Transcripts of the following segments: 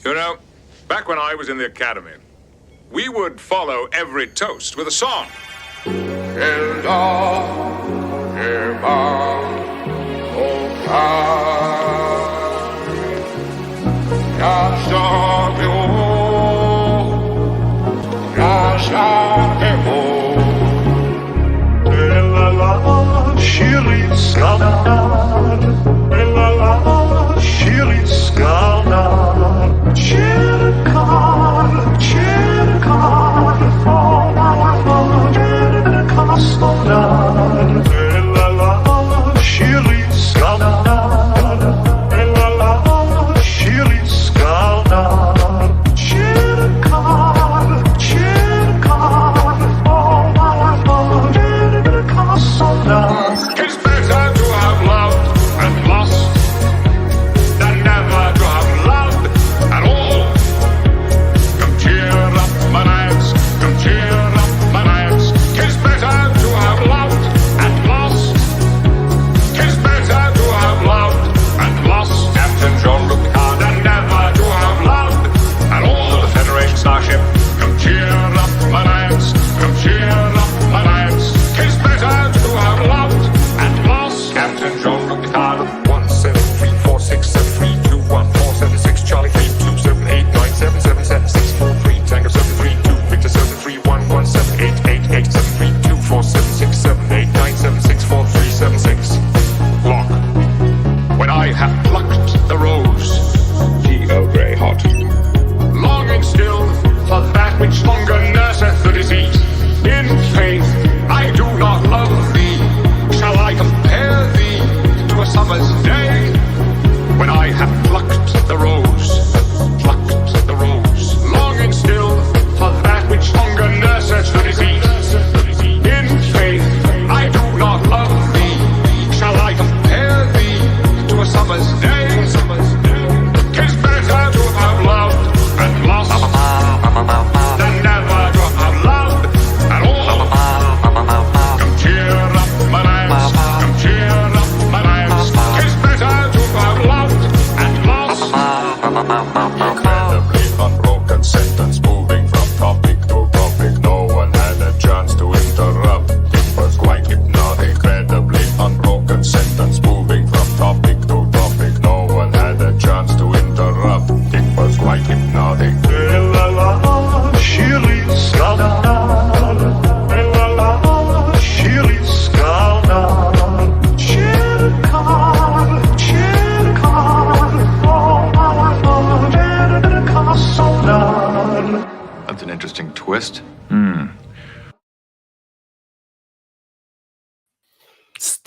You know, back when I was in the academy, we would follow every toast with a song.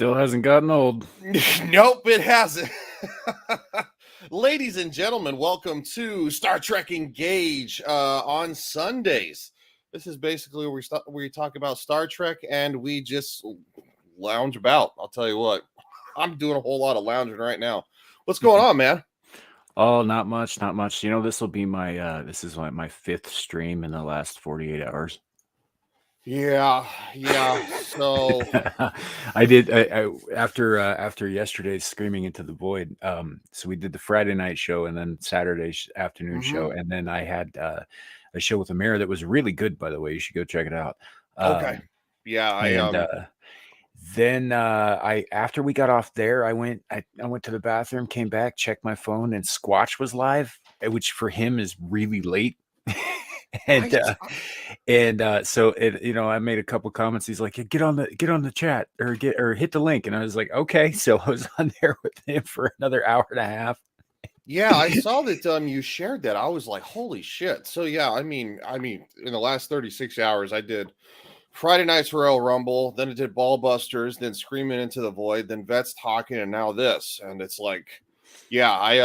Still hasn't gotten old. Nope, it hasn't. Ladies and gentlemen, welcome to Star Trek Engage on Sundays. This is basically where we talk about Star Trek and we just lounge about. I'll tell you what, I'm doing a whole lot of lounging right now. What's going on, man? Oh, not much. You know, this will be my this is my fifth stream in the last 48 hours. Yeah. So I did after yesterday's Screaming into the Void. So we did the Friday night show and then Saturday's afternoon show, and then I had a show with Amira that was really good, by the way. You should go check it out. Okay. Then I after we got off there, I went to the bathroom, came back, checked my phone, and Squatch was live, which for him is really late. So it, you know, I made a couple comments. He's like, get on the chat or hit the link, and I was like, okay. So I was on there with him for another hour and a half. Yeah, I saw that you shared that. I was like, holy shit. So yeah, I mean, in the last 36 hours, I did Friday night's Royal Rumble, then I did Ball Busters, then Screaming into the Void, then Vets Talking, and now this. And it's like, yeah,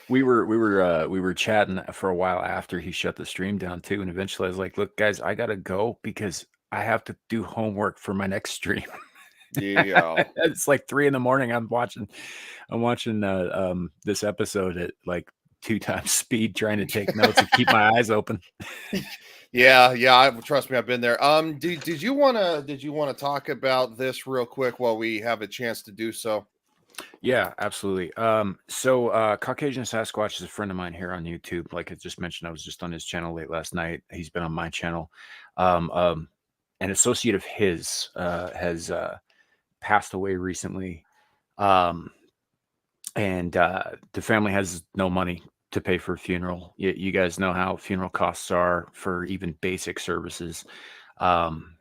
we were chatting for a while after he shut the stream down too, and eventually I was like, look guys, I gotta go because I have to do homework for my next stream. Yeah. It's like 3 a.m. I'm watching this episode at like 2 times speed, trying to take notes and keep my eyes open. Yeah. Trust me, I've been there. Did you want to talk about this real quick while we have a chance to do so? Yeah, absolutely. Caucasian Sasquatch is a friend of mine here on YouTube. Like I just mentioned, I was just on his channel late last night. He's been on my channel. Um, um, an associate of his has passed away recently, um, and the family has no money to pay for a funeral. You guys know how funeral costs are for even basic services. Um,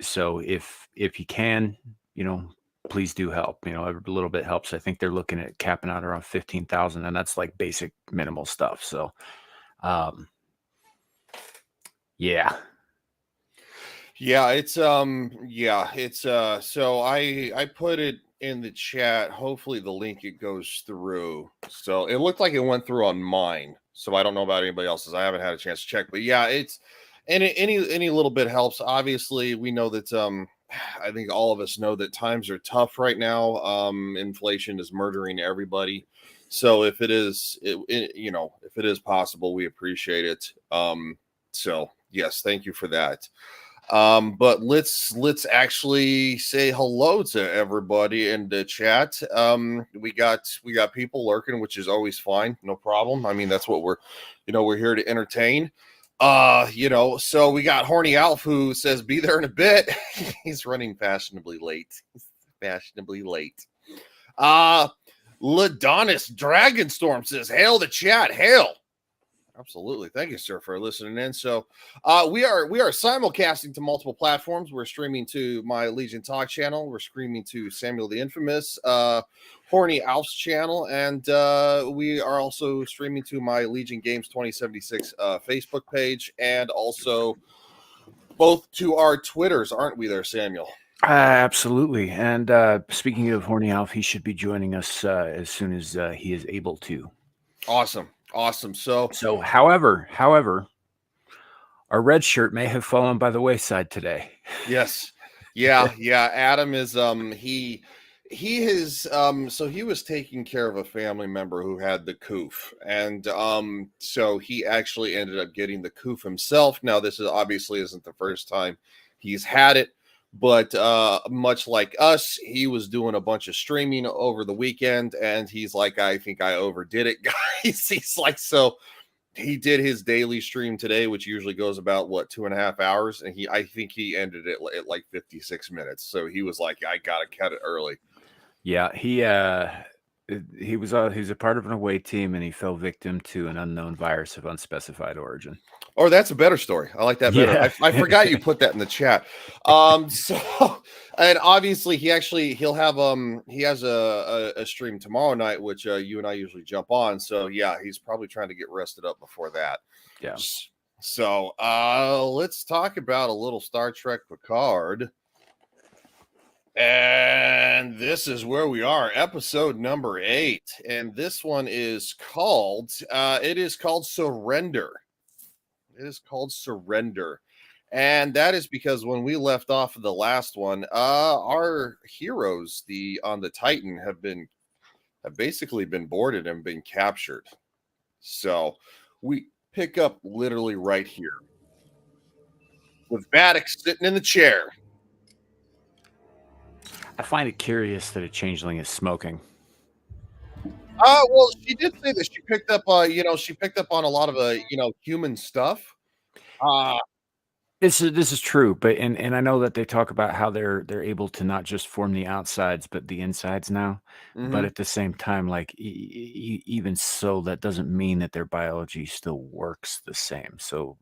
so if you can, you know, please do help. Every little bit helps. I think they're looking at capping out around 15,000, and that's like basic minimal stuff. So, um, yeah, So I put it in the chat. Hopefully the link it goes through. So it looked like it went through on mine. So I don't know about anybody else's. I haven't had a chance to check. But yeah, it's any little bit helps. Obviously, we know that I think all of us know that times are tough right now. Inflation is murdering everybody. So if it is if it is possible, we appreciate it. So yes, thank you for that. But let's actually say hello to everybody in the chat. We got people lurking, which is always fine, no problem. I mean, that's what we're here to entertain. So we got Horny Alf who says be there in a bit. He's running fashionably late. Fashionably late. Ladonis Dragonstorm says, hail the chat, hail. Absolutely. Thank you, sir, for listening in. So we are simulcasting to multiple platforms. We're streaming to my Legion Talk channel. We're streaming to Samiel the Infamous, Horny Alf's channel, and we are also streaming to my Legion Games 2076 Facebook page, and also both to our Twitters, aren't we there, Samuel? absolutely. And speaking of Horny Alf, he should be joining us as soon as he is able to. Awesome. So however, our red shirt may have fallen by the wayside today. Yes. Yeah. Adam is he has so he was taking care of a family member who had the coof, and so he actually ended up getting the coof himself. Now this is obviously isn't the first time he's had it, but much like us, he was doing a bunch of streaming over the weekend, and he's like, I think I overdid it, guys. He's like, so he did his daily stream today, which usually goes about 2.5 hours, and I think he ended it at like 56 minutes. So he was like, I gotta cut it early. Yeah, he was a part of an away team, and he fell victim to an unknown virus of unspecified origin. Or that's a better story. I like that better. Yeah. I forgot you put that in the chat. So, and obviously he has a stream tomorrow night, which you and I usually jump on. So yeah, he's probably trying to get rested up before that. Yeah. So let's talk about a little Star Trek Picard. And this is where we are, episode number 8. And this one is called Surrender. It is called Surrender. And that is because when we left off of the last one, our heroes, on the Titan, have basically been boarded and been captured. So we pick up literally right here with Maddox sitting in the chair. I find it curious that a changeling is smoking. Well, she did say that she picked up on a lot of human stuff. This is true, but and I know that they talk about how they're able to not just form the outsides but the insides now. But at the same time, like even so, that doesn't mean that their biology still works the same. So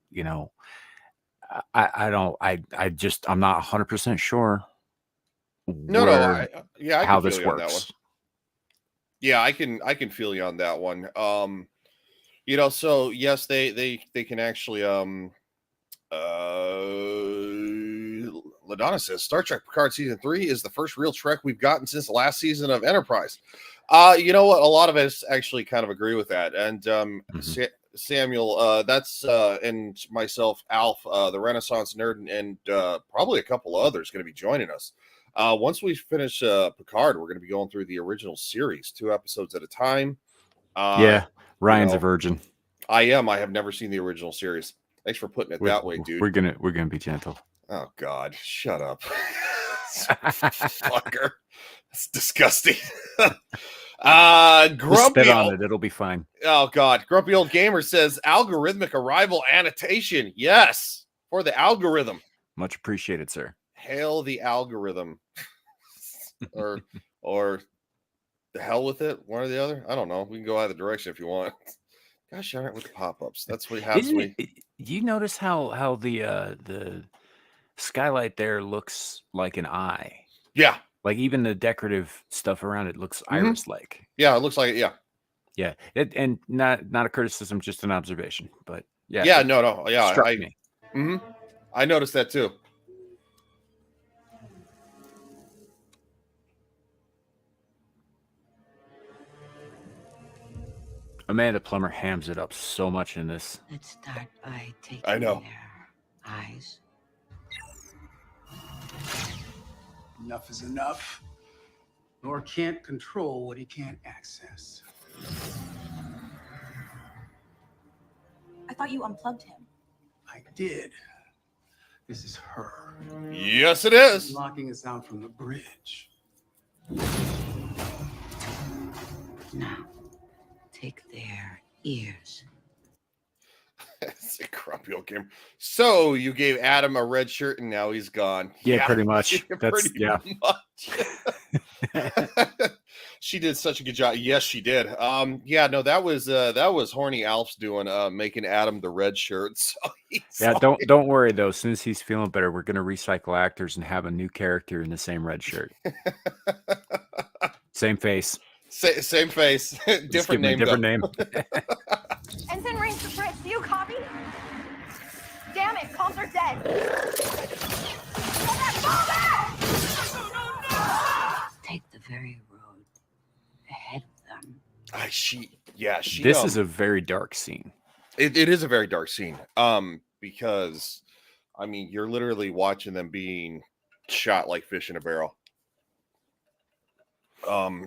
I'm not 100% sure. How this works. Yeah, I can feel you on that one. So yes, they can actually LaDonna says Star Trek Picard season 3 is the first real Trek we've gotten since the last season of Enterprise. You know what? A lot of us actually kind of agree with that. And Samuel, that's and myself, Alf, the Renaissance nerd, and probably a couple of others going to be joining us. Once we finish Picard, we're going to be going through the original series, 2 episodes at a time. Yeah, Ryan's a virgin. I am. I have never seen the original series. Thanks for putting it that way, dude. We're gonna be gentle. Oh God, shut up. Fucker. That's disgusting. Just Grumpy spit on it. It'll be fine. Oh God. Grumpy Old Gamer says algorithmic arrival annotation. Yes. For the algorithm. Much appreciated, sir. Hail the algorithm. or the hell with it. One or the other. I don't know. We can go either direction if you want. Gosh, all right with the pop-ups. That's what happens. You notice how the skylight there looks like an eye? Yeah. Like even the decorative stuff around it looks iris-like. Yeah, it looks like it. Yeah. Yeah. And not a criticism, just an observation. But yeah. Yeah, no. Yeah. Struck me. I noticed that too. Amanda Plummer hams it up so much in this. Let's start by taking know. their eyes. Enough is enough. Nor can't control what he can't access. I thought you unplugged him. I did. This is her. Yes, it is. Locking us out from the bridge. Now, take their ears. It's a grumpy old game. So you gave Adam a red shirt and now he's gone. Yeah, pretty much. That's much. She did such a good job. Yes, she did. That was Horny Alf's doing, making Adam the red shirt. So don't worry though. As soon as he's feeling better, we're gonna recycle actors and have a new character in the same red shirt. Same face. Same face. Different name. Different name. Ensign rings the bridge. Do you copy? Damn it, comms are dead. Take the very road ahead of them. This is a very dark scene. It is a very dark scene. Because I mean, you're literally watching them being shot like fish in a barrel.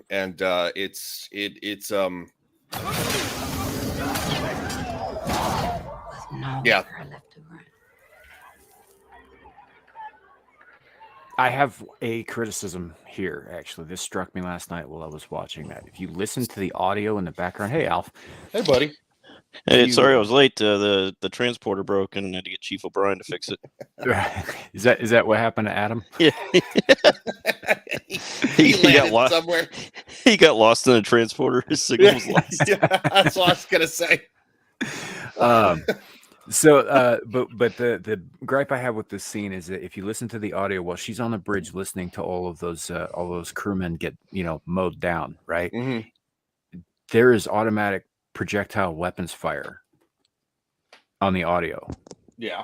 It's Yeah. I have a criticism here, actually. This struck me last night while I was watching that. If you listen to the audio in the background, hey, Alf. Hey, buddy. Hey, sorry I was late. The transporter broke and I had to get Chief O'Brien to fix it. Is that what happened to Adam? Yeah. he got lost somewhere. He got lost in a transporter. His signal was lost. Yeah, that's what I was gonna say. But the gripe I have with this scene is that if you listen to the audio while she's on the bridge listening to all those crewmen get mowed down, right? Mm-hmm. There is automatic projectile weapons fire on the audio. Yeah,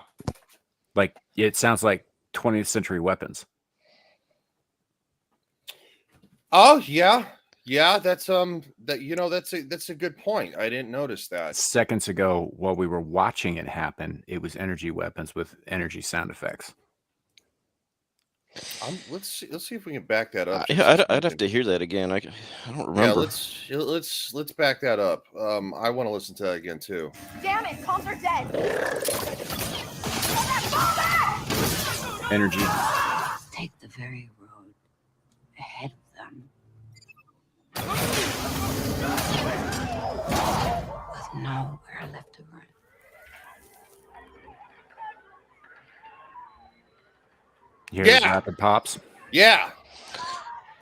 like it sounds like 20th century weapons. Oh yeah. That's that's a good point. I didn't notice that. Seconds ago, while we were watching it happen, it was energy weapons with energy sound effects. Let's see if we can back that up. I'd have to hear that again. I don't remember. Yeah, let's back that up. I want to listen to that again too. Damn it, comms are dead. Energy. Take the very road ahead of them. With nowhere left to run. You hear those rapid pops? Yeah.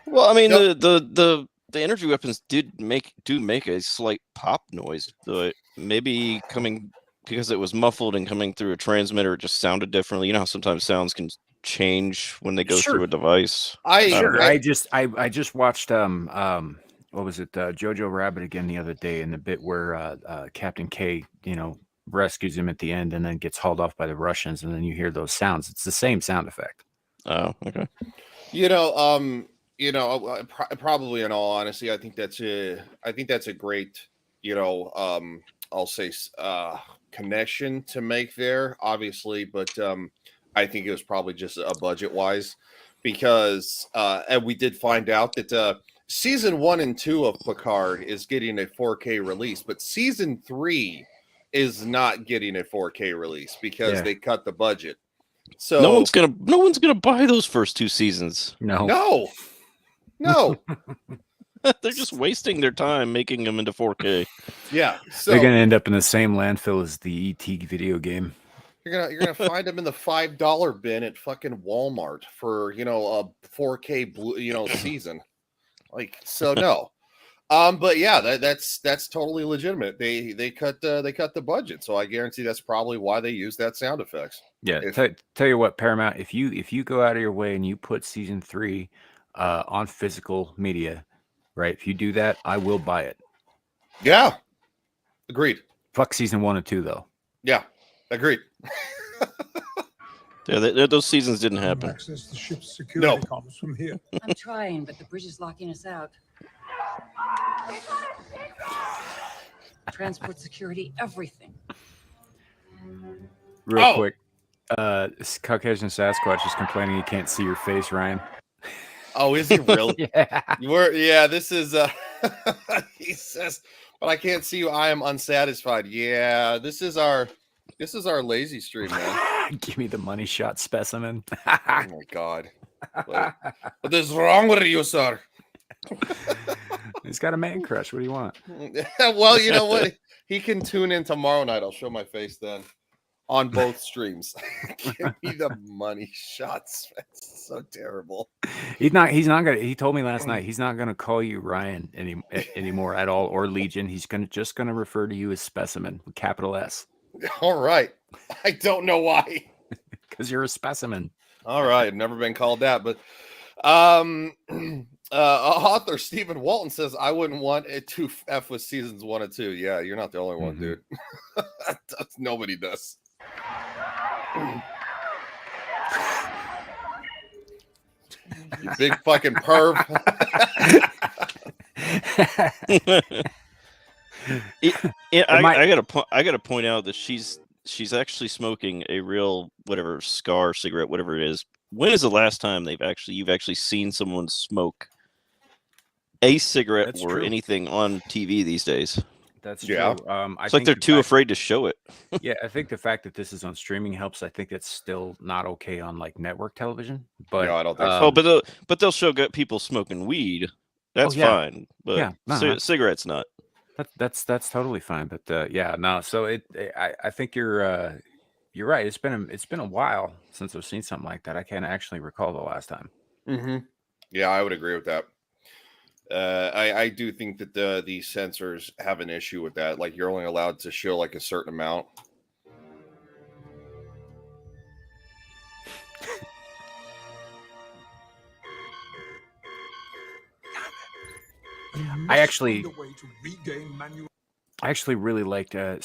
Well, I mean, the energy weapons do make a slight pop noise, though. Maybe coming because it was muffled and coming through a transmitter, it just sounded differently. You know how sometimes sounds can change when they go through a device. I just watched what was it, Jojo Rabbit again the other day, in the bit where Captain K rescues him at the end and then gets hauled off by the Russians, and then you hear those sounds. It's the same sound effect. Oh, okay. Probably in all honesty, I think that's a great, I'll say connection to make there, obviously, but I think it was probably just a budget wise, because and we did find out that season 1 and 2 of Picard is getting a 4K release, but season 3 is not getting a 4K release because they cut the budget. So no one's gonna buy those first 2 seasons. No. no. They're just wasting their time making them into 4K. Yeah. So They're gonna end up in the same landfill as the ET video game. you're gonna find them in the $5 bin at fucking Walmart for a 4K blue season. Like, so no. But yeah, that's totally legitimate. They cut the budget, so I guarantee that's probably why they use that sound effects. Yeah, tell you what, Paramount, if you go out of your way and you put season 3 on physical media, right? If you do that, I will buy it. Yeah, agreed. Fuck season 1 and 2 though. Yeah, agreed. Yeah, those seasons didn't happen. Access the ship's security comms from here. I'm trying, but the bridge is locking us out. Transport security, everything. Real quick, this Caucasian Sasquatch is complaining he can't see your face, Ryan. Oh, is he really? Yeah. This is he says, but I can't see you. I am unsatisfied. Yeah, this is our lazy stream, man. Give me the money shot specimen. Oh my god. What is wrong with you, sir? He's got a man crush. What do you want? Well, you know what? He can tune in tomorrow night. I'll show my face then on both streams. Give me the money shots. That's so terrible. He's not gonna. He told me last night he's not gonna call you Ryan anymore at all, or Legion. He's just gonna refer to you as Specimen with capital S. All right. I don't know why. Because you're a specimen. All right. I've never been called that, but author Stephen Walton says I wouldn't want it to F with seasons 1 and 2. Yeah, you're not the only one, dude. Nobody does. You big fucking perv. I gotta point out that she's actually smoking a real whatever cigar, cigarette, whatever it is. When is the last time you've actually seen someone smoke a cigarette or anything on TV these days? That's true. It's like they're too afraid to show it. Yeah, I think the fact that this is on streaming helps. I think it's still not okay on like network television. But no, I don't think so. But they'll show people smoking weed. That's fine. But cigarettes not. That's totally fine. But yeah, no. So I think you're right. It's been a while since I've seen something like that. I can't actually recall the last time. Mm-hmm. Yeah, I would agree with that. I do think that the censors have an issue with that. Like, you're only allowed to show like a certain amount. I actually really liked the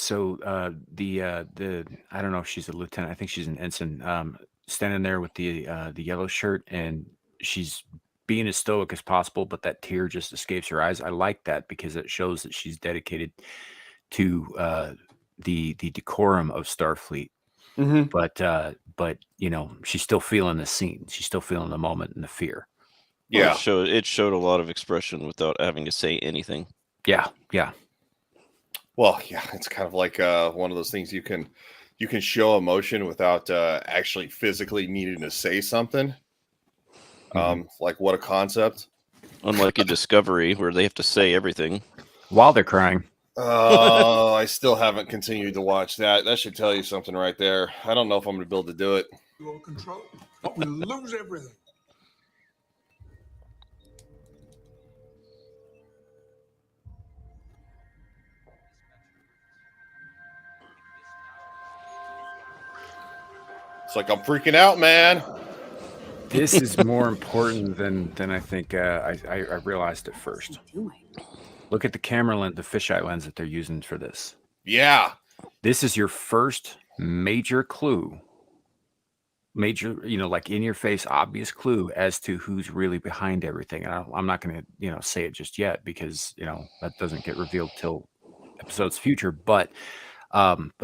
I don't know if she's a lieutenant. I think she's an ensign. Standing there with the yellow shirt, and she's being as stoic as possible, but that tear just escapes her eyes. I like that because it shows that she's dedicated to the decorum of Starfleet. Mm-hmm. But she's still feeling the scene. She's still feeling the moment and the fear. Yeah, it showed a lot of expression without having to say anything. Yeah. Well, yeah, it's kind of like one of those things you can show emotion without actually physically needing to say something. Like, what a concept. Unlike a Discovery where they have to say everything while they're crying. Oh, I still haven't continued to watch that. That should tell you something right there. I don't know if I'm going to be able to do it. Your control, but we'll lose everything. It's like I'm freaking out, man. This is more important than I think I realized at first. Look at the camera lens, the fisheye lens that they're using for this. Yeah. This is your first major clue. Like in your face, obvious clue as to who's really behind everything. And I'm not going to, say it just yet because, that doesn't get revealed till episodes future. But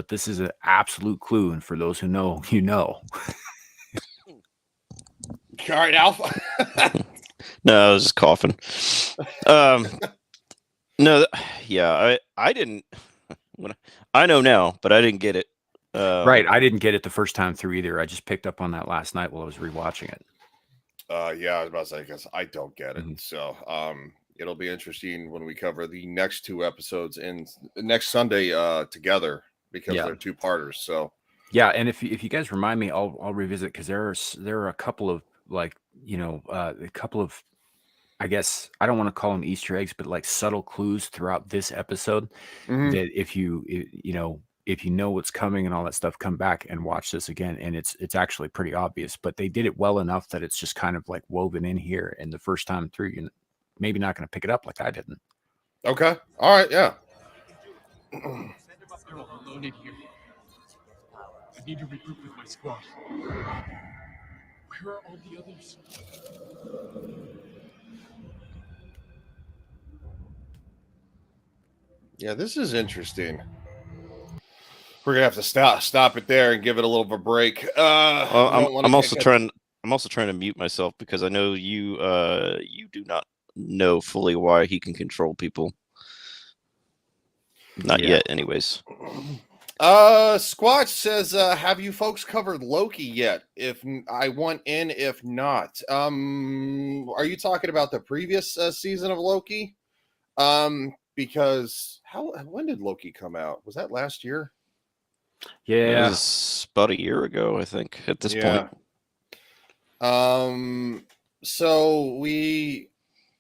this is an absolute clue. And for those who know, you know. All right, Alf. No, I was just coughing. No, yeah, I didn't. I know now, but I didn't get it Right. I didn't get it the first time through either. I just picked up on that last night while I was rewatching it. Yeah, I was about to say because I don't get it. Mhm. So it'll be interesting when we cover the next 2 episodes in next Sunday together because Yeah. they're 2-parters. So Yeah, and if you guys remind me, I'll revisit because there are a couple of like a couple of, I guess I don't want to call them Easter eggs, but like subtle clues throughout this episode Mhm. that if you know what's coming and all that stuff, come back and watch this again, and it's actually pretty obvious. But they did it well enough that it's just kind of like woven in here, and the first time through, you're maybe not going to pick it up like I didn't. Okay, all right, yeah. Send him up there alone in here. I need to regroup with my squad. Where are all the others? Yeah, this is interesting. We're gonna have to stop it there and give it a little of a break. I'm also trying to mute myself because I know you do not know fully why he can control people. Not yet, anyways. Squatch says, have you folks covered Loki yet? If I want in, if not, are you talking about the previous season of Loki? Because when did Loki come out? Was that last year? Yeah, It was about a year ago, I think, at this point. So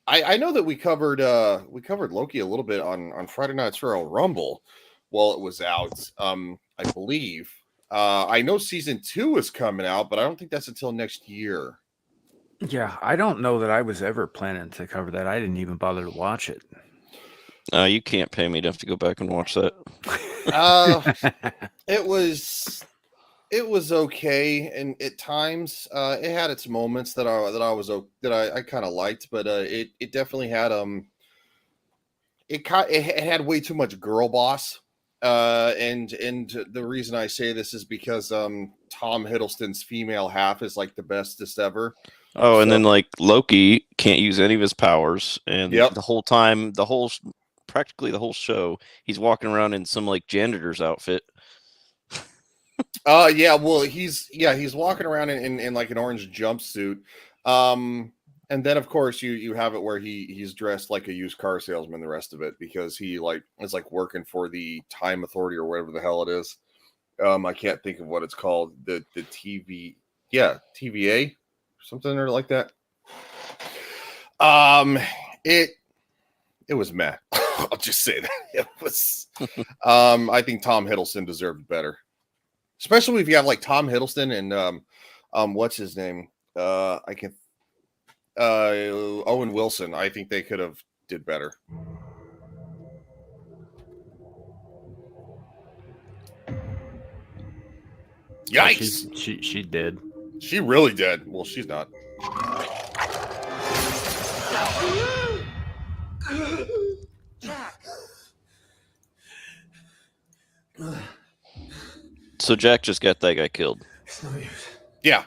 I know that we covered Loki a little bit on Friday Night's Royal Rumble while it was out. I believe. I know season 2 is coming out, but I don't think that's until next year. Yeah, I don't know that I was ever planning to cover that. I didn't even bother to watch it. You can't pay me to have to go back and watch that. It was okay, and at times it had its moments that I kind of liked, but it definitely had it had way too much girl boss. And the reason I say this is because Tom Hiddleston's female half is like the bestest ever. Oh, and then like Loki can't use any of his powers, and the whole time, practically the whole show, he's walking around in some like janitor's outfit. Yeah, well, he's walking around in like an orange jumpsuit. And then of course you have it where he's dressed like a used car salesman the rest of it because he like is like working for the Time Authority or whatever the hell it is. I can't think of what it's called. The TVA, something or like that. It was meh. I'll just say that it was. I think Tom Hiddleston deserved better, especially if you have like Tom Hiddleston and what's his name? Owen Wilson. I think they could have did better. Yikes! She did. She really did. Well, she's not. So Jack just got that guy killed. Yeah,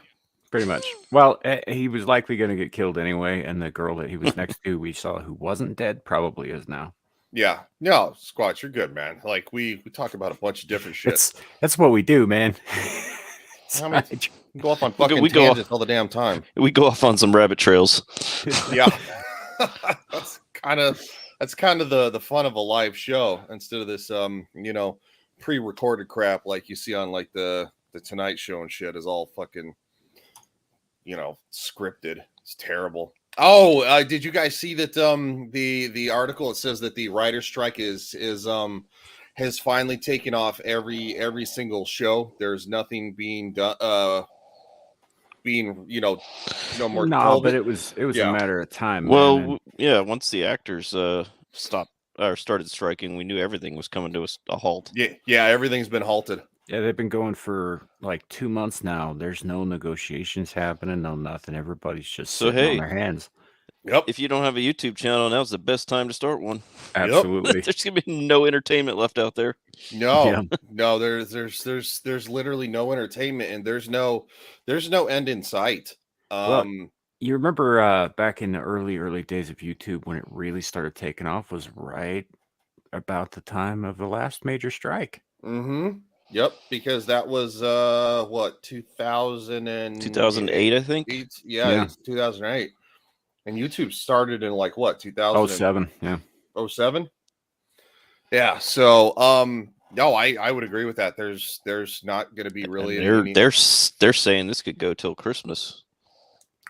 pretty much. Well, he was likely going to get killed anyway, and the girl that he was next to, we saw who wasn't dead, probably is now. Yeah, no, Squatch, you're good, man. Like we talk about a bunch of different shit. That's what we do, man. I mean, we go off on fucking tangents all the damn time. We go off on some rabbit trails. Yeah, that's kind of the fun of a live show instead of this pre-recorded crap like you see on like the Tonight Show and shit is all fucking scripted. It's terrible. Oh, did you guys see that the article? It says that the writer's strike has finally taken off every single show. There's nothing being done no more. No, but it was a matter of time. Well, yeah, once the actors stopped or started striking, we knew everything was coming to a halt. Yeah, everything's been halted. Yeah, they've been going for like 2 months now. There's no negotiations happening, no nothing. Everybody's just sitting on their hands. Yep. If you don't have a YouTube channel, now's the best time to start one. Absolutely. There's gonna be no entertainment left out there. No, there's literally no entertainment, and there's no end in sight. Well, you remember back in the early days of YouTube when it really started taking off was right about the time of the last major strike. Mm-hmm. Yep, because that was what 2008, I think. Yeah, it's 2008, and YouTube started in like what 2007. Yeah. 07. Yeah. So no, I would agree with that. There's not going to be really And they're saying this could go till Christmas.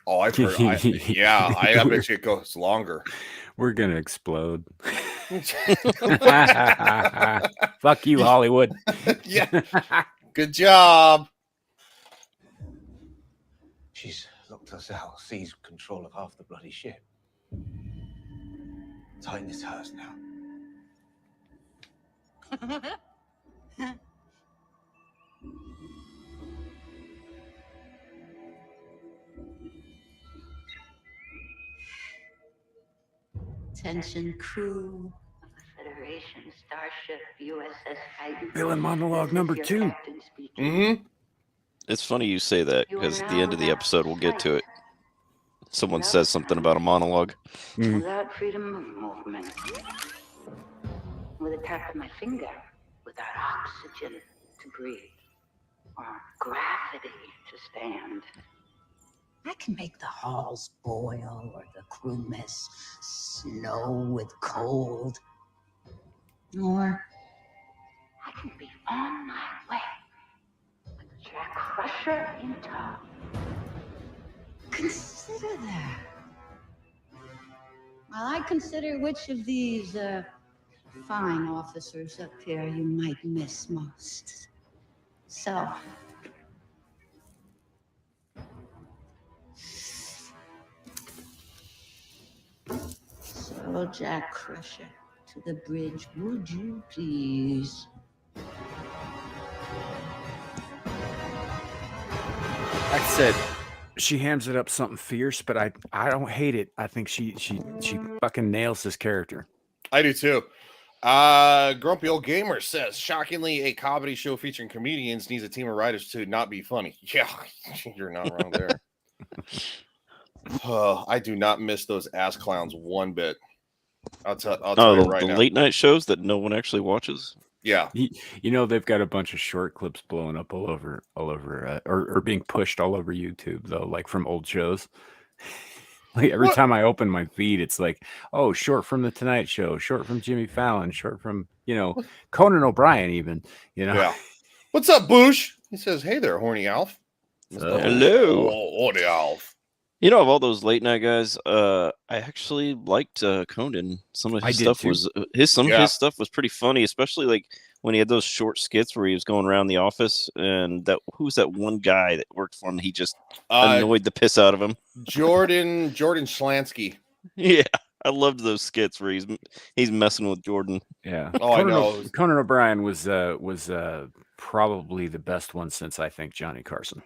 Oh, I've heard. I bet you it goes longer. We're gonna explode. Fuck you, Hollywood. Yeah. Good job. She's locked us out, seized control of half the bloody ship. Titan is hers now. Attention crew of the Federation starship USS Titan. Villain monologue number 2. Mm-hmm. It's funny you say that because at the end of the episode we'll get to it. Someone says something about a monologue. Without freedom of movement, with a tap of my finger, without oxygen to breathe, or gravity to stand, I can make the halls boil or the crew mess snow with cold. Or I can be on my way with Jack Crusher in tow. Consider that. While I consider which of these fine officers up here you might miss most. So, Jack Crusher, to the bridge, would you please? Like I said, she hams it up something fierce, but I don't hate it. I think she fucking nails this character. I do too. Grumpy Old Gamer says, shockingly, a comedy show featuring comedians needs a team of writers to not be funny. Yeah, you're not wrong there. I do not miss those ass clowns one bit. I'll tell you right now. The late night shows that no one actually watches. Yeah, you know they've got a bunch of short clips blowing up all over, or being pushed all over YouTube though, like from old shows. Like every time I open my feed, it's like, oh, short from the Tonight Show, short from Jimmy Fallon, short from Conan O'Brien, even. Yeah. What's up, Boosh? He says, "Hey there, Horny Alf." Hello, Horny Alf. You know, of all those late night guys, I actually liked Conan. Some of his stuff was his stuff was pretty funny, especially like when he had those short skits where he was going around the office, and who's that one guy that worked for him? He just annoyed the piss out of him. Jordan Schlansky. Yeah, I loved those skits where he's messing with Jordan. Yeah. Oh, I know. Conan O'Brien was probably the best one since I think Johnny Carson.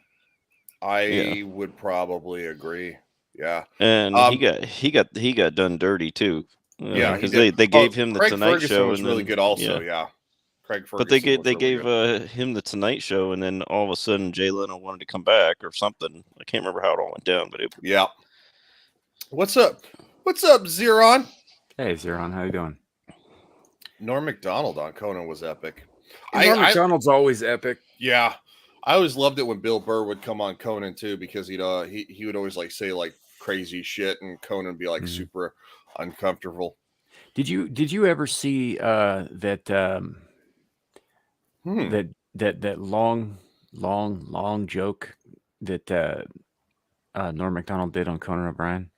I would probably agree. Yeah, and he got done dirty too. Yeah, because they gave him the Craig Tonight Ferguson was and really good also. Yeah. Craig Ferguson. But they gave him the Tonight Show, and then all of a sudden Jay Leno wanted to come back or something. I can't remember how it all went down, but yeah. What's up? What's up, Zeron? Hey, Zeron, how you doing? Norm Macdonald on Conan was epic. Norm Macdonald's always epic. Yeah. I always loved it when Bill Burr would come on Conan too, because he would always like say like crazy shit, and Conan would be like super uncomfortable. Did you ever see that long joke that Norm Macdonald did on Conan O'Brien?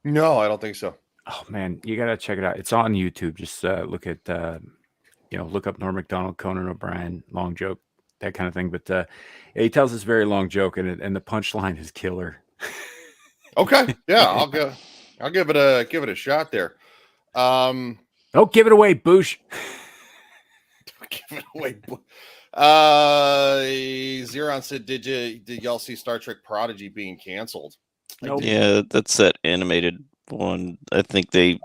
No, I don't think so. Oh man, you gotta check it out. It's on YouTube. Just look at look up Norm Macdonald, Conan O'Brien, long joke. That kind of thing, but he tells this very long joke, and the punchline is killer. Okay, yeah, I'll give it a shot there. Don't give it away, Boosh. Don't give it away. Zeron said, "Did y'all see Star Trek Prodigy being canceled?" Nope. Yeah, that's that animated one. I think they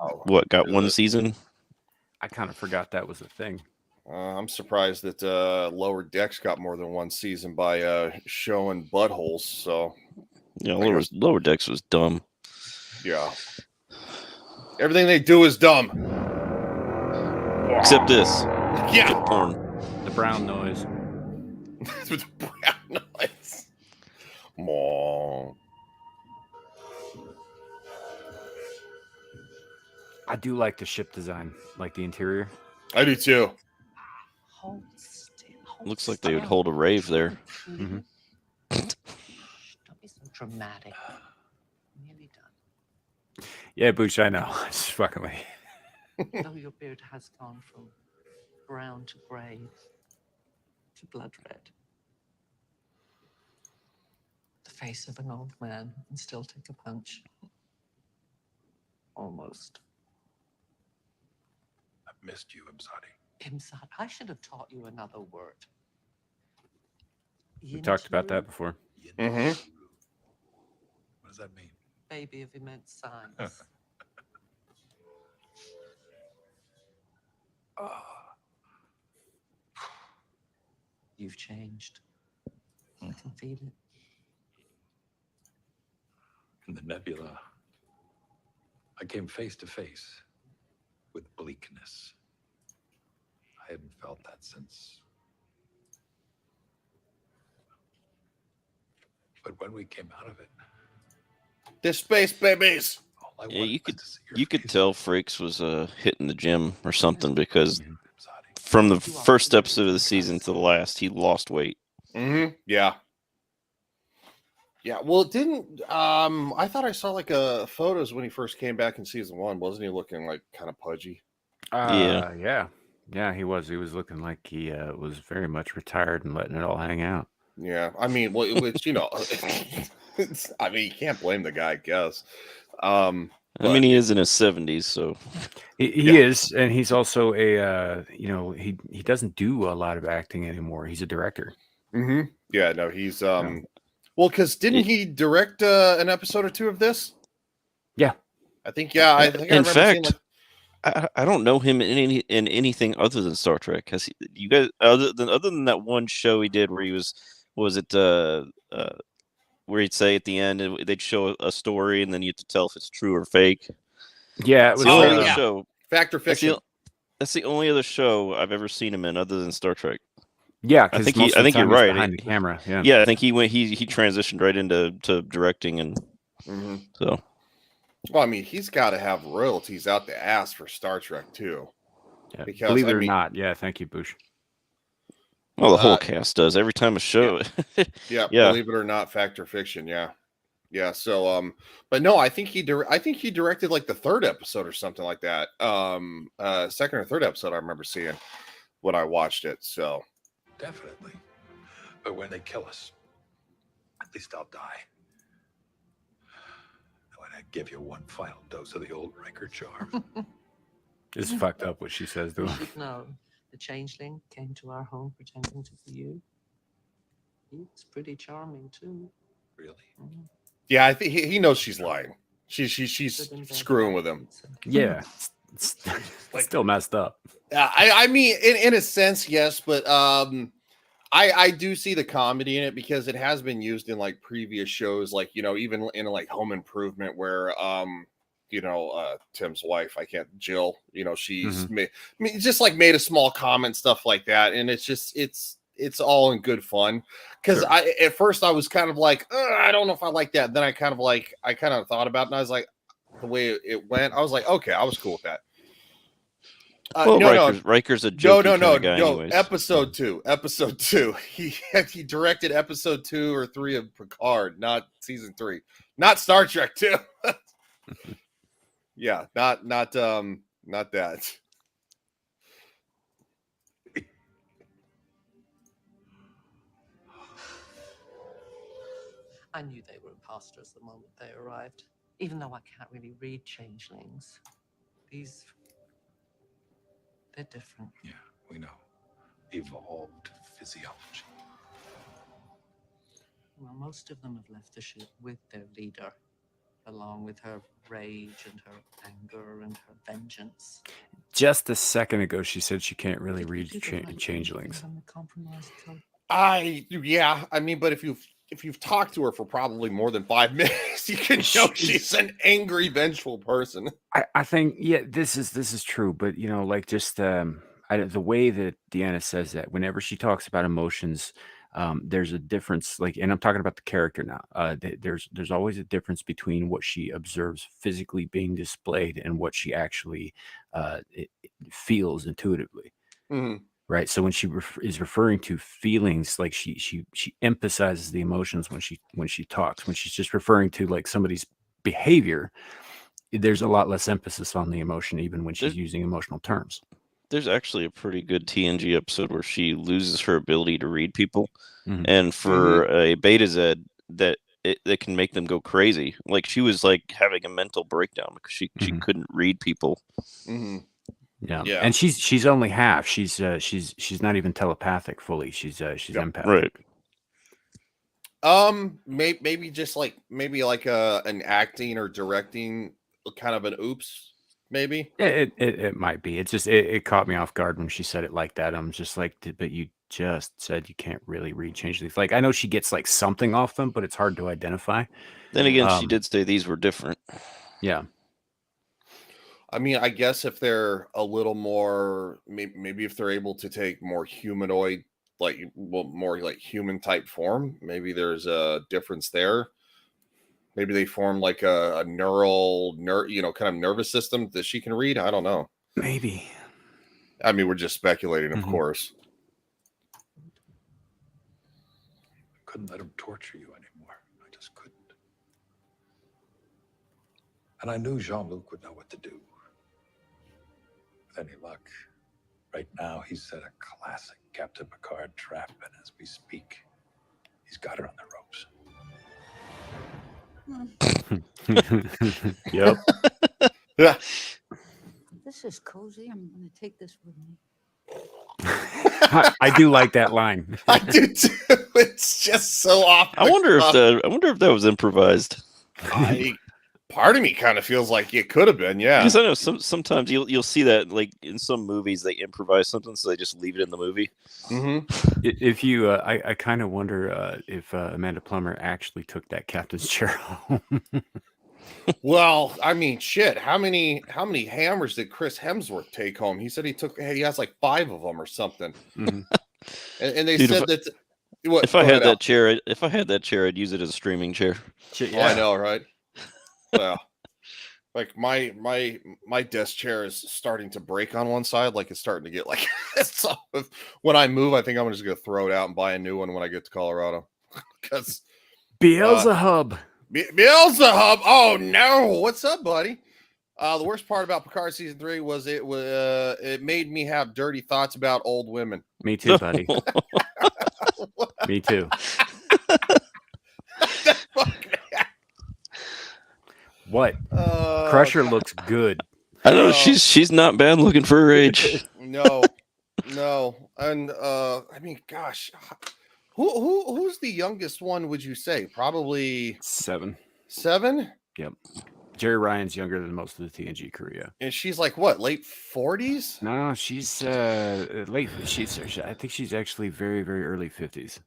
got one season. I kind of forgot that was a thing. I'm surprised that Lower Decks got more than one season by showing buttholes. So, yeah, Lower Decks was dumb. Yeah, everything they do is dumb, except this. Yeah, porn. The brown noise. With the brown noise. Mom. I do like the ship design, like the interior. I do too. Hold still. Looks like they would hold a rave there. Mhm. Don't be so dramatic. Nearly done. Yeah, Booch, I know. Just fucking with you. Though your beard has gone from brown to grey to blood red. The face of an old man who can still take a punch. Almost. I've missed you, Imsadi. Imsad, I should have taught you another word. We talked about that before. Mm-hmm. What does that mean? Baby of immense size. You've changed. I can feel it. In the nebula, I came face to face with bleakness. I hadn't felt that since. But when we came out of it, The space babies. all I Yeah, wanted you was could to see your you could face. tell Frakes was hitting the gym or something because Imsadi. from the first episode of the season to the last, he lost weight. Mm-hmm. Yeah. Yeah. Well, it didn't. I thought I saw like photos when he first came back in season 1. Wasn't he looking like kind of pudgy? Yeah, he was. He was looking like he was very much retired and letting it all hang out. Yeah. I mean, well, which I mean, you can't blame the guy, I guess. I mean, he is in his 70s, so He is, and he's also a he doesn't do a lot of acting anymore. He's a director. Mm-hmm. Yeah. No, he's well, because didn't he direct an episode or 2 of this? Yeah. I think. Yeah. I think. In I remember seeing, fact, I don't know him in anything other than Star Trek. Has he, you guys other than that one show he did where he was it where he'd say at the end they'd show a story and then you have to tell if it's true or fake. Yeah, it was. It's the only other yeah. show. Fact or fiction. That's the only other show I've ever seen him in other than Star Trek. Yeah, I because think you're right. behind the camera. Yeah. Yeah, I think he transitioned right into directing and Mm-hmm. so. Well, I mean, he's got to have royalties out the ass for Star Trek too. Yeah. Because, Believe it I or mean- not, yeah. Thank you, Bush. Well, the whole cast does every time a show. Yeah, Yeah. believe it or not, fact or fiction. Yeah, yeah. So, but no, I think he directed like the 3rd episode or something like that. 2nd or 3rd episode I remember seeing when I watched it. So, Definitely. But when they kill us, at least I'll die. And when I give you one final dose of the old Riker charm. It's fucked up what she says to You him. should know. The changeling came to our home pretending to be you. He's pretty charming too. Really? yeah, I think he knows she's lying. She's Good in bed. screwing with him. Yeah, it's still messed up. I mean, in a sense, yes, but I do see the comedy in it because it has been used in like previous shows, like even in like Home Improvement, where Tim's wife, Jill, she's just like made a small comment, stuff like that, and it's just it's all in good fun. Because Sure. at first I was kind of like, I don't know if I like that. Then I kind of thought about it, and I was like, the way it went, I was like, okay, I was cool with that. Well, Riker's a jokey kind of guy anyways. Episode 2. He directed episode 2 or 3 of Picard, not season 3, not Star Trek 2. Yeah, not that. I knew they were imposters the moment they arrived, even though I can't really read changelings. They're different. Yeah, we know. Evolved physiology. Well, most of them have left the ship with their leader, along with her rage and her anger and her vengeance. Just a second ago, she said she can't really read changelings. I'm a compromised cult. I mean, but if you've talked to her for probably more than 5 minutes, you can know she's an angry, vengeful person. I think this is true, but like just the way that Deanna says that whenever she talks about emotions, there's a difference, like, and I'm talking about the character now. There's always a difference between what she observes physically being displayed and what she actually feels intuitively. Mhm. Right. So when she is referring to feelings, like she emphasizes the emotions when she talks. When she's just referring to like somebody's behavior, there's a lot less emphasis on the emotion, even when she's using emotional terms. There's actually a pretty good TNG episode where she loses her ability to read people, Mhm. and for a Beta Z, that it can make them go crazy. Like she was like having a mental breakdown because she couldn't read people. Mhm. Yeah. Yeah. And she's only half. She's not even telepathic fully. She's empathic. Right. Maybe just like an acting or directing kind of an oops, maybe. It might be. It caught me off guard when she said it like that. I'm just like, but you just said you can't really read change leaf. Like I know she gets like something off them, but it's hard to identify. Then again, she did say these were different. Yeah. I mean, I guess if they're a little more, maybe if they're able to take more humanoid, more like human type form, maybe there's a difference there. Maybe they form like a kind of nervous system that she can read. I don't know. Maybe. I mean, we're just speculating, of course. I couldn't let him torture you anymore. I just couldn't. And I knew Jean-Luc would know what to do. With any luck, right now he's set a classic Captain Picard trap, and as we speak, he's got her on the ropes. Yep. Yeah. This is cozy. I'm going to take this with me. I do like that line. I do too. It's just so off. I wonder if that was improvised. Part of me kind of feels like it could have been, yeah. Because I know sometimes you'll see that like in some movies they improvise something, so they just leave it in the movie. Mm-hmm. If you, I kind of wonder if Amanda Plummer actually took that captain's chair home. Well, I mean, shit. How many hammers did Chris Hemsworth take home? He said he has like 5 of them or something. Mm-hmm. And they Dude, said that. What, if I had that chair, I'd use it as a streaming chair. Yeah. Oh, I know, right? Well, like my desk chair is starting to break on one side, like it's starting to get like so when I move, I think I'm just gonna throw it out and buy a new one when I get to Colorado. Because Beelzebub. Beelzebub. Oh no, what's up, buddy? The worst part about Picard season 3 was it made me have dirty thoughts about old women. Me too, buddy. Me too. What? Crusher looks good. I don't know. She's not bad looking for her age. No, and I mean, gosh, who's the youngest one? Would you say probably 7? 7? Yep. Jerry Ryan's younger than most of the TNG crew. Yeah. And she's like what, late 40s? No, she's late. I think she's actually very, very early 50s.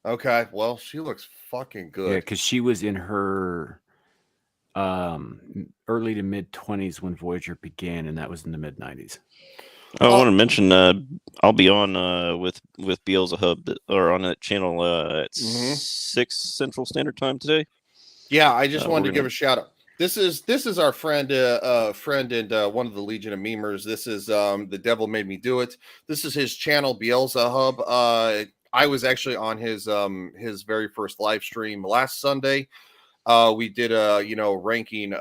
Okay, well, she looks fucking good. Yeah, because she was in her early to mid 20s when Voyager began, and that was in the mid 90s. I want to mention I'll be on with Beelzebub or on that channel at 6 Central Standard Time today. Yeah, I just wanted to give a shout out. This is our friend and one of the Legion of Memers. This is The Devil Made Me Do It. This is his channel, Beelzebub. I was actually on his very first live stream last Sunday. We did ranking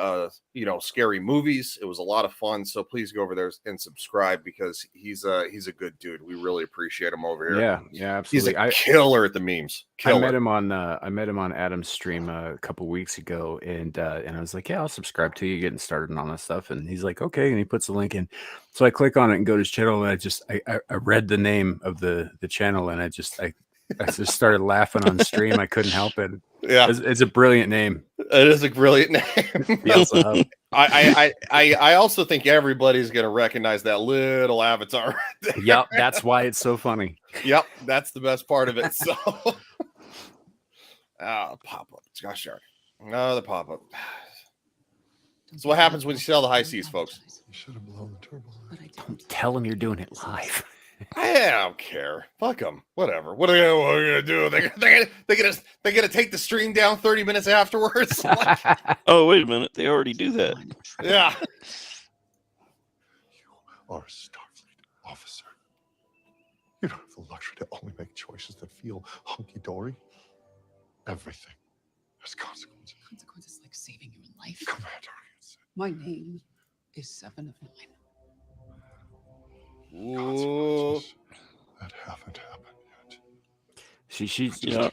scary movies. It was a lot of fun. So please go over there and subscribe because he's a good dude. We really appreciate him over here. Yeah, absolutely. He's a killer at the memes. Killer. I met him on Adam's stream a couple weeks ago, and I was like, yeah, I'll subscribe to you, getting started on all that stuff. And he's like, okay, and he puts the link in. So I click on it and go to his channel, and I read the name of the channel, and I just started laughing on stream. I couldn't help it. Yeah, it's a brilliant name. It is a brilliant name. I also think everybody's gonna recognize that little avatar. Right. Yep, that's why it's so funny. Yep, that's the best part of it. So, pop up. Gosh darn, another pop up. So what happens when you sail the high seas, folks? You should have blown the turbo. Don't tell him you're doing it live. I don't care. Fuck them. Whatever. What are they gonna do? They're gonna take the stream down 30 minutes afterwards. Like, Oh, wait a minute. They already do that. yeah. You are a Starfleet officer. You don't have the luxury to only make choices that feel hunky-dory. Everything has consequences. Consequences like saving your life. Commander. My name is 7 of 9. Ooh. That haven't happened yet. She's Yeah.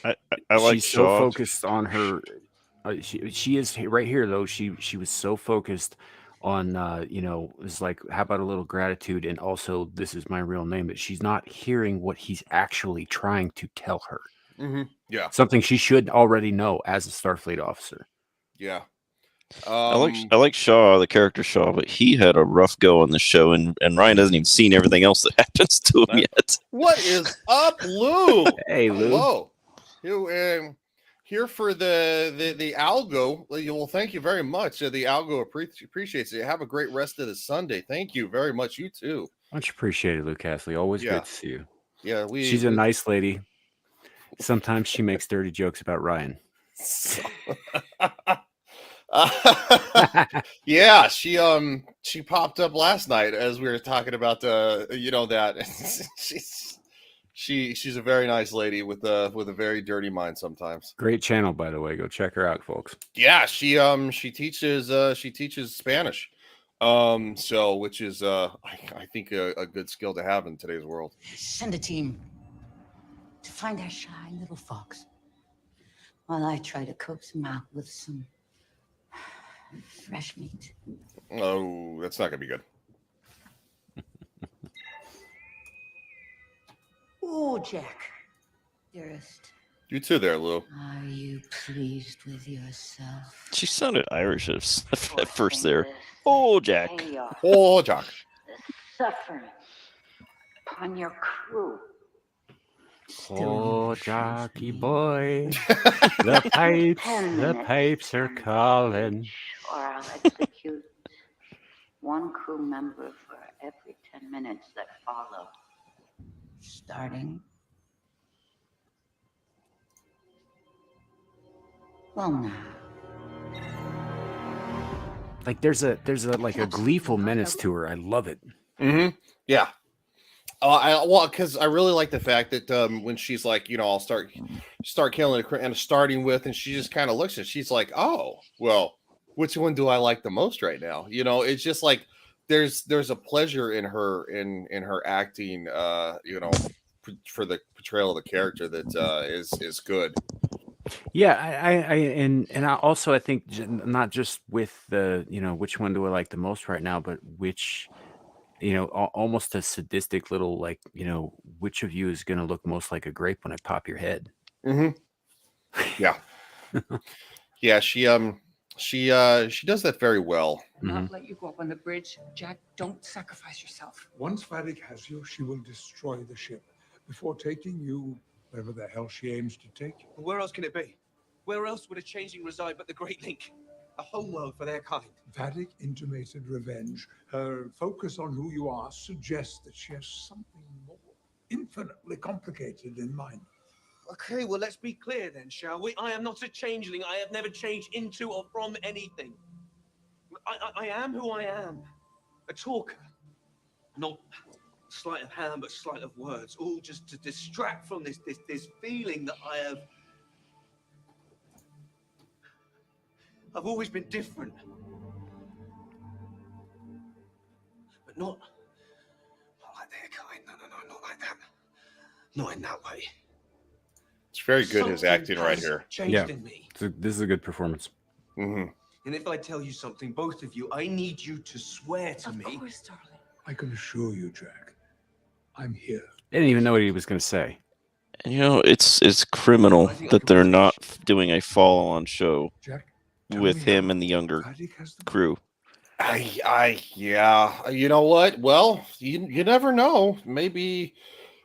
I like she's so Shaw. focused on her. She is right here though. She was so focused on it's like, how about a little gratitude, and also this is my real name, that she's not hearing what he's actually trying to tell her. Mm-hmm. Yeah. Something she should already know as a Starfleet officer. Yeah. I like Shaw, the character Shaw, but he had a rough go on the show, and Ryan hasn't even seen everything else that happens to him yet. What is up, Lou? Hey, Lou. Hello. Here for the algo. Well, thank you very much. The algo appreciates it. Have a great rest of the Sunday. Thank you very much. You too. Much appreciated, Lou Castley. Always Yeah. good to see you. Yeah, She's a nice lady. Sometimes she makes dirty jokes about Ryan. Yeah, she popped up last night as we were talking about that she's a very nice lady with a very dirty mind sometimes. Great channel, by the way. Go check her out, folks. Yeah, she teaches Spanish. So which is I think a good skill to have in today's world. Send a team to find that shy little fox while I try to coax him out with some fresh meat. Oh, that's not gonna be good. Oh, Jack, dearest, You too there, Lou. are you pleased with yourself? She sounded Irish at first there. Oh, Jack. Oh, Jack. The suffering upon your crew. Oh, jockey boy, the pipes are calling. Or I'll execute one crew member for every 10 minutes that follow. Starting. Well, now. Like there's a like a gleeful menace to her. I love it. Mm-hmm. Yeah. Because I really like the fact that when she's like, I'll start killing it and starting with, and she just kind of looks at it, she's like, oh, well, which one do I like the most right now? It's just like there's a pleasure in her acting, for the portrayal of the character that is good. Yeah, I think not just with the which one do I like the most right now, but which almost a sadistic little like which of you is going to look most like a grape when I pop your head. Mm-hmm. Yeah. Yeah, she does that very well. I'll not let you go up on the bridge. Jack, don't sacrifice yourself. Once Vatic has you, she will destroy the ship before taking you wherever the hell she aims to take you. Where else can it be? Where else would a changeling reside but the Great Link? A home world for their kind. Vatic intimated revenge. Her focus on who you are suggests that she has something more infinitely complicated in mind. Okay, well, let's be clear then, shall we? I am not a changeling. I have never changed into or from anything. I am who I am. A talker. Not sleight of hand, but sleight of words. All just to distract from this feeling that I've always been different. But not like their kind. No, not like that. Not in that way. It's very good, his acting right here. Yeah, this is a good performance. Mm-hmm. And if I tell you something, both of you, I need you to swear to me. Of course, darling. I can assure you, Jack, I'm here. I didn't even know what he was going to say. And it's criminal that they're not doing a follow-on show with him and the younger crew. Yeah. You know what? Well, you never know. Maybe.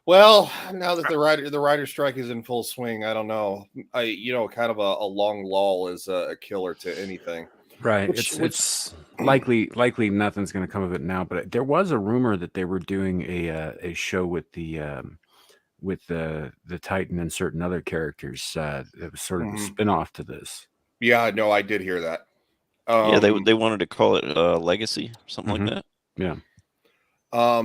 Well, now that the writer strike is in full swing, I don't know. Kind of a long lull is a killer to anything. Right. Which It's likely nothing's going to come of it now. But there was a rumor that they were doing a show with the Titan and certain other characters. It was sort of a Mhm. spin-off to this. Yeah, no, I did hear that. Yeah, they wanted to call it Legacy, something like Mhm. that. Yeah.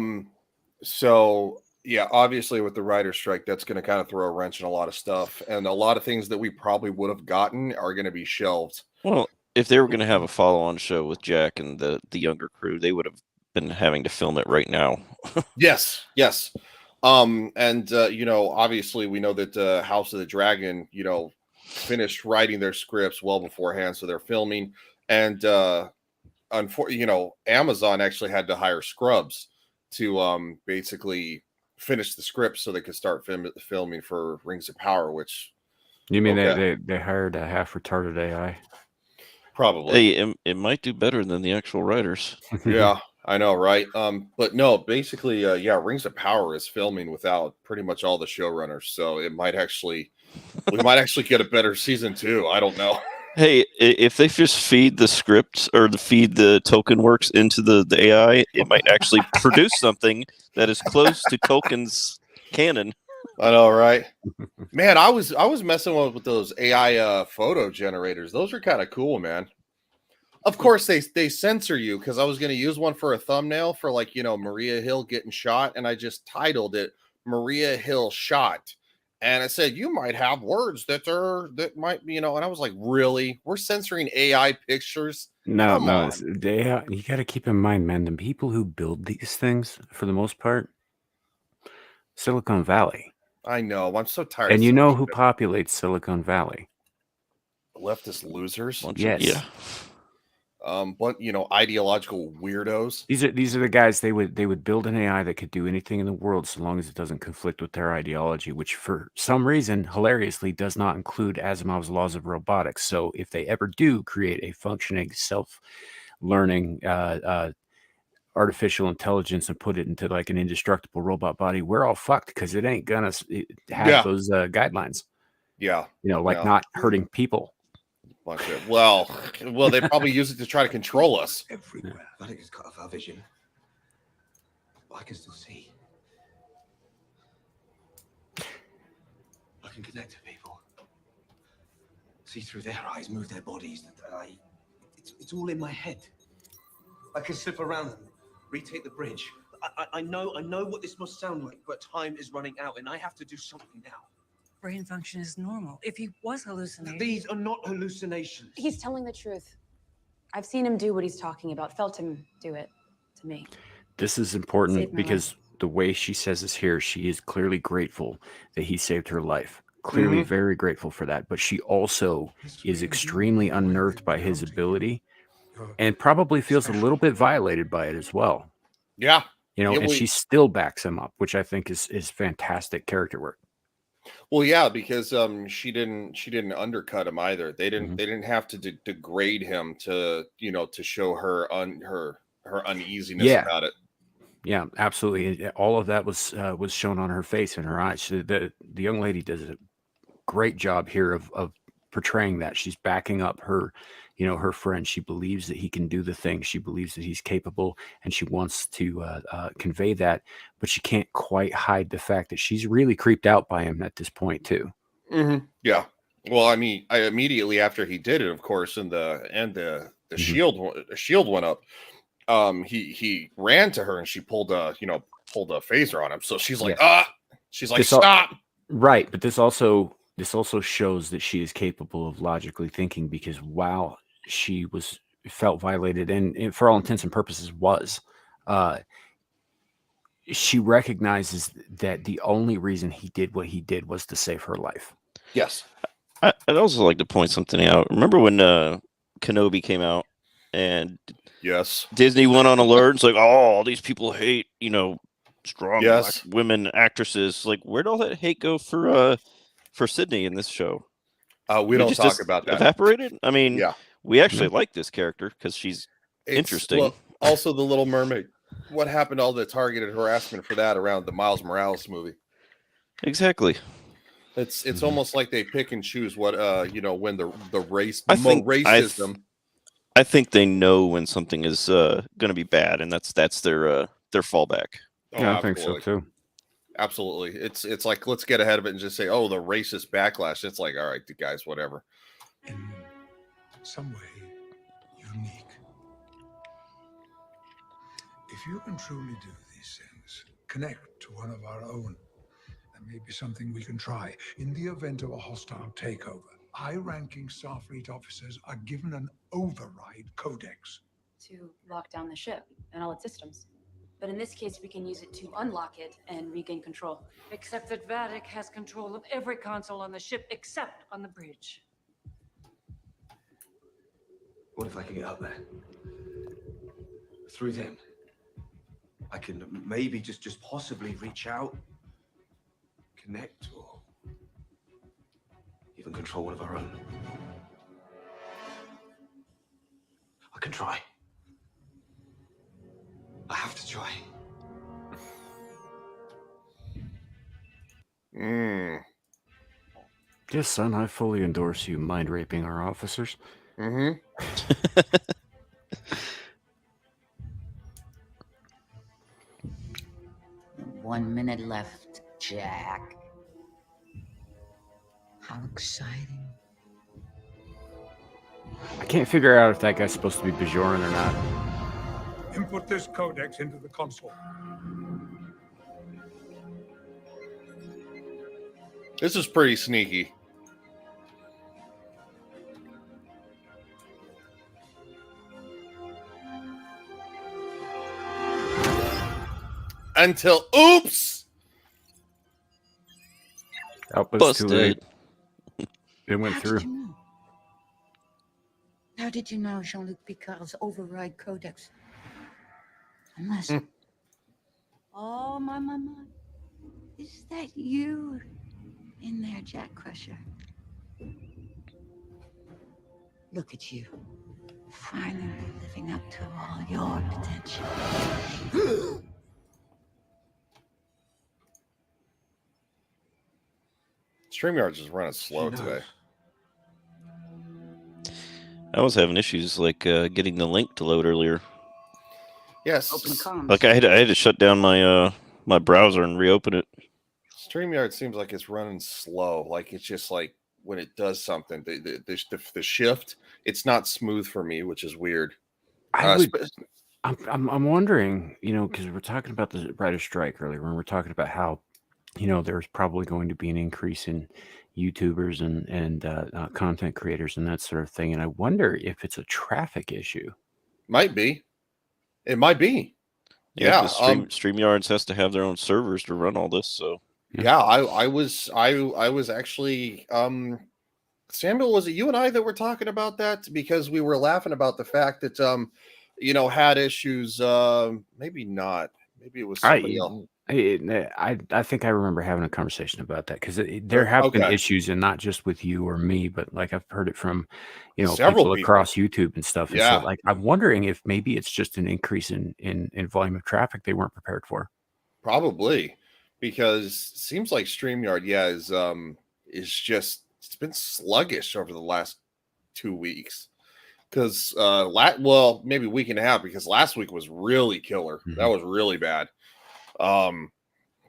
So yeah, obviously with the writer's strike, that's going to kind of throw a wrench in a lot of stuff, and a lot of things that we probably would have gotten are going to be shelved. Well, if they were going to have a follow-on show with Jack and the younger crew, they would have been having to film it right now. Yes. And obviously we know that House of the Dragon, finished writing their scripts well beforehand, so they're filming, and Amazon actually had to hire scrubs to basically finish the script so they could start filming for Rings of Power, which You mean okay. they hired a half retarded AI? Probably. Hey, it might do better than the actual writers. Yeah, I know, right? But no, basically, Rings of Power is filming without pretty much all the showrunners, so we might actually get a better season 2. I don't know. Hey, if they just feed the scripts or feed the token works into the AI, it might actually produce something that is close to Tolkien's canon. I know, right? Man, I was messing with those AI photo generators. Those are kind of cool, man. Of course, they censor you, because I was going to use one for a thumbnail for Maria Hill getting shot, and I just titled it Maria Hill Shot. And it said, you might have words that might, and I was like, really? We're censoring AI pictures? No, Come on. you got to keep in mind, man, the people who build these things, for the most part, Silicon Valley. I know. I'm so tired. And of you know seeing who populates Silicon Valley? leftist losers. Yes. Yeah. But ideological weirdos. These are the guys they would build an AI that could do anything in the world so long as it doesn't conflict with their ideology, which for some reason hilariously does not include Asimov's laws of robotics. So if they ever do create a functioning self-learning artificial intelligence and put it into like an indestructible robot body, we're all fucked, because it ain't gonna have those guidelines. Yeah. Not hurting people. Well, they probably use it to try to control us. Everywhere. I think it's cut off our vision. But I can still see. I can connect to people. See through their eyes, move their bodies. It's all in my head. I can slip around them, retake the bridge. I know what this must sound like, but time is running out, and I have to do something now. Brain function is normal. If he was hallucinating... These are not hallucinations. He's telling the truth. I've seen him do what he's talking about, felt him do it to me. This is Saved important my because the way she says this here, she is clearly grateful that he saved her life. Clearly very grateful for that. But she also is extremely unnerved by his ability and probably feels a little bit violated by it as well. Yeah. And she still backs him up, which I think is fantastic character work. Well, yeah, because she didn't undercut him either. They didn't have to degrade him to show her her uneasiness about it. Yeah, absolutely. All of that was shown on her face and her eyes. The young lady does a great job here of portraying that. She's backing up her friend. She believes that he can do the thing. She believes that he's capable, and she wants to convey that, but she can't quite hide the fact that she's really creeped out by him at this point too. Yeah. Well, I mean, immediately after he did it, of course, and the shield went up. He ran to her, and she pulled a phaser on him. So she's like, she's like, stop. Right, but this also shows that she is capable of logically thinking, because while she felt violated, and for all intents and purposes she recognizes that the only reason he did what he did was to save her life. Yes. I'd also like to point something out. Remember when Kenobi came out, and yes, Disney went on alert. It's like, all these people hate, strong black women actresses. Like, where'd all that hate go for Sydney in this show? We don't talk about that. Evaporated? I mean, we actually like this character because she's interesting. Well, also, The Little Mermaid. What happened to all the targeted harassment for that around the Miles Morales movie? Exactly. It's almost like they pick and choose what when the racism. I think they know when something is going to be bad, and that's their fallback. Oh, Yeah, I think so too. Absolutely. It's like, let's get ahead of it and just say, oh, the racist backlash. It's like, all right, guys, whatever. In some way, unique. If you can truly do these things, connect to one of our own, that may be something we can try. In the event of a hostile takeover, high-ranking Starfleet officers are given an override codex. To lock down the ship and all its systems. But in this case, we can use it to unlock it and regain control. Except that Vadic has control of every console on the ship except on the bridge. What if I can get up there? Through them? I can maybe just possibly reach out, connect, or even control one of our own. I can try. I have to try. Yes, son, I fully endorse you mind raping our officers. Mm-hmm. 1 minute left, Jack. How exciting. I can't figure out if that guy's supposed to be Bajoran or not. Input this codex into the console. This is pretty sneaky. Until, oops! Oh, but it's too late. It went How through. Did you know? How did you know Jean-Luc Picard's override codex? Unless... Oh, my. Is that you in there, Jack Crusher? Look at you. Finally living up to all your potential. StreamYard's just running slow today. I was having issues like getting the link to load earlier. Yes. Like I had to shut down my my browser and reopen it. StreamYard seems like it's running slow. Like it's just like when it does something, the shift, it's not smooth for me, which is weird. I'm wondering, because we're talking about the writer's strike earlier, when we're talking about how, there's probably going to be an increase in YouTubers and content creators and that sort of thing. And I wonder if it's a traffic issue. Might be. It might be. Yeah. StreamYards has to have their own servers to run all this. So yeah, I was actually Samuel, was it you and I that were talking about that? Because we were laughing about the fact that had issues. Maybe not. Maybe it was somebody else. I think I remember having a conversation about that because there have been issues, and not just with you or me, but like I've heard it from several people across YouTube and stuff. And yeah. So like I'm wondering if maybe it's just an increase in volume of traffic they weren't prepared for. Probably, because it seems like StreamYard, is just, it's been sluggish over the last 2 weeks. Because maybe a week and a half, because last week was really killer. Mm-hmm. That was really bad.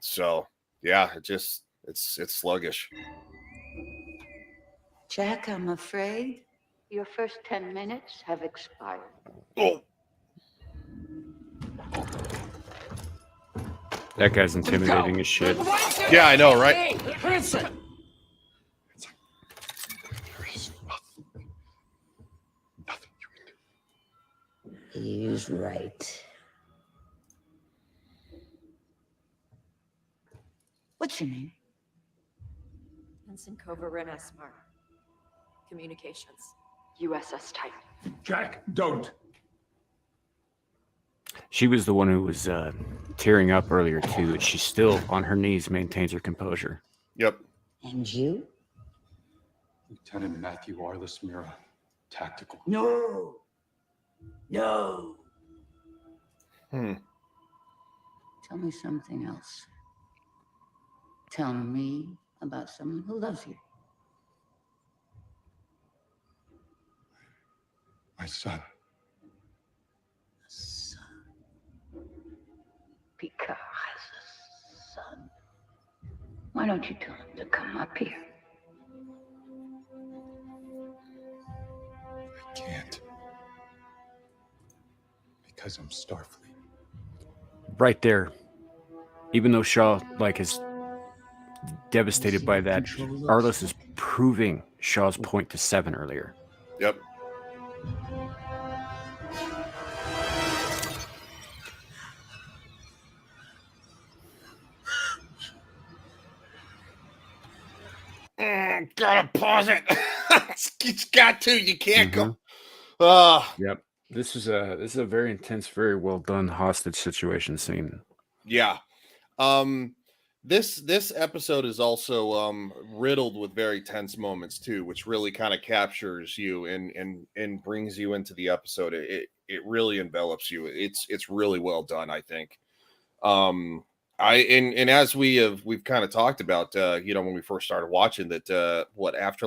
So yeah, it's sluggish. Jack, I'm afraid your first 10 minutes have expired. Oh. That guy's intimidating as shit. Yeah, I know, right? He's right. What's your name? Ensign Cova Renesmar. Communications. USS Titan. Jack, don't. She was the one who was tearing up earlier too, and she's still on her knees, maintains her composure. Yep. And you? Lieutenant Matthew Arliss Mira, tactical. No. Hmm. Tell me something else. Tell me about someone who loves you. My son. Why don't you tell him to come up here? I can't. Because I'm Starfleet. Right there. Even though Shaw is devastated by that, Arliss is proving Shaw's point to Seven earlier. Yep. Gotta pause it. It's got to. You can't go. Yep. This is a very intense, very well done hostage situation scene. Yeah. This episode is also riddled with very tense moments too, which really kind of captures you and brings you into the episode. It really envelops you. It's really well done, I think. And as we've kind of talked about, when we first started watching that, after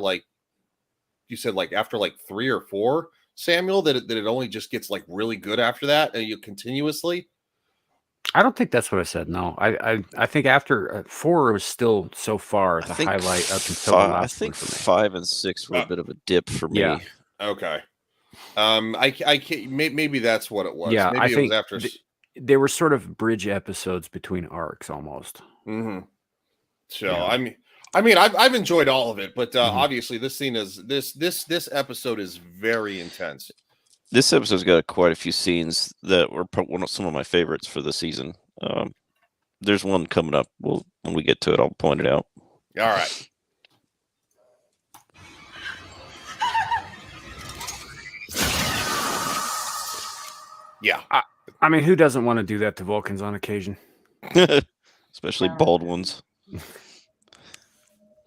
you said after 3 or 4, Samuel, that it only just gets really good after that, and you continuously. I don't think that's what I said. No, I think after 4 was still so far the highlight up until the last. I think 5 and 6 were a bit of a dip for me. Yeah. Okay. I can't, maybe that's what it was. Yeah, maybe I it think was after. They were sort of bridge episodes between arcs almost. Mm-hmm. So Yeah. I've enjoyed all of it, but obviously this scene is this episode is very intense. This episode's got quite a few scenes that were some of my favorites for the season. There's one coming up. When we get to it, I'll point it out. All right. Yeah. I mean, who doesn't want to do that to Vulcans on occasion? Especially bald ones.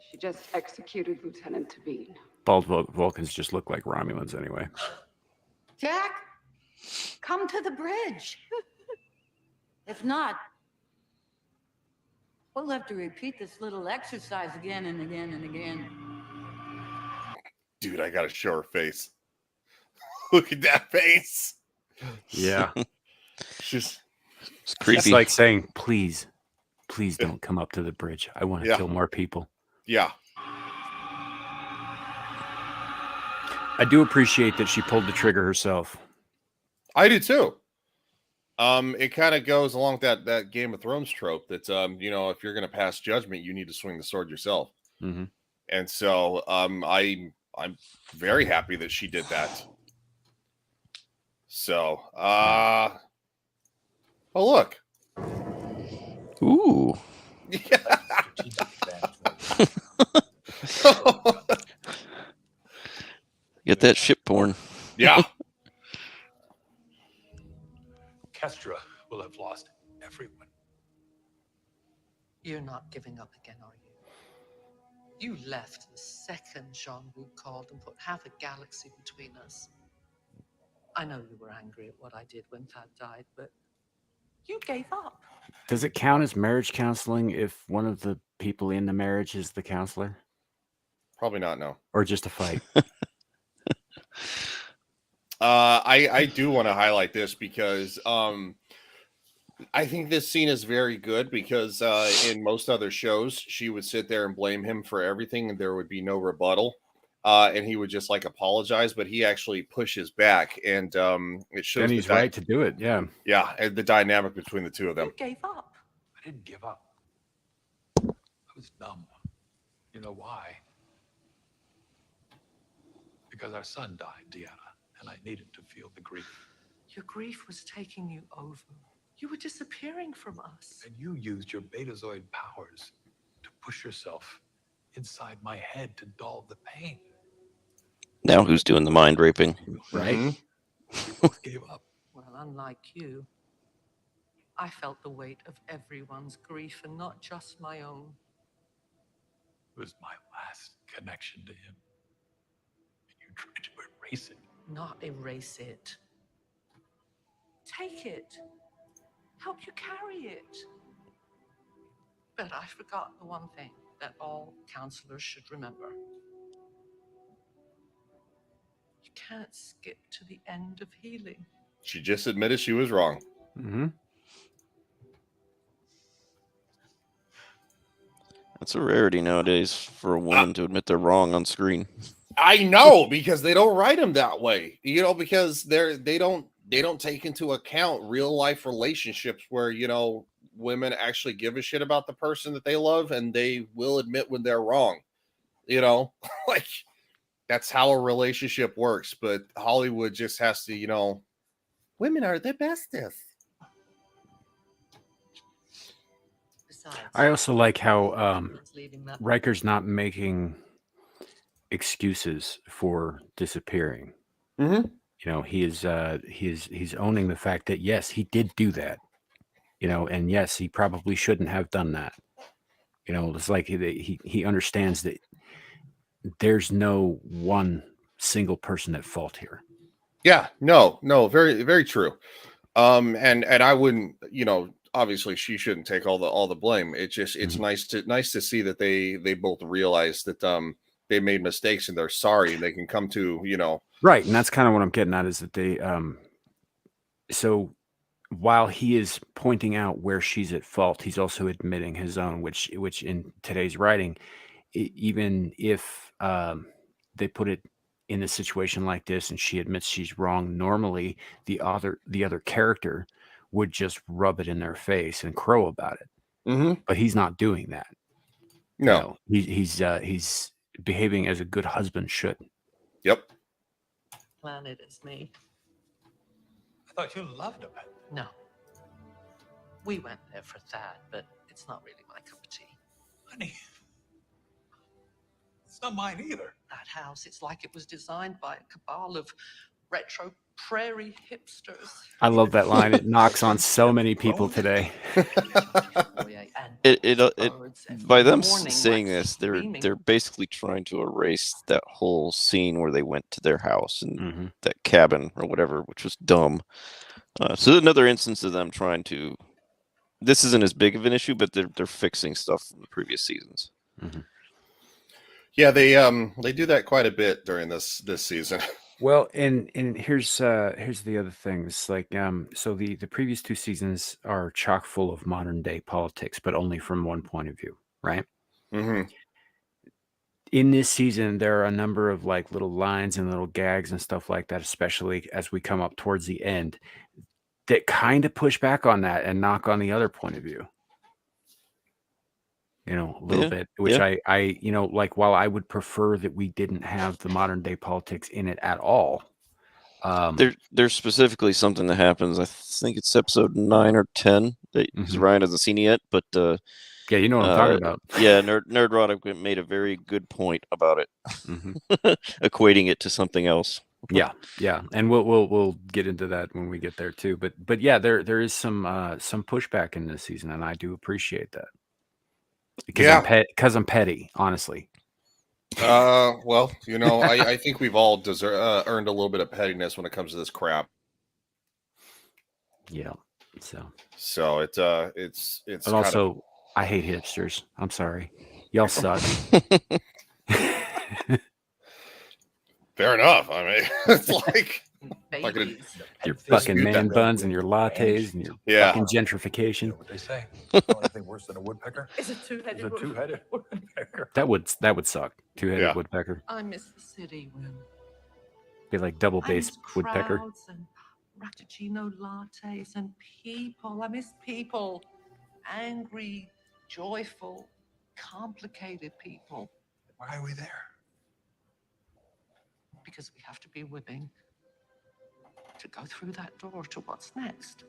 She just executed Lieutenant Tabine. Bald Vulcans just look like Romulans anyway. Jack, come to the bridge. If not, we'll have to repeat this little exercise again and again and again. Dude, I gotta show her face. Look at that face. Yeah. It's creepy. It's like saying, please don't come up to the bridge. I want to Yeah. kill more people. Yeah. I do appreciate that she pulled the trigger herself. I do too. It kind of goes along that Game of Thrones trope that if you're gonna pass judgment, you need to swing the sword yourself. Mm-hmm. And so I'm very happy that she did that. So oh look. Ooh. Get that ship porn. Yeah. Kestra will have lost everyone. You're not giving up again, are you? You left the second Jean-Luc called and put half a galaxy between us. I know you were angry at what I did when Thad died, but you gave up. Does it count as marriage counseling if one of the people in the marriage is the counselor? Probably not, no. Or just a fight? I do want to highlight this because I think this scene is very good because in most other shows, she would sit there and blame him for everything and there would be no rebuttal. And he would just apologize, but he actually pushes back and it shows. Then he's right to do it. Yeah. Yeah. And the dynamic between the two of them. You gave up. I didn't give up. I was numb. You know why? Because our son died, Deanna, and I needed to feel the grief. Your grief was taking you over. You were disappearing from us. And you used your Betazoid powers to push yourself inside my head to dull the pain. Now who's doing the mind raping? Right? You both gave up. Well, unlike you, I felt the weight of everyone's grief and not just my own. It was my last connection to him. And you tried to erase it. Not erase it. Take it. Help you carry it. But I forgot the one thing that all counselors should remember. You can't skip to the end of healing. She just admitted she was wrong. Mm-hmm. That's a rarity nowadays for a woman to admit they're wrong on screen. I know, because they don't write them that way, because they don't take into account real life relationships where, women actually give a shit about the person that they love and they will admit when they're wrong, like that's how a relationship works. But Hollywood just has to, women are the bestest. I also like how Riker's not making excuses for disappearing. Mm-hmm. He's owning the fact that yes, he did do that. And yes, he probably shouldn't have done that. It's like he understands that there's no one single person at fault here. Yeah, no, very, very true. And I wouldn't, obviously she shouldn't take all the blame. It's just, it's nice to see that they both realize that they made mistakes and they're sorry and they can come to, Right. And that's kind of what I'm getting at, is that they so while he is pointing out where she's at fault, he's also admitting his own, which in today's writing, even if they put it in a situation like this and she admits she's wrong, normally the other character would just rub it in their face and crow about it. Mm-hmm. But he's not doing that. No, he's behaving as a good husband should. Yep. Planet is me. I thought you loved him. No. We went there for that, but it's not really my cup of tea. Honey, it's not mine either. That house, it's like it was designed by a cabal of retro prairie hipsters. I love that line. It knocks on so many people today. By them saying this, they're basically trying to erase that whole scene where they went to their house and that cabin or whatever, which was dumb. So another instance of them trying to. This isn't as big of an issue, but they're fixing stuff from the previous seasons. Mm-hmm. Yeah, they do that quite a bit during this season. Well, and here's the other thing. It's like so the previous two seasons are chock full of modern day politics, but only from one point of view, right? Mm-hmm. In this season, there are a number of like little lines and little gags and stuff like that, especially as we come up towards the end, that kind of push back on that and knock on the other point of view. A little bit, which I like, while I would prefer that we didn't have the modern day politics in it at all. There's specifically something that happens. I think it's episode 9 or 10 that Ryan hasn't seen yet, but yeah, you know what I'm talking about. Yeah, Nerdrotic made a very good point about it, equating it to something else. Yeah, and we'll get into that when we get there too. But yeah, there is some pushback in this season, and I do appreciate that. Because I'm petty, honestly. Well, I think we've all earned a little bit of pettiness when it comes to this crap. Yeah. So it's. And also, I hate hipsters. I'm sorry, y'all suck. Fair enough. I mean, it's like your fucking man buns and your lattes and your fucking gentrification. You know what they say? Anything worse than a woodpecker? Is a two-headed woodpecker. That would suck. Two-headed woodpecker. I miss the city when Be like double bass woodpecker. And Frappuccino lattes and people. I miss people. Angry, joyful, complicated people. Why are we there? Because we have to be willing to go through that door to what's next.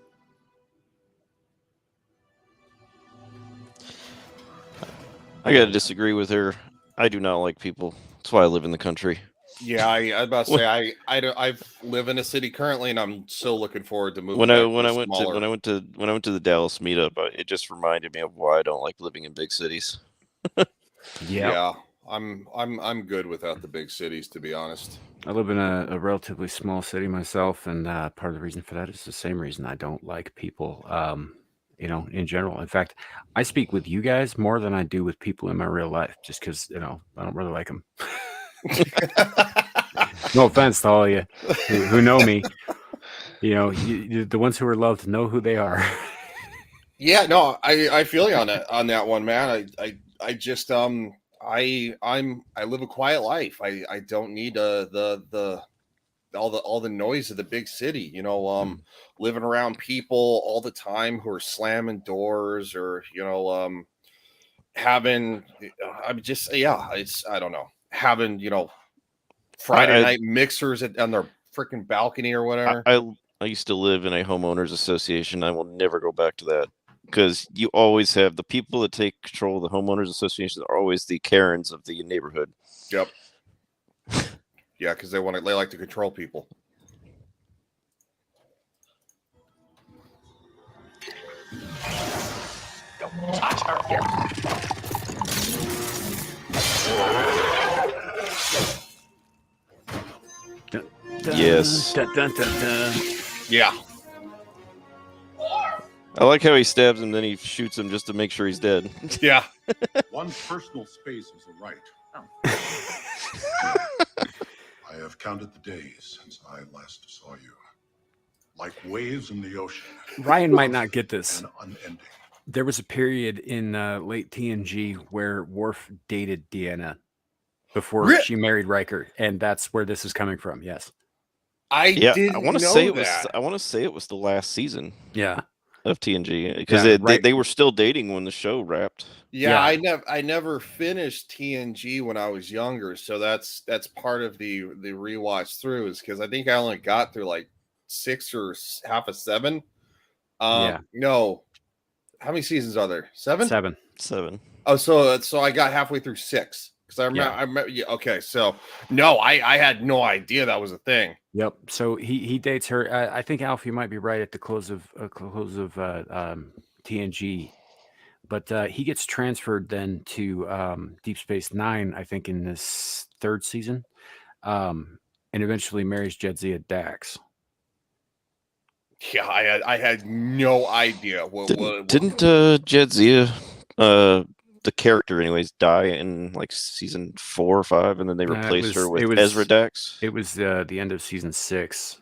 I gotta disagree with her. I do not like people. That's why I live in the country. Yeah, I about to say I live in a city currently, and I'm still looking forward to moving. When I went to the Dallas meetup, it just reminded me of why I don't like living in big cities. Yeah, I'm good without the big cities, to be honest. I live in a relatively small city myself, and part of the reason for that is the same reason I don't like people. In general. In fact, I speak with you guys more than I do with people in my real life, just because I don't really like them. No offense to all you who know me. The ones who are loved know who they are. Yeah, no, I feel you on that one, man. I I just I live a quiet life. I don't need all the noise of the big city, you know, living around people all the time who are slamming doors or, you know, having I'm just it's I don't know, having, you know, Friday night mixers on their freaking balcony or whatever. I used to live in a homeowners association. I will never go back to that because you always have the people that take control of the homeowners association are always the Karens of the neighborhood. Yep. Yeah, because they like to control people. Don't touch her here. Yes. Yeah. I like how he stabs him, then he shoots him just to make sure he's dead. Yeah. One's personal space is a right. I have counted the days since I last saw you. Like waves in the ocean. Ryan might not get this. And unending. There was a period in late TNG where Worf dated Deanna before she married Riker, and that's where this is coming from. Yes, I want to say it was. I want to say it was the last season. Yeah, of TNG because they were still dating when the show wrapped. Yeah, I never finished TNG when I was younger, so that's part of the rewatch through is because I think I only got through like 6 or half of 7. No, how many seasons are there? 7. 7. Oh, so I got halfway through 6 because I remember. Okay, so no, I had no idea that was a thing. Yep. So he dates her. I think Alf, you might be right at the close of TNG, but he gets transferred then to Deep Space Nine. I think in this 3rd season, and eventually marries Jadzia Dax. Yeah, I had no idea. Didn't Jadzia, the character, anyways, die in like season 4 or 5, and then they replaced her with Ezra Dax? It was the end of season 6.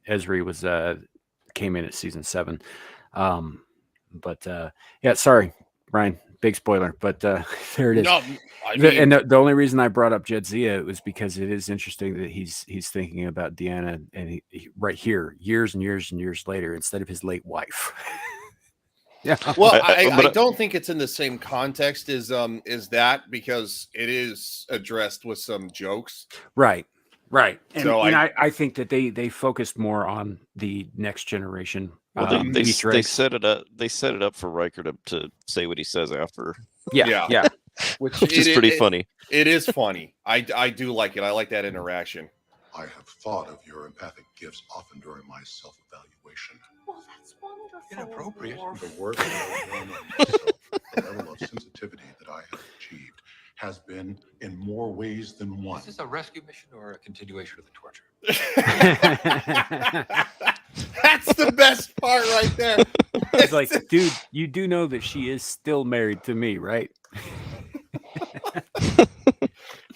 Ezra was came in at season 7. Yeah, sorry, Brian. Big spoiler, but there it is. No, I mean, and the only reason I brought up Jadzia was because it is interesting that he's thinking about Deanna, and he right here, years and years and years later, instead of his late wife. Yeah. Well, I don't think it's in the same context as that because it is addressed with some jokes. Right. And, so I think that they focused more on the next generation. Well, they set it up. They set it up for Riker to say what he says after. Yeah. Which is pretty funny. It is funny. I do like it. I like that interaction. I have thought of your empathic gifts often during my self-evaluation. Well, that's wonderful. Inappropriate. The work that I've done on myself, the level of sensitivity that I have achieved, has been in more ways than one. Is this a rescue mission or a continuation of the torture? That's the best part right there. It's like, dude, you do know that she is still married to me, right?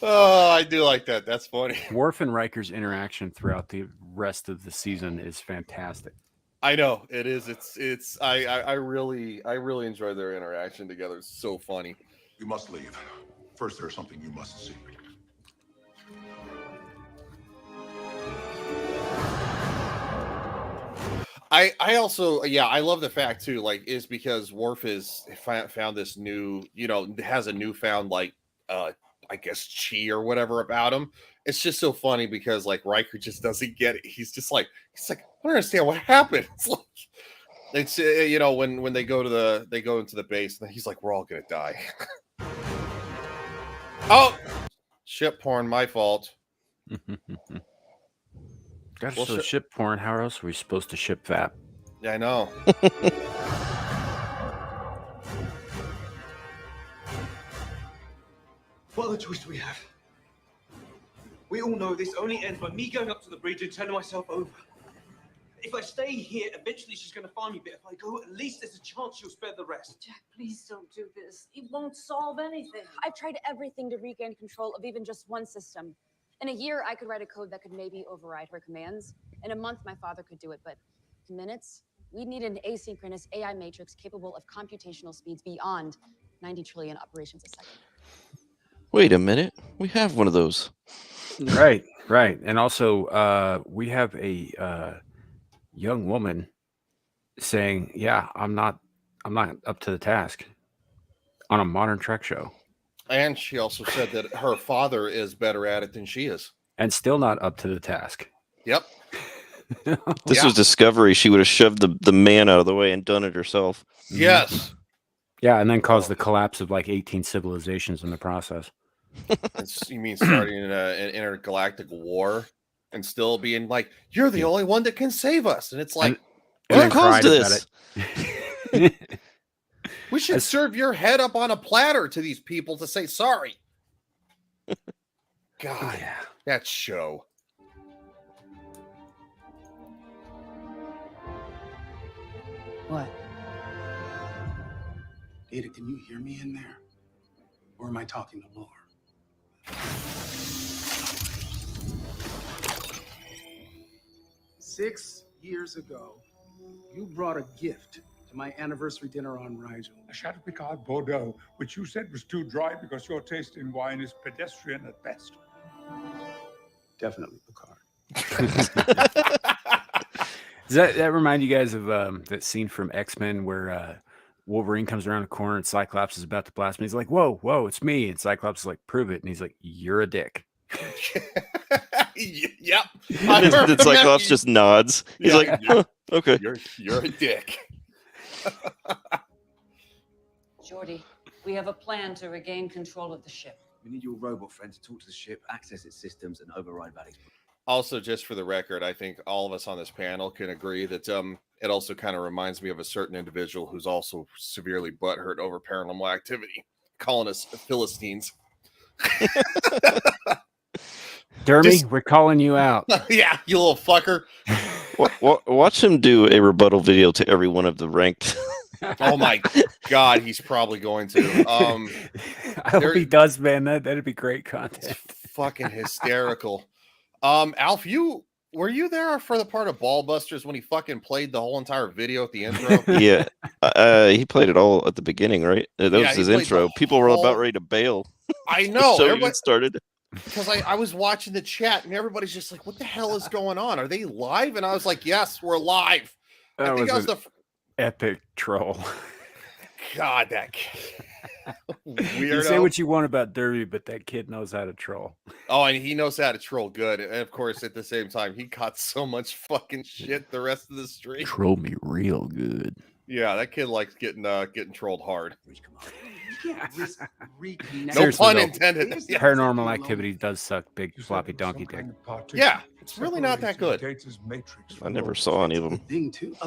Oh, I do like that. That's funny. Worf and Riker's interaction throughout the rest of the season is fantastic. I know it is. It's. I really enjoy their interaction together. It's so funny. You must leave. First, there's something you must see. I also, I love the fact too, like, is because Worf is found this new, has a newfound, like, I guess chi or whatever about him. It's just so funny because like Riker just doesn't get it. He's like, I don't understand what happened. It's when they go into the base and he's like, we're all gonna die. Oh, ship porn, my fault. Gosh, so ship porn. How else are we supposed to ship that? Yeah, I know. What other choice do we have? We all know this only ends by me going up to the bridge and turning myself over. If I stay here, eventually she's going to find me, but if I go, at least there's a chance she'll spare the rest. Jack, please don't do this. It won't solve anything. I've tried everything to regain control of even just one system. In a year, I could write a code that could maybe override her commands. In a month, my father could do it, but in minutes, we need an asynchronous AI matrix capable of computational speeds beyond 90 trillion operations a second. Wait a minute. We have one of those. Right. And also, we have a young woman saying, "Yeah, I'm not up to the task," on a modern Trek show, And she also said that her father is better at it than she is, and still not up to the task. Yep. This was Discovery. She would have shoved the man out of the way and done it herself. Yes. Yeah, and then caused the collapse of like 18 civilizations in the process. You mean starting an intergalactic war and still being like, "You're the only one that can save us," and it's like, what caused this? We should serve your head up on a platter to these people to say sorry. God, that show. What? Data, can you hear me in there? Or am I talking to Lore? 6 years ago, you brought a gift to my anniversary dinner on Rigel. A Chateau Picard Bordeaux, which you said was too dry because your taste in wine is pedestrian at best. Definitely Picard. Does that remind you guys of that scene from X-Men where Wolverine comes around the corner and Cyclops is about to blast him? He's like, "Whoa, it's me!" And Cyclops is like, "Prove it!" And he's like, "You're a dick." Yep. The Cyclops just nods. He's like, huh, "Okay, you're a dick." Geordi, we have a plan to regain control of the ship. We need your robot friend to talk to the ship, access its systems, and override Valley's. Also, just for the record, I think all of us on this panel can agree that it also kind of reminds me of a certain individual who's also severely butthurt over paranormal activity, calling us Philistines. Dermy, we're calling you out. Yeah, you little fucker. Watch him do a rebuttal video to every one of the ranked. Oh my God, he's probably going to. I hope he does, man. That'd be great content. Fucking hysterical. Alf, were you there for the part of Ballbusters when he fucking played the whole entire video at the intro? Yeah, he played it all at the beginning, right? That was his intro. People were about ready to bail. I know. So everybody started. Because I was watching the chat and everybody's just like, "What the hell is going on? Are they live?" And I was like, "Yes, we're live." That was an epic troll. God, that weirdo. You say what you want about Derby, but that kid knows how to troll. Oh, and he knows how to troll good. And of course, at the same time, he caught so much fucking shit the rest of the stream. Troll me real good. Yeah, that kid likes getting trolled hard. No pun intended. Paranormal Activity does suck big floppy donkey dick. Yeah, it's really not that good. I never saw any of them.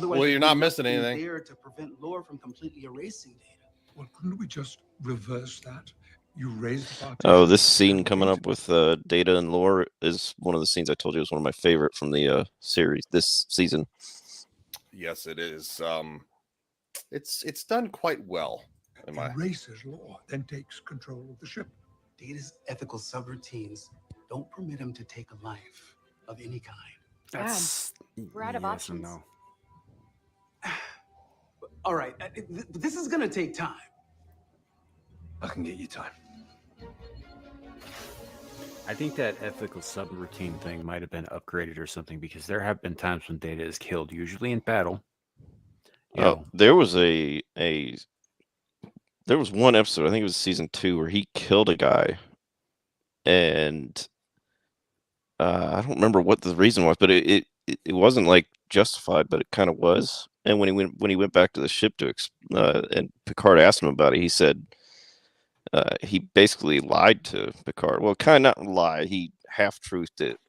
Well, you're not missing anything. There to prevent Lore from completely erasing data. Well, couldn't we just reverse that? You raised the party. Oh, this scene coming up with Data and Lore is one of the scenes I told you was one of my favorite from the series this season. Yes, it is. It's done quite well. Erases Lore, then takes control of the ship. Data's ethical subroutines don't permit him to take a life of any kind. That's we're out of options. No. All right, this is gonna take time. I can get you time. I think that ethical subroutine thing might have been upgraded or something, because there have been times when Data is killed, usually in battle. There was there was one episode, I think it was season 2, where he killed a guy, and I don't remember what the reason was, but it wasn't like justified, but it kind of was. And when he went back to the ship and Picard asked him about it, he said he basically lied to Picard. Well, kind of not lie. He half-truthed it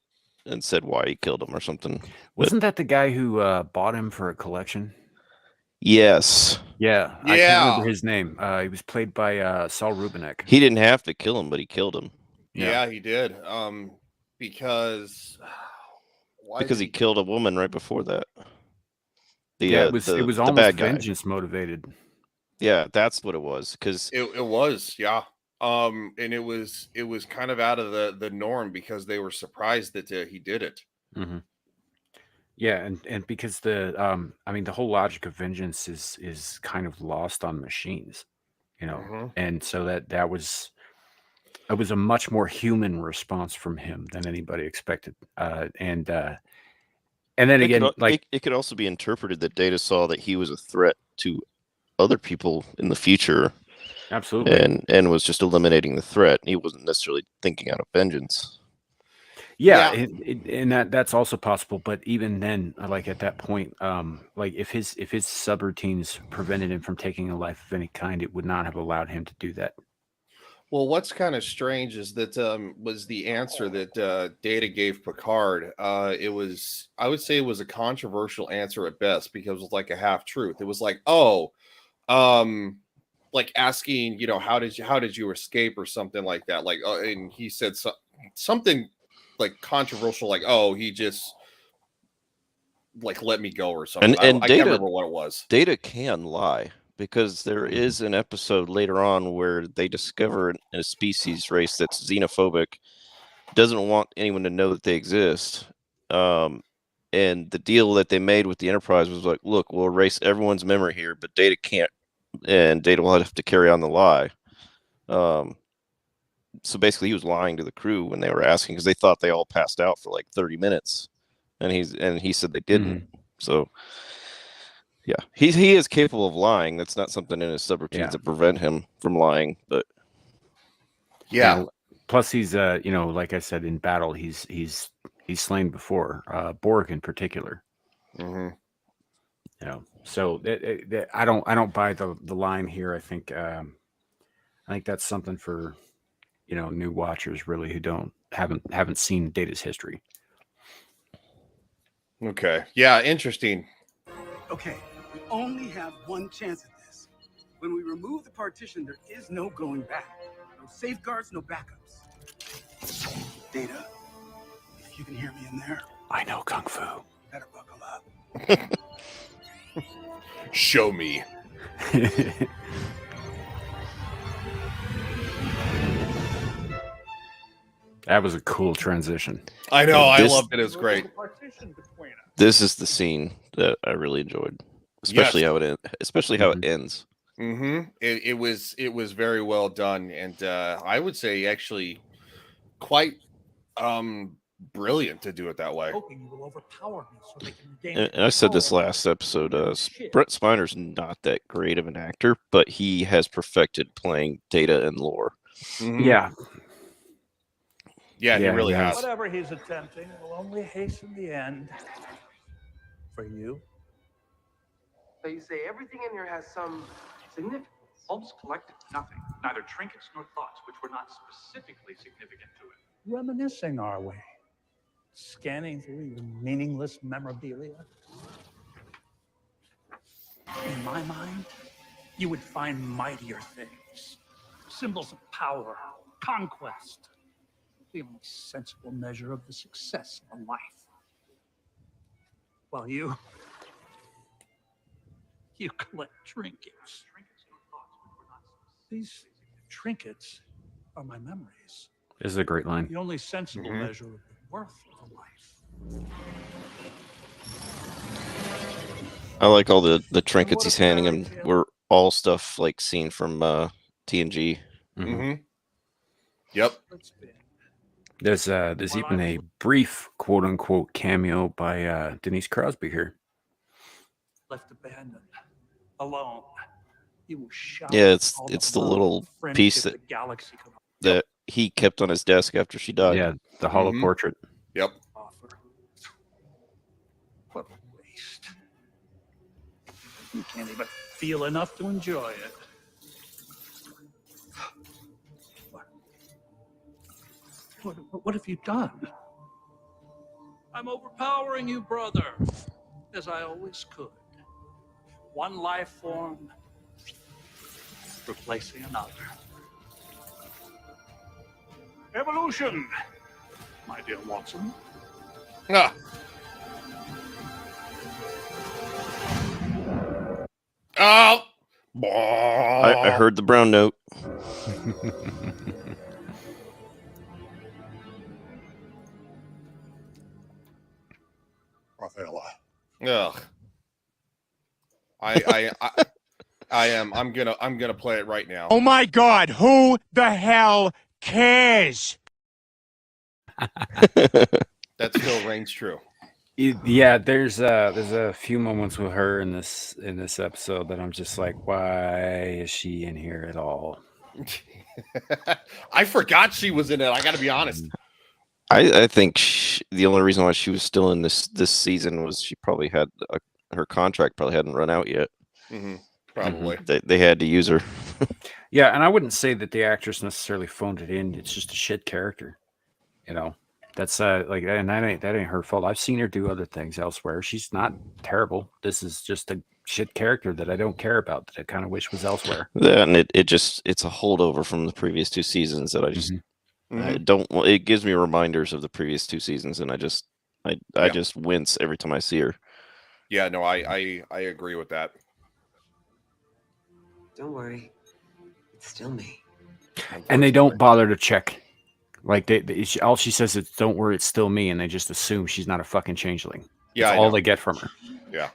and said why he killed him or something. Wasn't that the guy who bought him for a collection? Yes. Yeah. I can't remember his name. He was played by Saul Rubinek. He didn't have to kill him, but he killed him. Yeah, he did. Because he killed a woman right before that. It was almost bad guy. vengeance motivated. Yeah, that's what it was. Because it was, yeah. And it was kind of out of the norm because they were surprised that he did it. Mm-hmm. Yeah, and because the whole logic of vengeance is kind of lost on machines. and so that was it was a much more human response from him than anybody expected. And then again, it could also be interpreted that Data saw that he was a threat to other people in the future. Absolutely. And was just eliminating the threat. He wasn't necessarily thinking out of vengeance. Yeah, and that's also possible. But even then, like at that point, like if his subroutines prevented him from taking a life of any kind, it would not have allowed him to do that. Well, what's kind of strange is that was the answer that Data gave Picard. I would say it was a controversial answer at best because it was like a half truth. It was like, like asking, how did you escape or something like that. Like, and he said something like controversial, like, oh, he just like let me go or something. And I Data, can't remember what it was. Data can lie because there is an episode later on where they discover a species race that's xenophobic, doesn't want anyone to know that they exist. And the deal that they made with the Enterprise was like, look, we'll erase everyone's memory here, but Data can't, and Data will have to carry on the lie. So basically, he was lying to the crew when they were asking because they thought they all passed out for like 30 minutes, and he said they didn't. So, yeah, he is capable of lying. That's not something in his subroutines that prevent him from lying. But plus he's like I said, in battle, he's slain before, Borg in particular. So I don't buy the line here. I think that's something for new watchers really who haven't seen Data's history. Okay. Yeah, interesting. Okay, we only have one chance at this. When we remove the partition, there is no going back. No safeguards, no backups. Data, if you can hear me in there. I know Kung Fu. Better buckle up. Show me. That was a cool transition. I know. I loved it. It was great. This is the scene that I really enjoyed, especially how it ends. It was very well done, and I would say actually quite brilliant to do it that way. Hoping you will overpower me so they can gain And I said this last episode. Brett Spiner's not that great of an actor, but he has perfected playing Data and Lore. Yeah. Yeah, he really has. Whatever he's attempting will only hasten the end for you. So you say everything in here has some significance. Holmes collected nothing, neither trinkets nor thoughts, which were not specifically significant to it. Reminiscing, are we? Scanning through your meaningless memorabilia. In my mind, you would find mightier things. Symbols of power, conquest. The only sensible measure of the success of a life. While you collect trinkets. These trinkets are my memories. This is a great line. The only sensible measure of the worth of a life. I like all the trinkets he's handing him were all stuff like seen from TNG. Yep. There's even a brief quote unquote cameo by Denise Crosby here. Left abandoned, alone. He was shot. Yeah, it's the little piece that he kept on his desk after she died. Yeah, the hollow portrait. Yep. What a waste. You can't even feel enough to enjoy it. What have you done? I'm overpowering you, brother, as I always could. One life form replacing another. Evolution, my dear Watson. Ah. Oh. I heard the brown note. Rafaela. Ugh. I I am. I'm gonna play it right now. Oh my God! Who the hell cares? That still reigns true. Yeah, there's a few moments with her in this episode that I'm just like, why is she in here at all? I forgot she was in it. I got to be honest. I think the only reason why she was still in this season was she probably had her contract probably hadn't run out yet. Mm-hmm. Probably. They had to use her. Yeah, and I wouldn't say that the actress necessarily phoned it in. It's just a shit character, you know. That's like, and that ain't her fault. I've seen her do other things elsewhere. She's not terrible. This is just a shit character that I don't care about. That I kind of wish was elsewhere. Yeah, and it's a holdover from the previous 2 seasons that I just I don't. It gives me reminders of the previous 2 seasons, and I just wince every time I see her. Yeah, no, I agree with that. Don't worry, it's still me. And they don't bother to check. Like all she says is, "Don't worry, it's still me," and they just assume she's not a fucking changeling. Yeah, that's all they get from her. Yeah.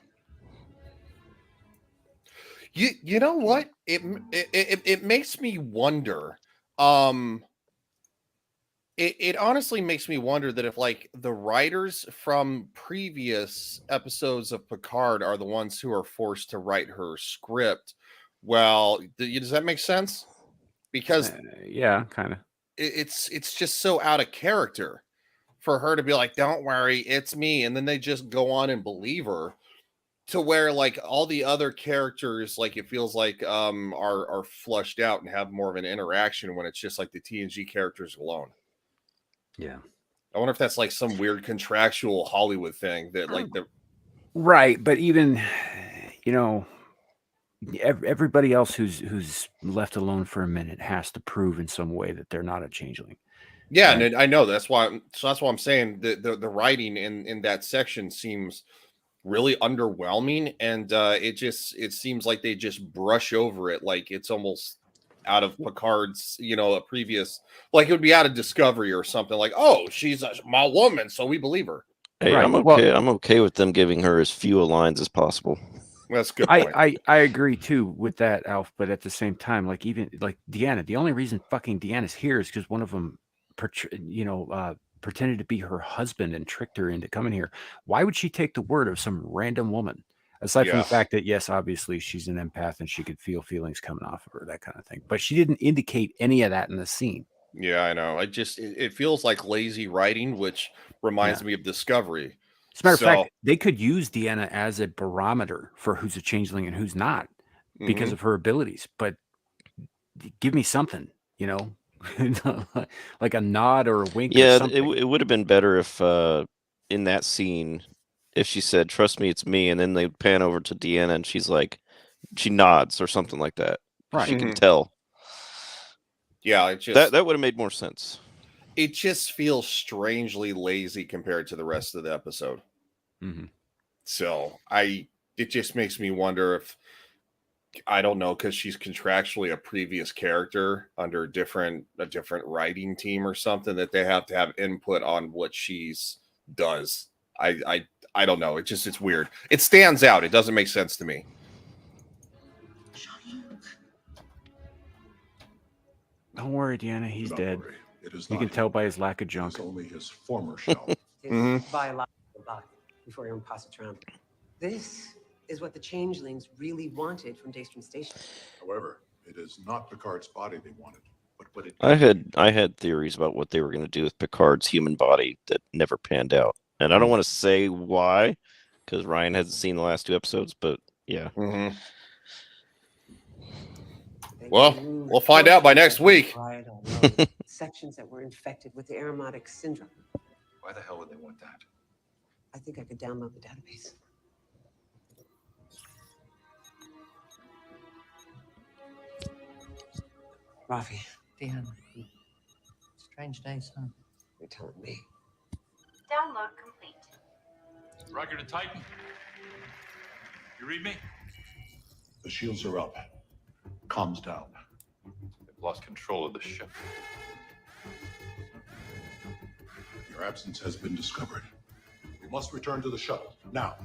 You know what? It makes me wonder. It honestly makes me wonder that if like the writers from previous episodes of Picard are the ones who are forced to write her script. Well, does that make sense? Because yeah, kind of. It's just so out of character for her to be like, "Don't worry, it's me," and then they just go on and believe her. To where like all the other characters, like it feels like are flushed out and have more of an interaction when it's just like the TNG characters alone. Yeah, I wonder if that's like some weird contractual Hollywood thing that like the right, but even everybody else who's left alone for a minute has to prove in some way that they're not a changeling. Yeah, right? And I know that's why I'm saying the writing in that section seems really underwhelming, and it seems like they just brush over it like it's almost out of Picard's, a previous, like it would be out of Discovery or something, like, oh, she's my woman, so we believe her. Hey, right. I'm okay with them giving her as few lines as possible. That's a good point. I agree too with that, Alf, but at the same time, like even like Deanna, the only reason fucking Deanna's here is because one of them pretended to be her husband and tricked her into coming here. Why would she take the word of some random woman? Aside from the fact that, yes, obviously she's an empath and she could feel feelings coming off of her, that kind of thing. But she didn't indicate any of that in the scene. Yeah, I know. It feels like lazy writing, which reminds me of Discovery. As a matter of fact, they could use Deanna as a barometer for who's a changeling and who's not because of her abilities. But give me something, like a nod or a wink. Yeah, or something. It would have been better if in that scene, if she said, "Trust me, it's me," and then they pan over to Deanna and she's like, she nods or something like that. Right. She can tell. Yeah, it just that would have made more sense. It just feels strangely lazy compared to the rest of the episode. So it just makes me wonder if, I don't know, because she's contractually a previous character under a different writing team or something, that they have to have input on what she's does. I don't know. It's weird. It stands out. It doesn't make sense to me. Don't worry, Deanna. He's dead. You can tell by his lack of junk. It's only his former shell. His biological body before he passed around. This is what the changelings really wanted from Daystrom Station. However, it is not Picard's body they wanted, but what it. I had theories about what they were going to do with Picard's human body that never panned out, and I don't want to say why, because Ryan hasn't seen the last 2 episodes. But yeah. Well, we'll find out by next week. Sections that were infected with the aromatic syndrome. Why the hell would they want that? I think I could download the database. Rafi. Deanna. Strange days, huh? You're telling me. Download complete. Roger to Titan. You read me? The shields are up. Comms down. They've lost control of the ship. Your absence has been discovered. We must return to the shuttle now.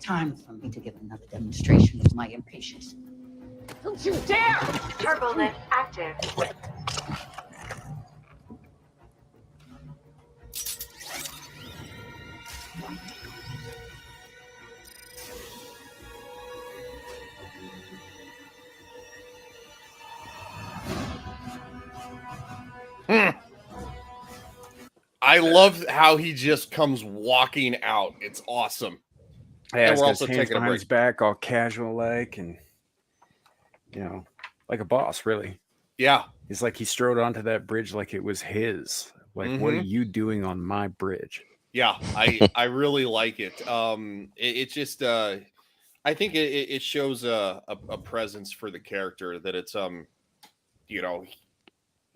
time for me to give another demonstration of my impatience. Don't you dare! Turbo lift active. I love how he just comes walking out. It's awesome. Yeah, And he's we're got also his hands taking a behind break. his back, all casual like, and like a boss, really. Yeah. He's like he strode onto that bridge like it was his. Like, what are Mhm. you doing on my bridge? Yeah, I really like it. It just I think it shows a presence for the character that it's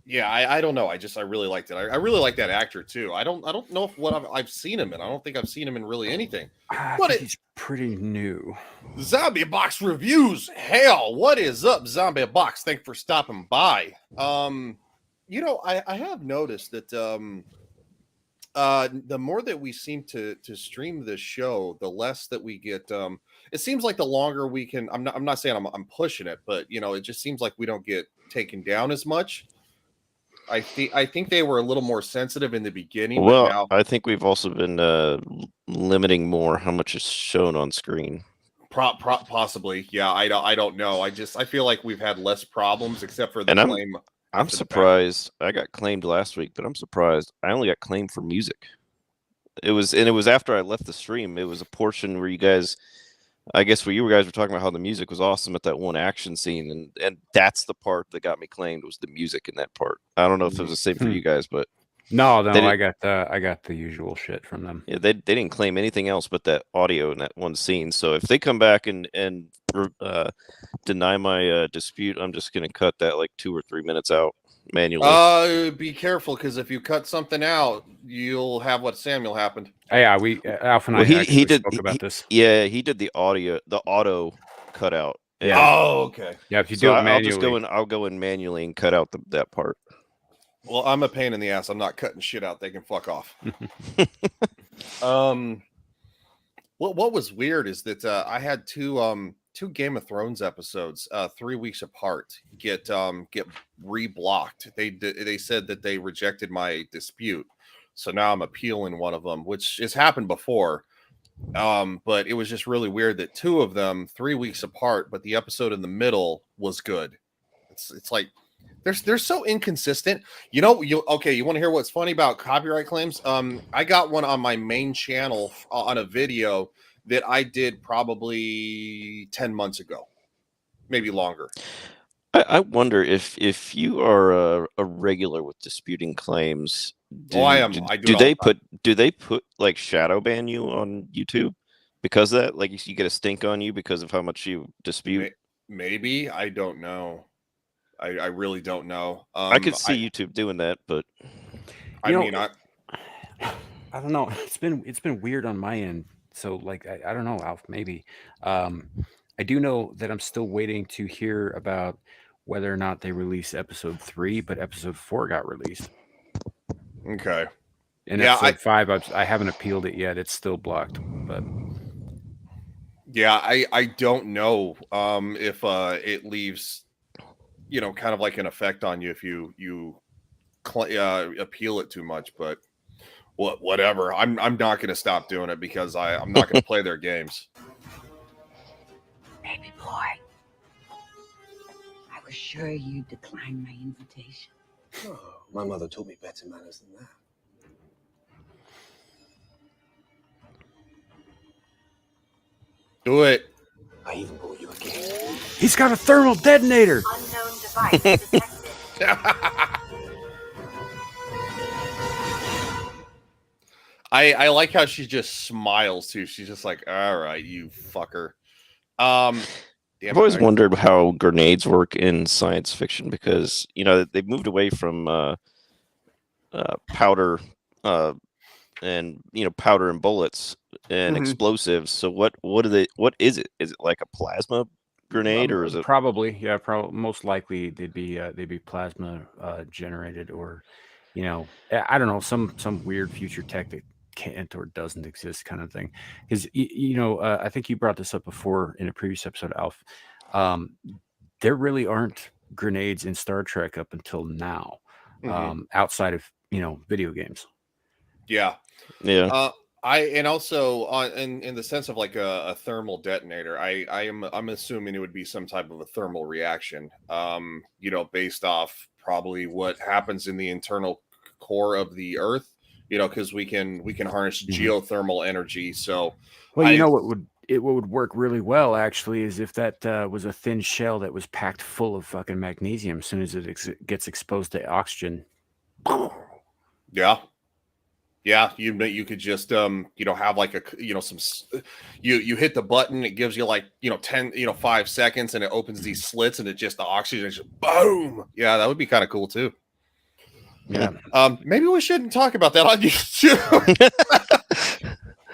yeah, I don't know. I really liked it. I really like that actor too. I don't know if what I've seen him in. I don't think I've seen him in really anything. I But think he's pretty new. Zombie Box Reviews. Hell, what is up, Zombie Box? Thanks for stopping by. I have noticed that the more that we seem to stream this show, the less that we get. It seems like the longer we can. I'm not saying I'm pushing it, but it just seems like we don't get taken down as much. I think they were a little more sensitive in the beginning, but Well, now I think we've also been limiting more how much is shown on screen. possibly, yeah. I don't know. I feel like we've had less problems, except for the And claim. I'm surprised. I got claimed last week, but I'm surprised I only got claimed for music. It was after I left the stream. It was a portion where you guys, I guess, where you guys were talking about how the music was awesome at that one action scene, and that's the part that got me claimed, was the music in that part. I don't know if it was the same for you guys, but No, I got the usual shit from them. yeah, they didn't claim anything else but that audio in that one scene. So if they come back and deny my dispute, I'm just gonna cut that like 2 or 3 minutes out manually. Be careful, because if you cut something out, you'll have what Samuel happened. Yeah, we Alf and I he did spoke about this. Yeah, he did the auto cutout. Yeah. Oh, okay. Yeah, if you do it manually, I'll go in manually and cut out that part. Well, I'm a pain in the ass. I'm not cutting shit out. They can fuck off. What was weird is that I had two Game of Thrones episodes 3 weeks apart get reblocked. They said that they rejected my dispute, so now I'm appealing one of them, which has happened before. But it was just really weird that two of them 3 weeks apart, but the episode in the middle was good. It's like they're so inconsistent. You want to hear what's funny about copyright claims? I got one on my main channel on a video that I did probably 10 months ago, maybe longer. I wonder if you are a regular with disputing claims. I am. Do they put like shadow ban you on YouTube because of that? Like you get a stink on you because of how much you dispute? Maybe. I don't know. I really don't know. I could see YouTube doing that, but I don't know. It's been weird on my end. So like I don't know, Alf. Maybe I do know that I'm still waiting to hear about whether or not they release episode 3, but episode 4 got released. Okay. And episode 5, I haven't appealed it yet. It's still blocked. But yeah, I don't know if it leaves kind of like an effect on you if you appeal it too much, but whatever. I'm not going to stop doing it because I'm not going to play their games. Baby boy, I was sure you'd decline my invitation. Oh, my mother taught me better manners than that. Do it. I even bought you a gift. He's got a thermal detonator. Unknown device detected. I like how she just smiles too. She's just like, all right, you fucker. I've always wondered how grenades work in science fiction because they've moved away from powder and powder and bullets and explosives. So what is it? Is it like a plasma grenade or is it probably most likely they'd be plasma generated or I don't know, some weird future tech that can't or doesn't exist kind of thing. Because I think you brought this up before in a previous episode, Alf. There really aren't grenades in Star Trek up until now, outside of video games. Yeah. Yeah. And also in the sense of like a thermal detonator, I'm assuming it would be some type of a thermal reaction, based off probably what happens in the internal core of the Earth, because we can harness geothermal energy. So, well, what would work really well actually is if that was a thin shell that was packed full of fucking magnesium. As soon as it gets exposed to oxygen, yeah. Yeah, you could just have like you hit the button, it gives you like 5 seconds, and it opens these slits, and it just the oxygen just boom. Yeah, that would be kind of cool too. Yeah. Maybe we shouldn't talk about that on YouTube.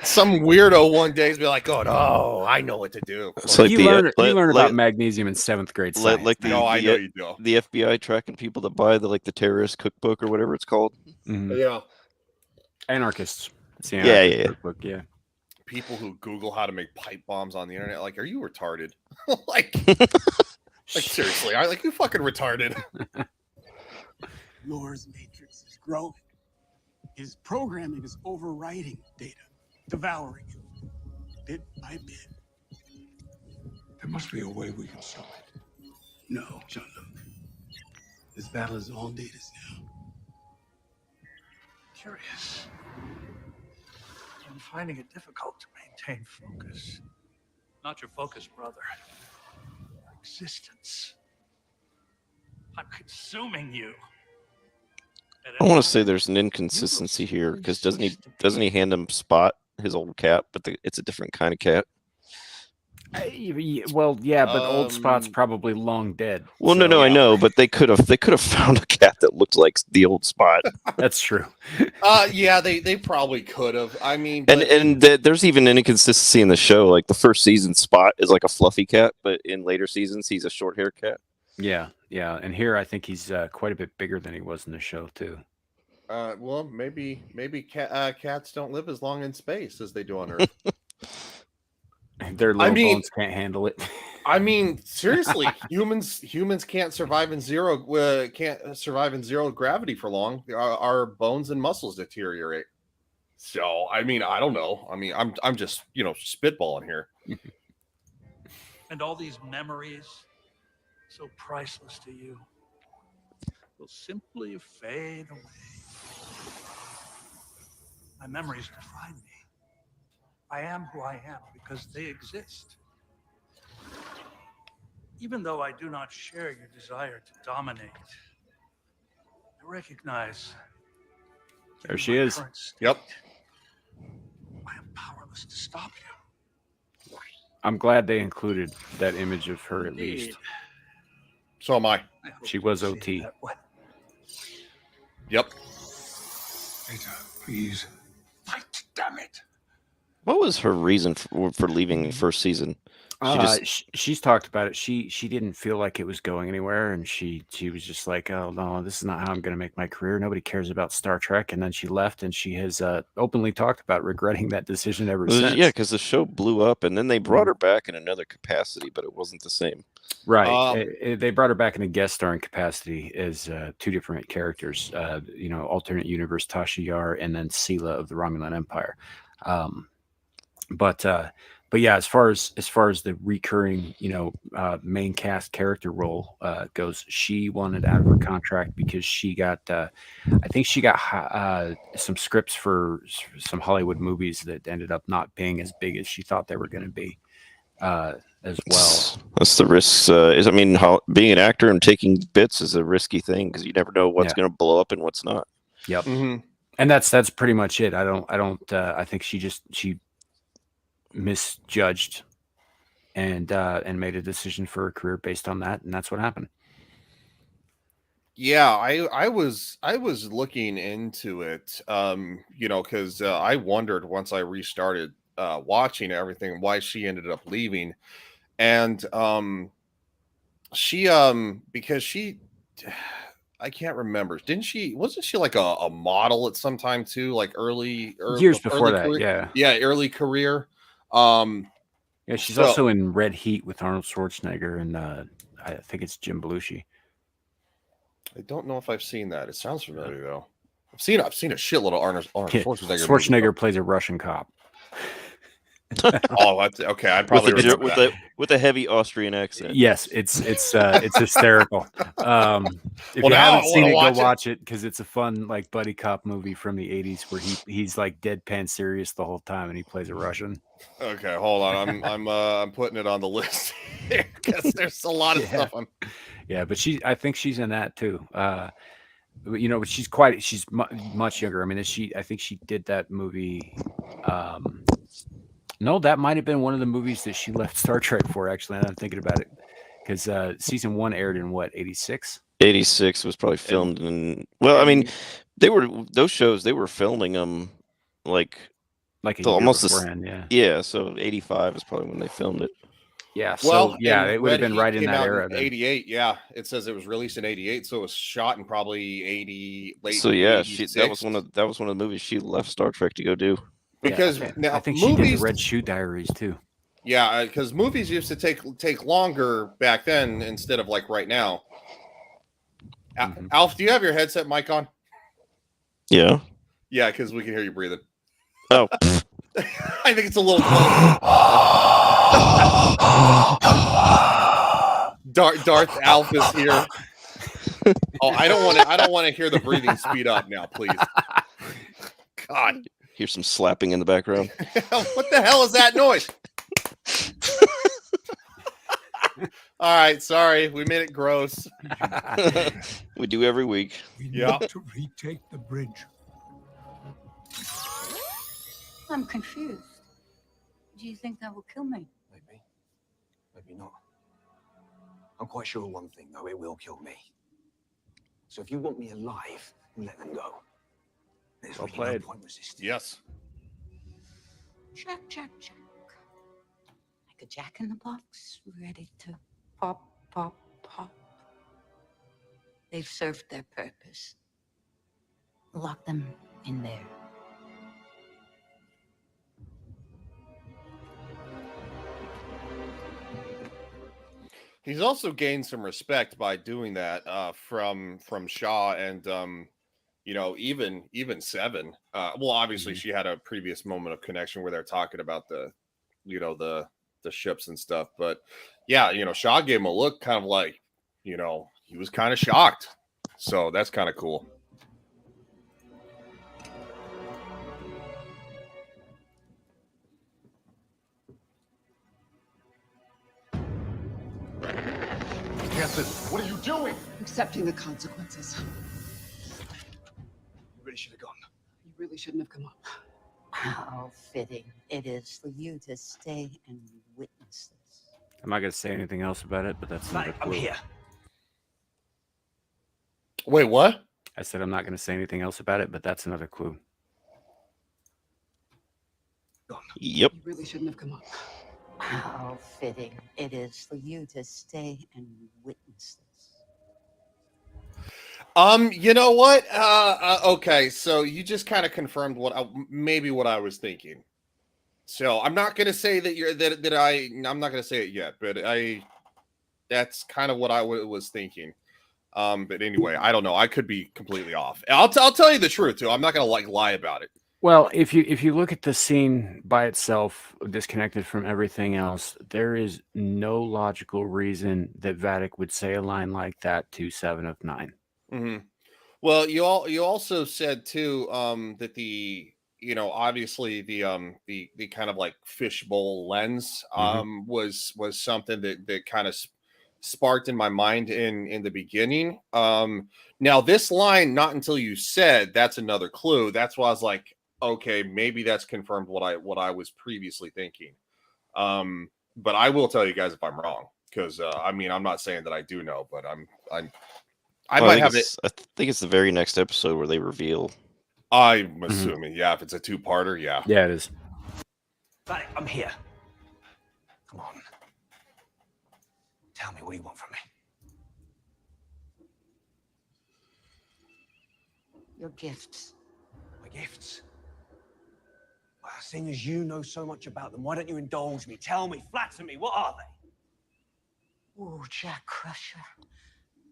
Some weirdo one day is be like, "Oh, I know what to do." It's like you learn about magnesium in 7th grade science. Like I know you do. The FBI tracking people that buy the terrorist cookbook or whatever it's called. Yeah. Anarchists. Yeah. Cookbook, yeah. People who Google how to make pipe bombs on the internet, like, are you retarded? like seriously, you fucking retarded. Lore's matrix is growing. His programming is overwriting data, devouring it, bit by bit. There must be a way we can stop it. No, Jean-Luc. This battle is all Data's now. Curious. I'm finding it difficult to maintain focus. Not your focus, brother. Your existence. I'm consuming you. I want to say there's an inconsistency here because doesn't he hand him Spot, his old cat, but it's a different kind of cat. Well, yeah, but old Spot's probably long dead. Well, so, no, I know, but they could have found a cat that looked like the old Spot. That's true. Yeah, they probably could have. I mean, and there's even an inconsistency in the show. Like the first season, Spot is like a fluffy cat, but in later seasons, he's a short-haired cat. Yeah, and here I think he's quite a bit bigger than he was in the show too. Well, maybe cats don't live as long in space as they do on Earth. Their little bones can't handle it. I mean, seriously, humans can't survive in zero gravity for long. Our bones and muscles deteriorate. So, I mean, I don't know. I mean, I'm just spitballing here. And all these memories, so priceless to you, will simply fade away. My memories define me. I am who I am because they exist. Even though I do not share your desire to dominate, I recognize. There she is. Yep. I am powerless to stop you. I'm glad they included that image of her at least. So am I. She was OT. Yep. Beta, please. Fight, damn it. What was her reason for leaving the first season? She's talked about it. She didn't feel like it was going anywhere, and she was just like, "Oh no, this is not how I'm going to make my career. Nobody cares about Star Trek." And then she left, and she has openly talked about regretting that decision ever since. Yeah, because the show blew up, and then they brought her back in another capacity, but it wasn't the same. Right. They brought her back in a guest starring capacity as two different characters. Alternate universe Tasha Yar, and then Sela of the Romulan Empire. But yeah, as far as the recurring, main cast character role goes, she wanted out of her contract because she got, I think she got some scripts for some Hollywood movies that ended up not being as big as she thought they were going to be, as well. That's the risks. Being an actor and taking bits is a risky thing because you never know what's going to blow up and what's not. Yep. Mm-hmm. And that's pretty much it. I think she misjudged and made a decision for her career based on that, and that's what happened. Yeah, I was looking into it, because I wondered once I restarted watching everything why she ended up leaving, and she because she I can't remember. Wasn't she like a model at some time too? Like Years before early that, career? yeah. Early career. Yeah, she's So- also in Red Heat with Arnold Schwarzenegger and I think it's Jim Belushi. I don't know if I've seen that. It sounds familiar though. I've seen a shitload of Arnold Yeah, Schwarzenegger. Schwarzenegger plays a Russian cop. Oh, that's okay. I probably remember that. with a heavy Austrian accent. Yes, it's hysterical. If you now I haven't seen wanna it, go watch it. watch it because it's a fun like buddy cop movie from the '80s where he's like deadpan serious the whole time and he plays a Russian. Okay, hold on. I'm putting it on the list here because there's a lot of stuff. Yeah, but I think she's in that too. But she's much younger. I mean, I think she did that movie. No, that might have been one of the movies that she left Star Trek for. Actually, now I'm thinking about it, because season 1 aired in what, 86? 86 was probably filmed in. Well, I mean, those shows they were filming them like a year almost beforehand. Yeah, so 85 is probably when they filmed it. Yeah, so it would have been right in that era. In 88, yeah. It says it was released in 88, so it was shot in probably 80 late. So yeah, 86. that was one of the movies she left Star Trek to go do. Because now I think movies, she did the Red Shoe Diaries too. Yeah, because movies used to take longer back then instead of like right now. Alf, do you have your headset mic on? Yeah. Yeah, because we can hear you breathing. Oh. I think it's a little close. Darth Alf is here. Oh, I don't want to hear the breathing speed up now, please. God. Hear some slapping in the background. What the hell is that noise? All right, sorry, we made it gross. We do every week. We need to retake the bridge. I'm confused. Do you think that will kill me? Maybe not. I'm quite sure of one thing, though. It will kill me. So if you want me alive, you let them go. There's Well really played. no point resisting. Yes. Check. Like a jack in the box, ready to pop. They've served their purpose. Lock them in there. He's also gained some respect by doing that from Shaw and even Seven. Well, obviously she had a previous moment of connection where they're talking about the ships and stuff, but yeah, Shaw gave him a look kind of like, he was kind of shocked. So that's kind of cool. Captain, what are you doing? Accepting the consequences. You really should have gone. You really shouldn't have come up. How fitting it is for you to stay and witness this. I'm not going to say anything else about it, but that's another clue. I'm here. Wait, what? I said I'm not going to say anything else about it, but that's another clue. Yep. You really shouldn't have come up. How fitting it is for you to stay and witness this. You know what? Okay, so you just kind of confirmed what I was thinking. So I'm not gonna say that I'm not gonna say it yet, but that's kind of what I was thinking. But anyway, I don't know. I could be completely off. I'll tell you the truth too. I'm not gonna lie about it. Well, if you look at the scene by itself, disconnected from everything else, there is no logical reason that Vadic would say a line like that to 7 of 9. Mm-hmm. Well, you also said too that obviously the kind of like fishbowl lens was something that kind of sparked in my mind in the beginning. Now this line, not until you said, that's another clue. That's why I was like, okay, maybe that's confirmed what I was previously thinking. But I will tell you guys if I'm wrong, because I'm not saying that I do know, but I might have it. I think it's the very next episode where they reveal. I'm assuming, yeah. If it's a two-parter, yeah. Yeah, it is. I'm here. Come on. Tell me, what do you want from me? Your gifts. My gifts? Well, seeing as you know so much about them, why don't you indulge me? Tell me, flatter me, what are they? Ooh, Jack Crusher.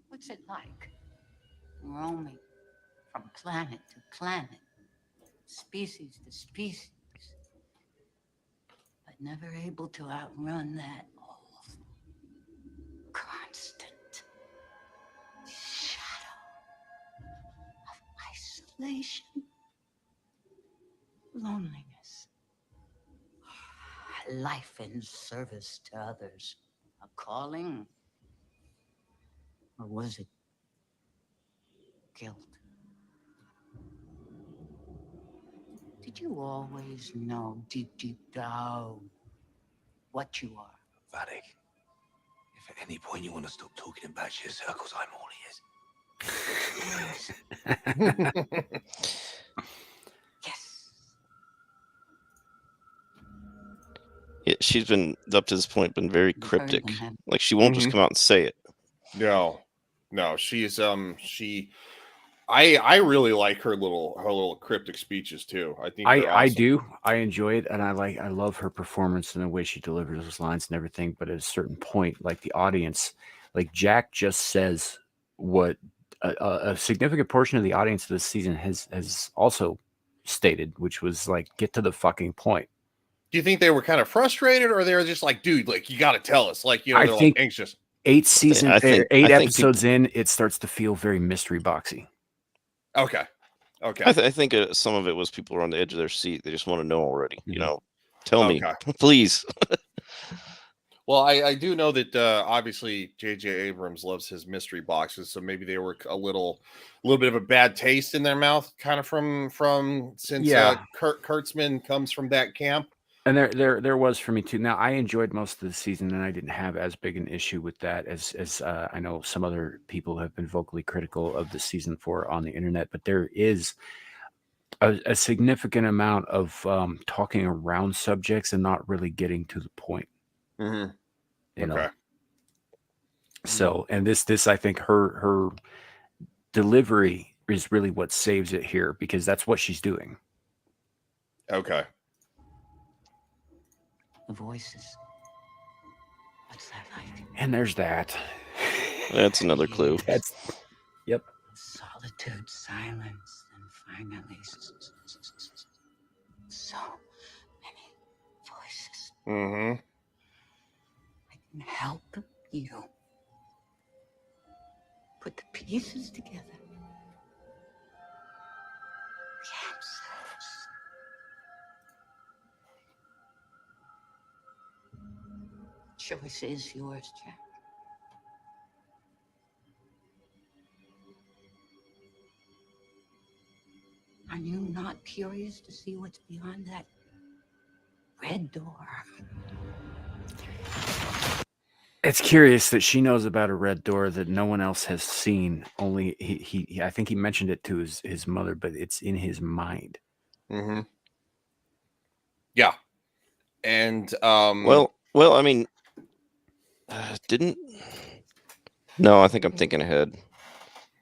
What's it like? Roaming from planet to planet, species to species, but never able to outrun that awful, constant shadow of isolation, loneliness, a life in service to others, a calling, or was it guilt? Did you always know deep down what you are? Vatic, if at any point you want to stop talking in batshit circles, I'm all ears. Yes. Yeah, she's been up to this point been very cryptic. Like she won't just come out and say it. No, she's I really like her little cryptic speeches too. I think they're I awesome. do. I enjoy it, and I love her performance and the way she delivers those lines and everything. But at a certain point, like the audience, like Jack just says what a significant portion of the audience of this season has also stated, which was like, get to the fucking point. Do you think they were kind of frustrated, or they were just like, dude, like you got to tell us, like they're think like anxious? 8 seasons, I think episodes in, it starts to feel very mystery boxy. Okay. I think some of it was people were on the edge of their seat. They just want to know already. You know, tell me, please. Well, I do know that obviously J.J. Abrams loves his mystery boxes, so maybe they were a little bit of a bad taste in their mouth, kind of from since Kurtzman comes from that camp. And there was for me too. Now I enjoyed most of the season, and I didn't have as big an issue with that as I know some other people have been vocally critical of the season 4 on the internet. But there is a significant amount of talking around subjects and not really getting to the point. Mm-hmm. You know. So, and this I think her delivery is really what saves it here, because that's what she's doing. Okay. The voices. What's that like? And there's that. That's another clue. Yep. Solitude, silence, and finally so many voices. Mm-hmm. I can help you put the pieces together. The answers. Choice is yours, Jack. Are you not curious to see what's beyond that red door? It's curious that she knows about a red door that no one else has seen. Only he I think he mentioned it to his mother, but it's in his mind. Mm-hmm. Yeah. And well, I mean, didn't. No, I think I'm thinking ahead.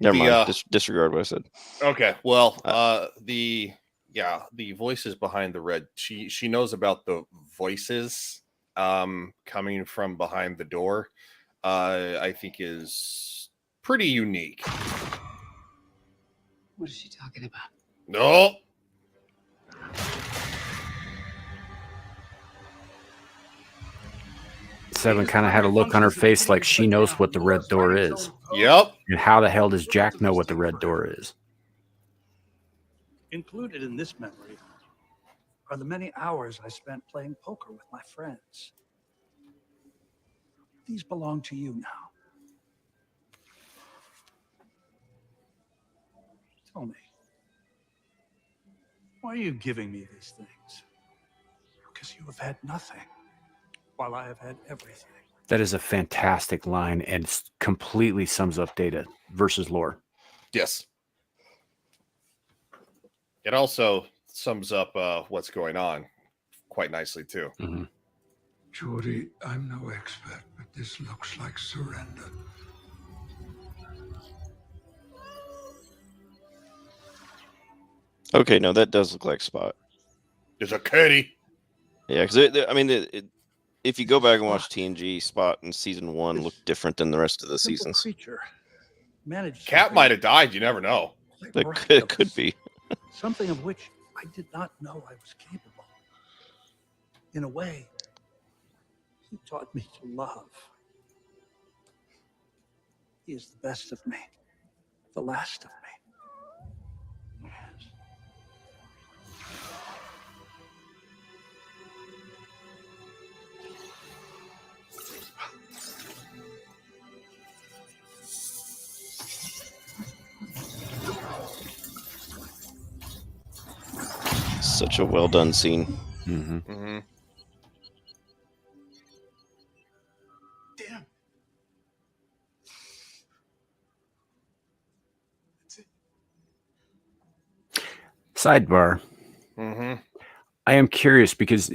Never mind. Disregard what I said. Okay. Well, the voices behind the red. She knows about the voices coming from behind the door. I think is pretty unique. What is she talking about? No. Seven kind of had a look on her face like she knows what the red door is. Yep. And how the hell does Jack know what the red door is? Included in this memory are the many hours I spent playing poker with my friends. These belong to you now. Tell me, why are you giving me these things? Because you have had nothing, while I have had everything. That is a fantastic line, and completely sums up Data versus Lore. Yes. It also sums up what's going on quite nicely too. Mm-hmm. Geordie, I'm no expert, but this looks like surrender. Okay, no, that does look like Spot. There's a kitty. Yeah, because I mean, if you go back and watch TNG, Spot in season 1 looked different than the rest of the Simple seasons. creature managed Cat something might have died. You never know. quite It could be. something of which I did not know I was capable. In a way, he taught me to love. He is the best of me, the last of me. Yes. Such a well done scene. Mm-hmm. Mm-hmm. Damn. Sidebar. Mm-hmm. I am curious because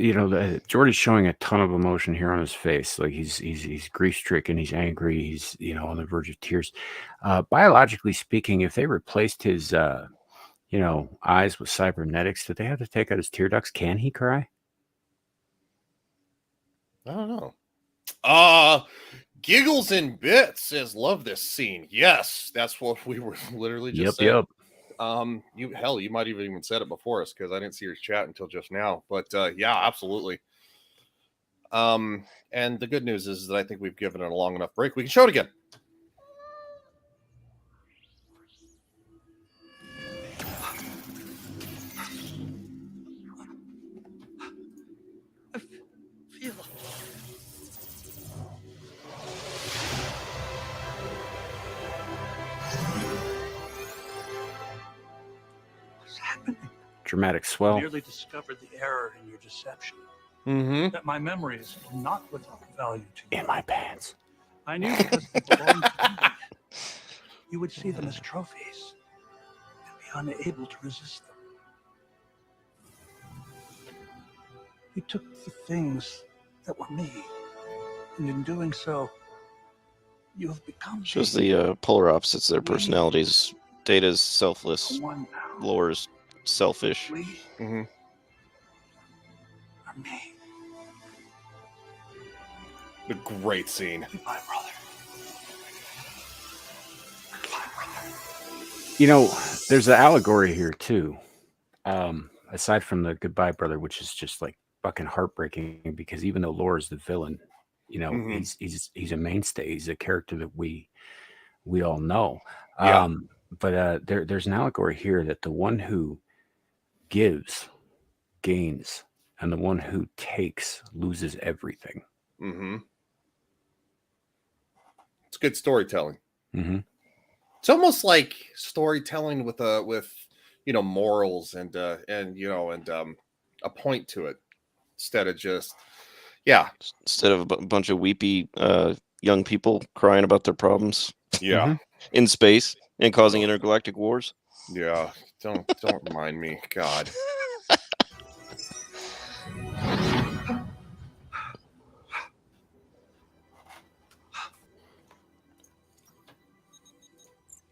Jordy's showing a ton of emotion here on his face. Like he's grief stricken, he's angry, he's on the verge of tears. Biologically speaking, if they replaced his eyes with cybernetics, did they have to take out his tear ducts? Can he cry? I don't know. Giggles and Bits says, love this scene. Yes, that's what we were literally just saying. Yep. You might have even said it before us because I didn't see your chat until just now. But yeah, absolutely. And the good news is that I think we've given it a long enough break. We can show it again. Feel. What's happening? Dramatic I swell. nearly discovered the error in your deception. Mm-hmm. That my memories are not without value to you. In my pants. I knew because they belonged to me. You would see them as trophies and be unable to resist them. You took the things that were me, and in doing so, you have become Shows the polar opposites of their personalities. Data's selfless, Lore's selfish. We Mm-hmm. are me. The great scene. Goodbye, brother. There's an allegory here too. Aside from the goodbye, brother, which is just like fucking heartbreaking because even though Lore is the villain, he's a mainstay. He's a character that we all know. Yeah. But there's an allegory here that the one who gives gains and the one who takes loses everything. Mm-hmm. It's good storytelling. Mm-hmm. It's almost like storytelling with morals and a point to it instead of just Instead of a bunch of weepy young people crying about their problems. Yeah. In space and causing intergalactic wars. Yeah. Don't remind me. God.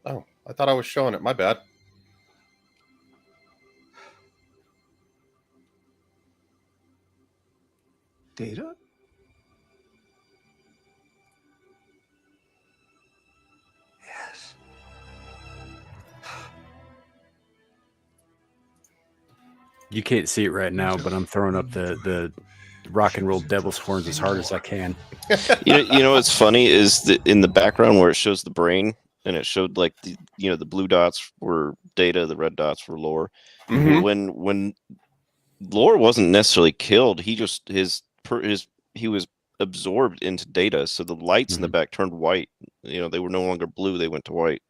Oh, I thought I was showing it. My bad. Data? Yes. You can't see it right now, but I'm throwing up the rock and roll devil's horns as hard as I can. You know what's funny is that in the background where it shows the brain and it showed like the blue dots were Data, the red dots were Lore. Mm-hmm. When Lore wasn't necessarily killed, he just he was absorbed into Data, so the lights in the back turned white. They were no longer blue; they went to white.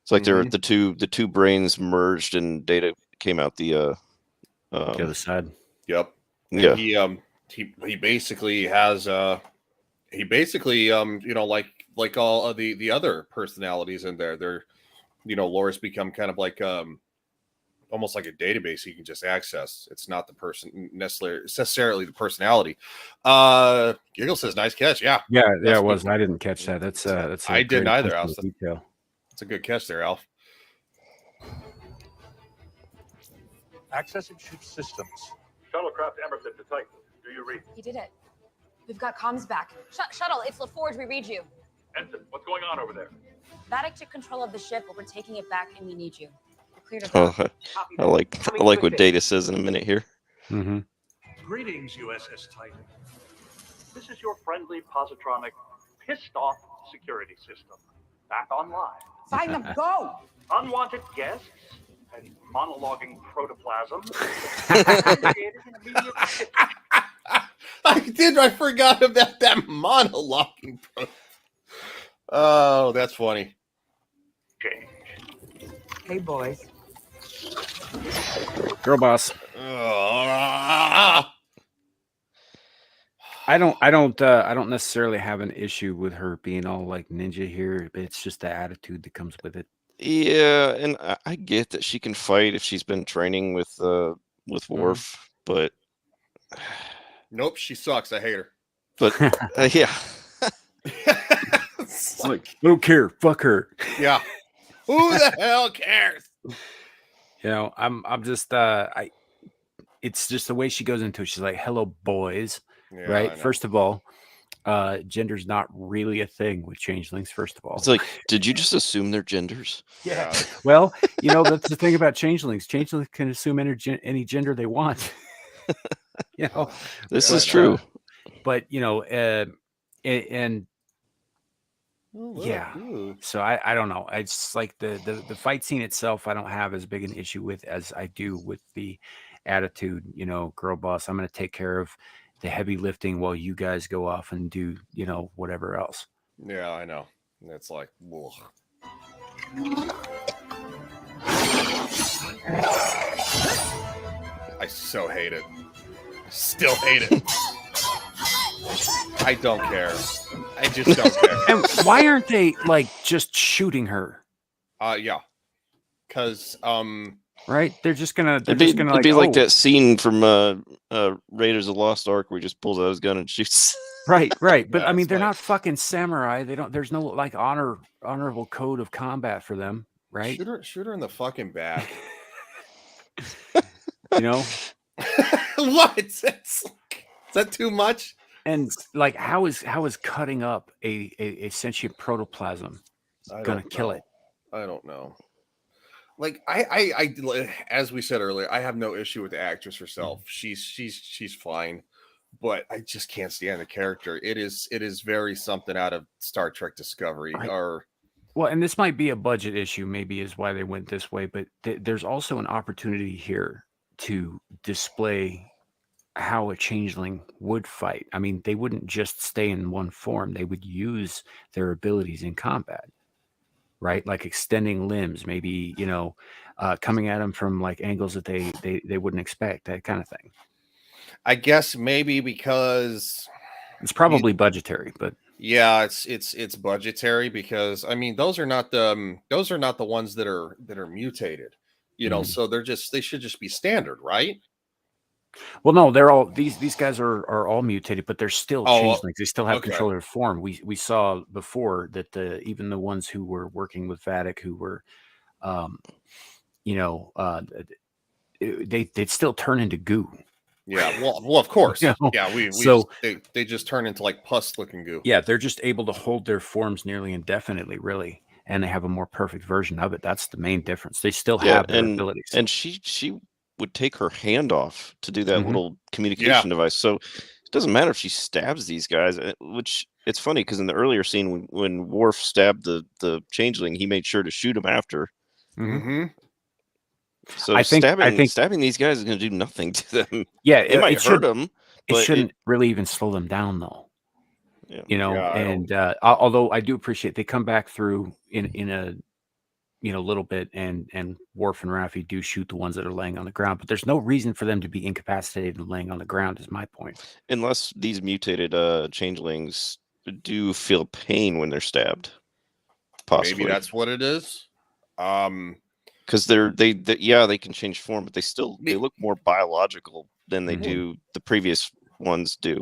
It's like the two brains merged and Data came out the other side. Yep. Yeah. And he basically has like all of the other personalities in there. They're Lore's become kind of like almost like a database you can just access. It's not the person necessarily the personality. Giggle says nice catch. Yeah, it was. I didn't catch that. That's I didn't either. Detail. It's a good catch there, Alf. Accessing ship systems. Shuttlecraft Emerson to Titan. Do you read? He did it. We've got comms back. Shuttle, it's LaForge. We read you. Ensign, what's going on over there? Vatic took control of the ship, but we're taking it back, and we need you. You're clear to Oh, I like what Data says in a minute here. Mm-hmm. Greetings, USS Titan. This is your friendly positronic pissed off security system. Back online. Find them, go! Unwanted guests and monologuing protoplasm. I forgot about that monologuing. Oh, that's funny. Hey, boys. Girl boss. I don't necessarily have an issue with her being all like ninja here, but it's just the attitude that comes with it. Yeah, and I get that she can fight if she's been training with Worf, but nope, she sucks. I hate her. But yeah, it's like I don't care. Fuck her. Yeah. Who the hell cares? You know, I'm just it's just the way she goes into it. She's like, "Hello, boys." Yeah, right? First of all, gender's not really a thing with changelings. First of all, it's like, did you just assume their genders? Yeah. Well, you know, that's the thing about changelings. Changelings can assume any gender they want. You know, this is true. But you know, and yeah. So I don't know. It's like the fight scene itself. I don't have as big an issue with as I do with the attitude. You know, girl boss. I'm going to take care of the heavy lifting while you guys go off and do, you know, whatever else. Yeah, I know. It's like, ugh. I so hate it. Still hate it. I don't care. I just don't care. And why aren't they like just shooting her? Yeah. Because right, they're just gonna It'd be like that scene from Raiders of the Lost Ark where he just pulls out his gun and shoots. Right. But I mean, they're not fucking samurai. There's no like honorable code of combat for them, right? Shoot her in the fucking back. You know what? Is that too much? And like, how is cutting up a sentient protoplasm gonna kill it? I don't know. Like I as we said earlier, I have no issue with the actress herself. She's fine, but I just can't stand the character. It is very something out of Star Trek Discovery or. Well, and this might be a budget issue, maybe is why they went this way, but there's also an opportunity here to display how a changeling would fight. I mean, they wouldn't just stay in one form; they would use their abilities in combat. Right, like extending limbs, maybe, you know, coming at them from like angles that they wouldn't expect, that kind of thing. I guess maybe because it's probably budgetary, but yeah, it's budgetary because I mean those are not the ones that are mutated, you know, so they should just be standard, right? Well, no, they're all these guys are all mutated, but they're still changelings. They still have control of their form. We saw before that even the ones who were working with Vatic, who were, you know, they'd still turn into goo. Yeah, well, of course. You know? Yeah, so they just turn into like pus looking goo. Yeah, they're just able to hold their forms nearly indefinitely, really, and they have a more perfect version of it. That's the main difference. They still have their abilities. And she would take her hand off to do that little communication device. So it doesn't matter if she stabs these guys, which it's funny because in the earlier scene when Worf stabbed the changeling, he made sure to shoot him after. Mm-hmm. So I think stabbing these guys is going to do nothing to them. Yeah, it might hurt them. It shouldn't really even slow them down, though. Yeah. You know, and although I do appreciate they come back through in a little bit, and Worf and Raffi do shoot the ones that are laying on the ground, but there's no reason for them to be incapacitated and laying on the ground, is my point. Unless these mutated changelings do feel pain when they're stabbed. Possibly. Maybe that's what it is. Because they can change form, but they look more biological than they do the previous ones do.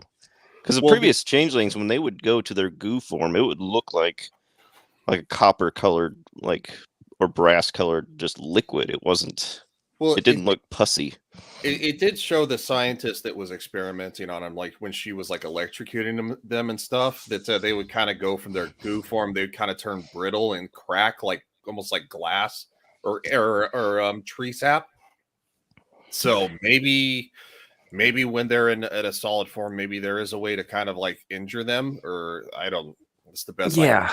Because the previous changelings, when they would go to their goo form, it would look like a copper colored, or brass colored, just liquid. It wasn't Well, it didn't look pussy. It did show the scientist that was experimenting on him, like when she was like electrocuting them and stuff, that they would kind of go from their goo form, they would kind of turn brittle and crack, like almost like glass or tree sap. So maybe when they're at a solid form, maybe there is a way to kind of like injure them, or I don't. It's the best. Yeah,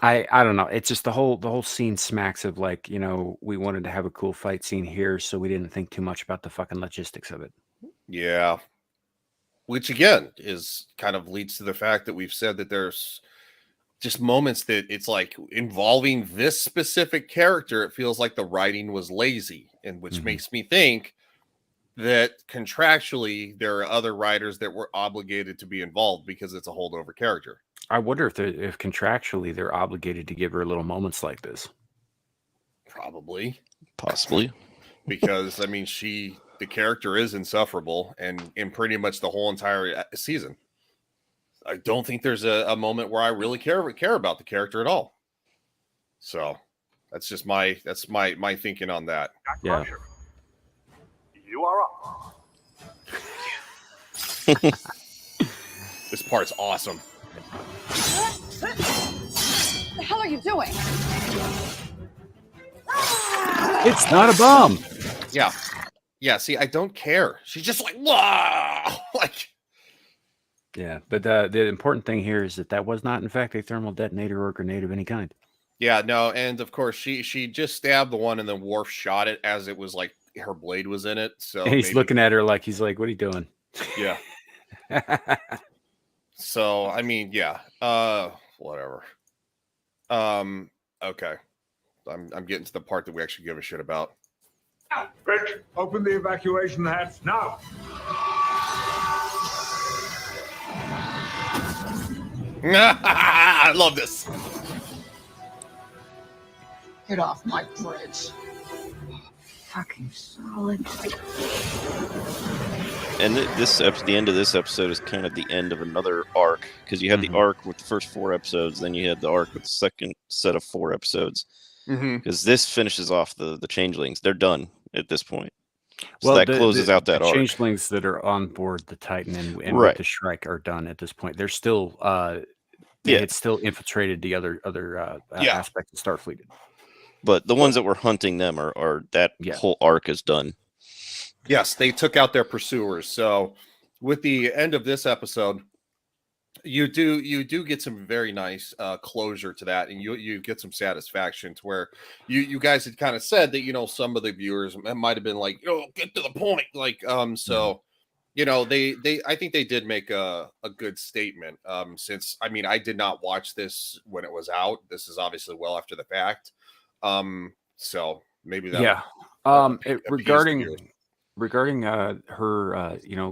I don't know. It's just the whole scene smacks of like, we wanted to have a cool fight scene here, so we didn't think too much about the fucking logistics of it. Yeah. Which again is kind of leads to the fact that we've said that there's just moments that it's like involving this specific character, it feels like the writing was lazy, and which makes me think that contractually there are other writers that were obligated to be involved because it's a holdover character. I wonder if contractually they're obligated to give her little moments like this. Probably. Possibly. Because I mean, the character is insufferable and in pretty much the whole entire season. I don't think there's a moment where I really care about the character at all. So that's just my thinking on that. Yeah. You are up. This part's awesome. What the hell are you doing? It's not a bomb. Yeah. Yeah, see, I don't care. She's just like, whoa! Like, yeah, but the important thing here is that was not, in fact, a thermal detonator or grenade of any kind. yeah, no, and of course she just stabbed the one, and then Worf shot it as it was like her blade was in it. So And he's looking at her like he's like, "What are you doing?" Yeah. So I mean, yeah, whatever. Okay, I'm getting to the part that we actually give a shit about. Rich, open the evacuation hatch now. I love this. Get off my bridge. Fucking solid. And the end of this episode is kind of the end of another arc, because you had the arc with the first 4 episodes, then you had the arc with the second set of 4 episodes. Because this finishes off the changelings. They're done at this point. So Well, that closes out that the arc. changelings that are on board the Titan and Right. with the Shrike are done at this point. They're still Yeah. it's still infiltrated the other aspects of Starfleet. But the ones that were hunting them are that whole arc is done. Yes, they took out their pursuers. So with the end of this episode, you do get some very nice closure to that, and you get some satisfaction to where you guys had kind of said that some of the viewers might have been like, get to the point, like so they I think they did make a good statement, since I mean I did not watch this when it was out. This is obviously well after the fact, so maybe that regarding her,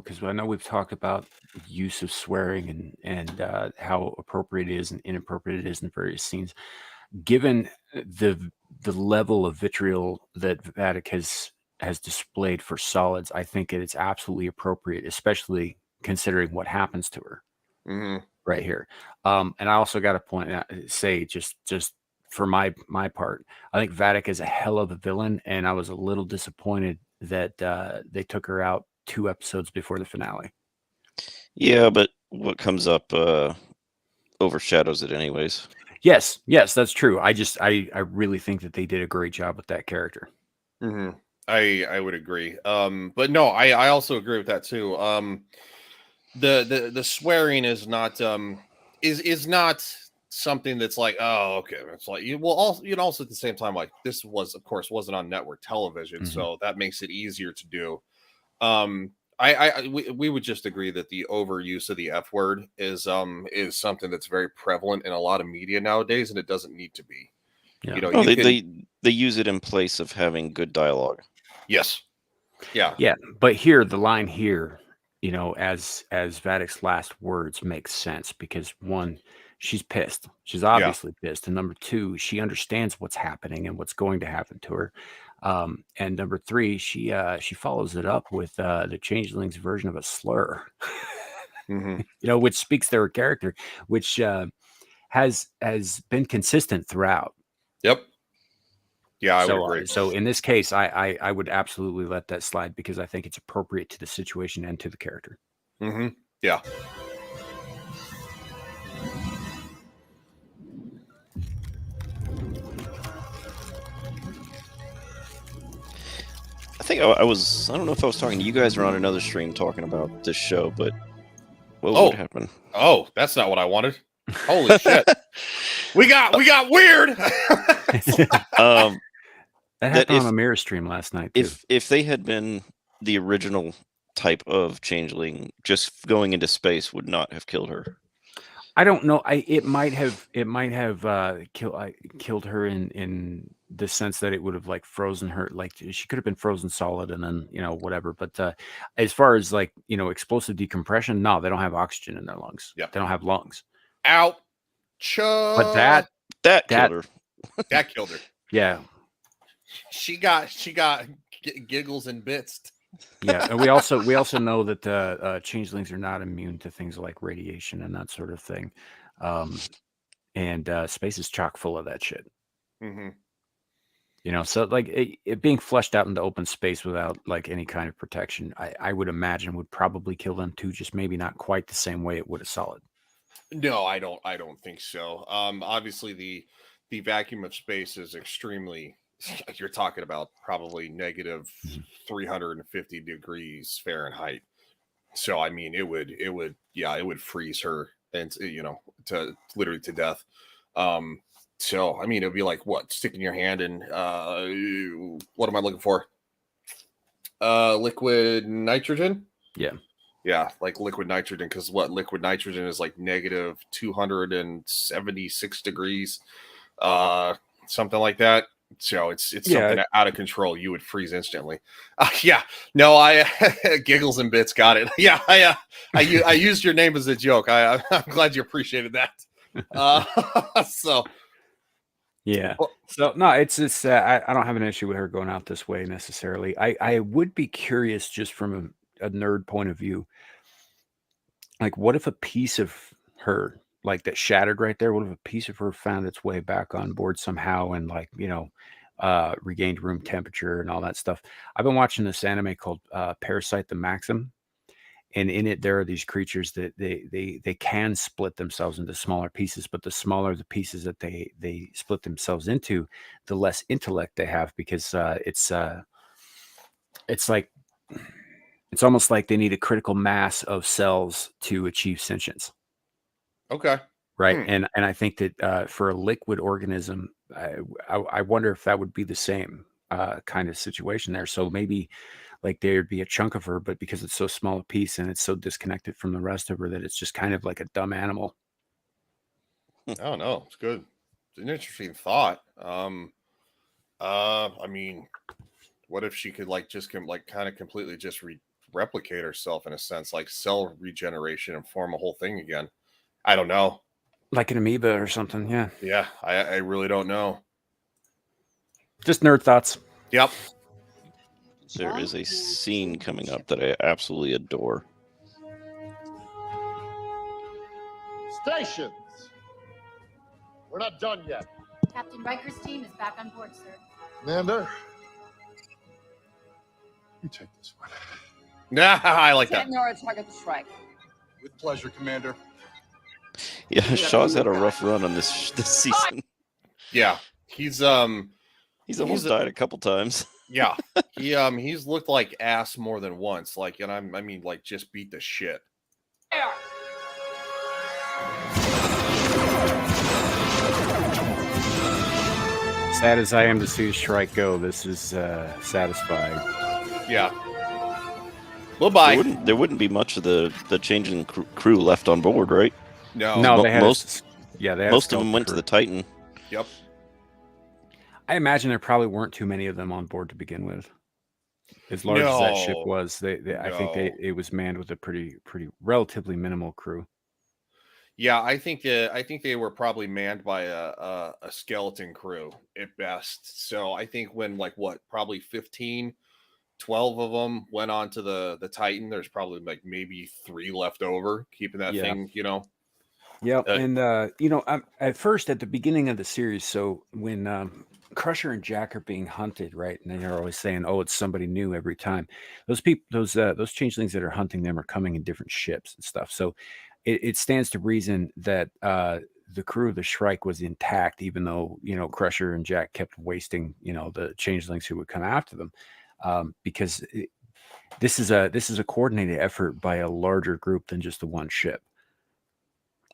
because I know we've talked about use of swearing and how appropriate it is and inappropriate it is in various scenes. Given the level of vitriol that Vatic has displayed for solids, I think it's absolutely appropriate, especially considering what happens to her right here. And I also got to say just for my part, I think Vatic is a hell of a villain, and I was a little disappointed that they took her out 2 episodes before the finale. Yeah, but what comes up overshadows it anyways. Yes, that's true. I really think that they did a great job with that character. I would agree. But no, I also agree with that too. The swearing is not is not something that's like, oh, okay. It's like also at the same time, like this was, of course, wasn't on network television, so that makes it easier to do. We would just agree that the overuse of the F word is something that's very prevalent in a lot of media nowadays, and it doesn't need to be. Yeah. They use it in place of having good dialogue. Yes. Yeah. Yeah. But here, the line here, as Vatic's last words makes sense, because 1, she's pissed. She's obviously pissed. And number 2, she understands what's happening and what's going to happen to her. And number 3, she follows it up with the changeling's version of a slur, which speaks to her character, which has been consistent throughout. Yep. Yeah, I would So, agree. so in this case, I would absolutely let that slide because I think it's appropriate to the situation and to the character. Mm-hmm. Yeah. I think I was. I don't know if I was talking to you guys or on another stream talking about this show, but what would happen? Oh, that's not what I wanted. Holy shit. We got weird. That happened on a mirror stream last night too. If they had been the original type of changeling, just going into space would not have killed her. I don't know. It might have killed her in the sense that it would have like frozen her, like she could have been frozen solid and then whatever. But as far as like explosive decompression, no, they don't have oxygen in their lungs. Yeah, they don't have lungs. Ouch. But that killed her. That killed her. Yeah. She got giggles and bits. Yeah, and we also know that changelings are not immune to things like radiation and that sort of thing, and space is chock full of that shit. Mm-hmm. So like it being flushed out into open space without like any kind of protection, I would imagine would probably kill them too, just maybe not quite the same way it would a solid. No, I don't think so. Obviously the vacuum of space is extremely. You're talking about probably negative 350 degrees Fahrenheit. So I mean, it would freeze her and to literally to death. So I mean, it'd be like what, sticking your hand in what am I looking for? Liquid nitrogen. Yeah, like liquid nitrogen, because liquid nitrogen is like negative 276 degrees, something like that. So it's something out of control. You would freeze instantly. No, I giggles and bits got it. Yeah, I used your name as a joke. I'm glad you appreciated that. So yeah. So no, it's I don't have an issue with her going out this way necessarily. I would be curious just from a nerd point of view. Like, what if a piece of her, like that shattered right there, what if a piece of her found its way back on board somehow and like, regained room temperature and all that stuff? I've been watching this anime called Parasite the Maxim. And in it, there are these creatures that they can split themselves into smaller pieces, but the smaller the pieces that they split themselves into, the less intellect they have, because it's almost like they need a critical mass of cells to achieve sentience. Okay. Right. And I think that for a liquid organism, I wonder if that would be the same kind of situation there. So maybe like there'd be a chunk of her, but because it's so small a piece and it's so disconnected from the rest of her that it's just kind of like a dumb animal. I don't know. It's good. It's an interesting thought. I mean, what if she could like just kind of completely just replicate herself in a sense, like cell regeneration and form a whole thing again? I don't know. Like an amoeba or something. Yeah. Yeah. I really don't know. Just nerd thoughts. Yep. There is a scene coming up that I absolutely adore. Stations. We're not done yet. Captain Riker's team is back on board, sir. Commander, you take this one. Nah, I like that. Nora, target the strike. With pleasure, Commander. Yeah, Shaw's had a rough run on this season. Yeah, he's almost died a couple times. Yeah, he's looked like ass more than once. Like, and I mean, like, just beat the shit. Sad as I am to see Shrike go, this is satisfying. Yeah. Bye-bye. There wouldn't be much of the changing crew left on board, right? No, they had most of them went crew. to the Titan. Yep. I imagine there probably weren't too many of them on board to begin with. As large as that ship was, I think it was manned with a pretty relatively minimal crew. Yeah, I think they were probably manned by a skeleton crew at best. So I think when probably 15, 12 of them went on to the Titan, there's probably like maybe 3 left over, keeping that thing, Yep. And at first, at the beginning of the series, so when Crusher and Jack are being hunted, right, and they're always saying, "Oh, it's somebody new every time." Those changelings that are hunting them are coming in different ships and stuff. So it stands to reason that the crew of the Shrike was intact, even though Crusher and Jack kept wasting the changelings who would come after them, because this is a coordinated effort by a larger group than just the one ship.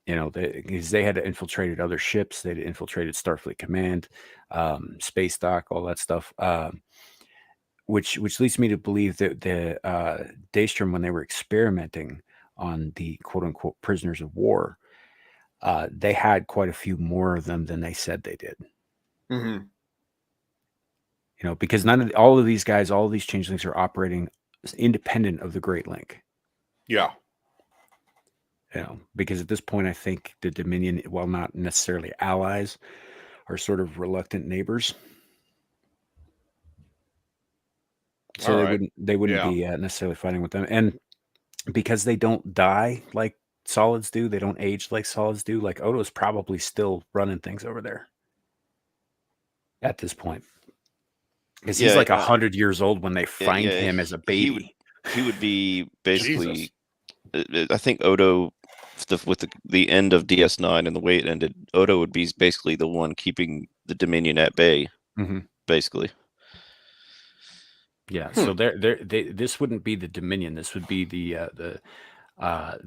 Because they had infiltrated other ships, they'd infiltrated Starfleet Command, Space Dock, all that stuff. Which leads me to believe that the Daystrom, when they were experimenting on the quote unquote prisoners of war, they had quite a few more of them than they said they did. Mm-hmm. Because all of these guys, all of these changelings are operating independent of the Great Link. Yeah. Because at this point, I think the Dominion, while not necessarily allies, are sort of reluctant neighbors. So they wouldn't be necessarily fighting with them, and because they don't die like solids do, they don't age like solids do. Like Odo's probably still running things over there at this point, because he's like 100 years old when they find him as a baby. He would be basically. I think Odo, with the end of DS9 and the way it ended, Odo would be basically the one keeping the Dominion at bay, basically. Yeah. So this wouldn't be the Dominion. This would be the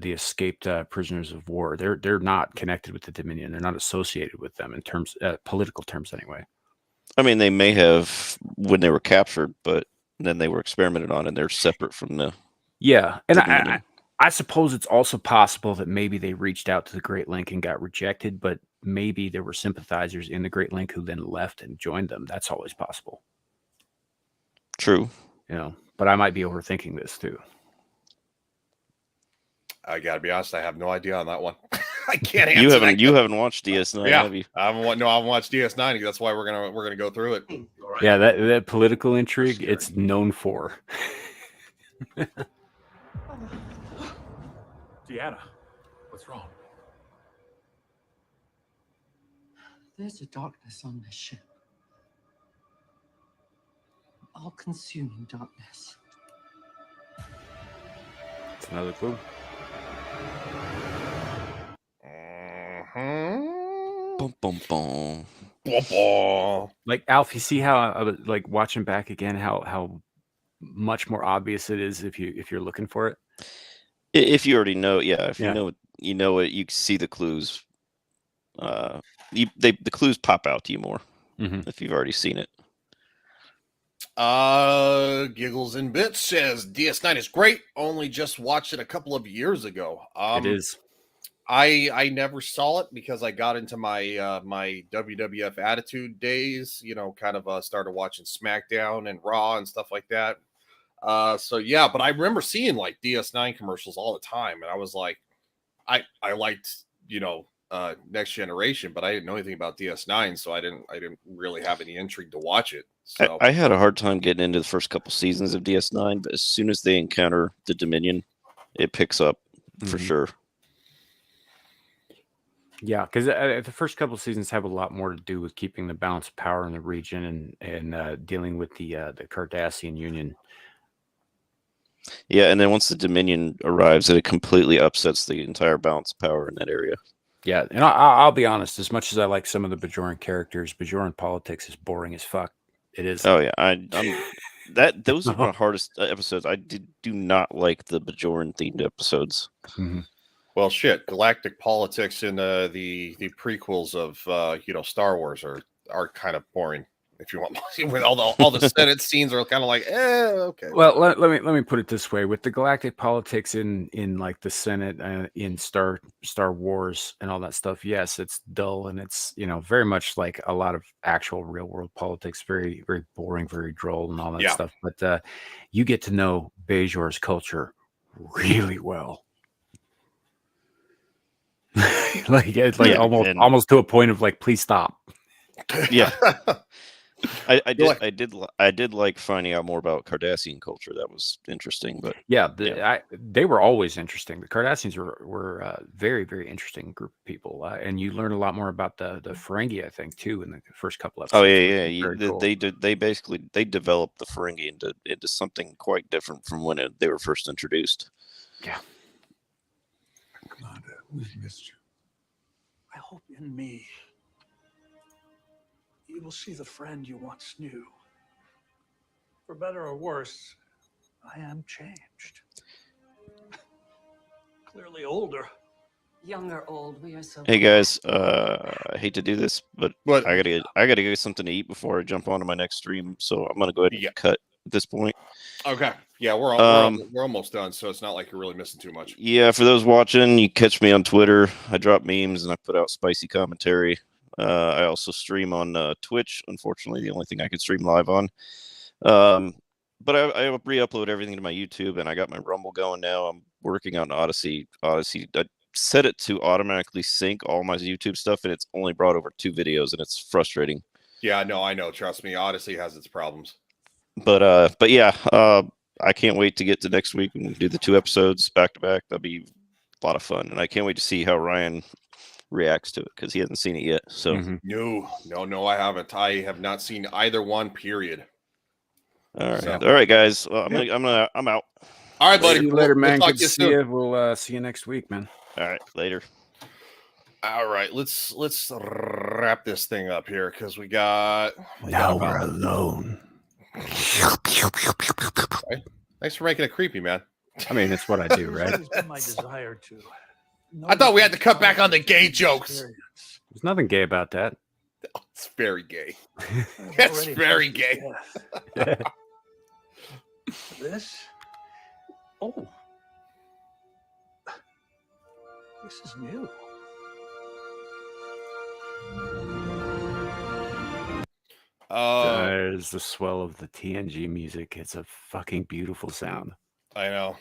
escaped prisoners of war. They're not connected with the Dominion. They're not associated with them in terms political terms, anyway. I mean, they may have when they were captured, but then they were experimented on, and they're separate from the. Yeah, and I suppose it's also possible that maybe they reached out to the Great Link and got rejected, but maybe there were sympathizers in the Great Link who then left and joined them. That's always possible. True. But I might be overthinking this too. I gotta be honest, I have no idea on that one. I can't answer. You haven't watched DS9, have you? I haven't watched DS9. That's why we're gonna go through it. Yeah, that political intrigue, it's known for. Deanna, what's wrong? There's a darkness on this ship. All-consuming darkness. It's another clue. Boom, boom, boom. Like Alf, you see how I was like watching back again how much more obvious it is if you're looking for it. If you already know, you know it. You see the clues. The clues pop out to you more if you've already seen it. Giggles and Bits says DS9 is great. Only just watched it a couple of years ago. It is. I never saw it because I got into my my WWF Attitude days. Kind of started watching SmackDown and Raw and stuff like that. So yeah, but I remember seeing like DS9 commercials all the time, and I was like, I liked Next Generation, but I didn't know anything about DS9, so I didn't really have any intrigue to watch it. So I had a hard time getting into the first couple seasons of DS9, but as soon as they encounter the Dominion, it picks up for sure. Yeah, because the first couple of seasons have a lot more to do with keeping the balance of power in the region and dealing with the Cardassian Union. Yeah, and then once the Dominion arrives, it completely upsets the entire balance of power in that area. Yeah, and I'll be honest. As much as I like some of the Bajoran characters, Bajoran politics is boring as fuck. It is. Oh yeah, those are the hardest episodes. I do not like the Bajoran themed episodes. Well, shit, galactic politics in the prequels of Star Wars are kind of boring. If you want, with all the Senate scenes are kind of like, okay. Well, let me put it this way: with the galactic politics in like the Senate, in Star Wars and all that stuff, yes, it's dull and it's very much like a lot of actual real world politics, very very boring, very droll, and all that stuff. But you get to know Bajor's culture really well. It's almost to a point of like, please stop. Yeah. I did like finding out more about Cardassian culture. That was interesting. But Yeah, they were always interesting. The Cardassians were a very, very interesting group of people, and you learn a lot more about the Ferengi, I think, too, in the first couple episodes. Oh yeah, which is very cool. They basically developed the Ferengi into something quite different from when they were first introduced. Yeah. Commander, we've missed you. I hope in me you will see the friend you once knew. For better or worse, I am changed. Clearly older. Young or old, we are so. Hey guys, I hate to do this, but I gotta get something to eat before I jump onto my next stream. So I'm gonna go ahead and cut at this point. Okay. Yeah, we're almost done, so it's not like you're really missing too much. Yeah, for those watching, you catch me on Twitter. I drop memes and I put out spicy commentary. I also stream on Twitch. Unfortunately, the only thing I can stream live on. But I re-upload everything to my YouTube, and I got my Rumble going now. I'm working on Odyssey. I set it to automatically sync all my YouTube stuff, and it's only brought over 2 videos, and it's frustrating. Yeah, no, I know. Trust me, Odyssey has its problems. But yeah, I can't wait to get to next week and do the 2 episodes back to back. That'll be a lot of fun, and I can't wait to see how Ryan reacts to it because he hasn't seen it yet. So no, I haven't. I have not seen either one. Period. All right, So. all right, guys. Well, I'm out. All right, buddy. See you later, man. We'll Good to see you. We'll see you next week, man. All right, later. All right, let's wrap this thing up here because we got. Now we're alone. Right. Thanks for making it creepy, man. I mean, it's what I do, right? It's been my desire to. I thought we had to cut back on the gay jokes. There's nothing gay about that. It's very gay. It's very gay. This? Oh. This is new. There's the swell of the TNG music. It's a fucking beautiful sound. I know.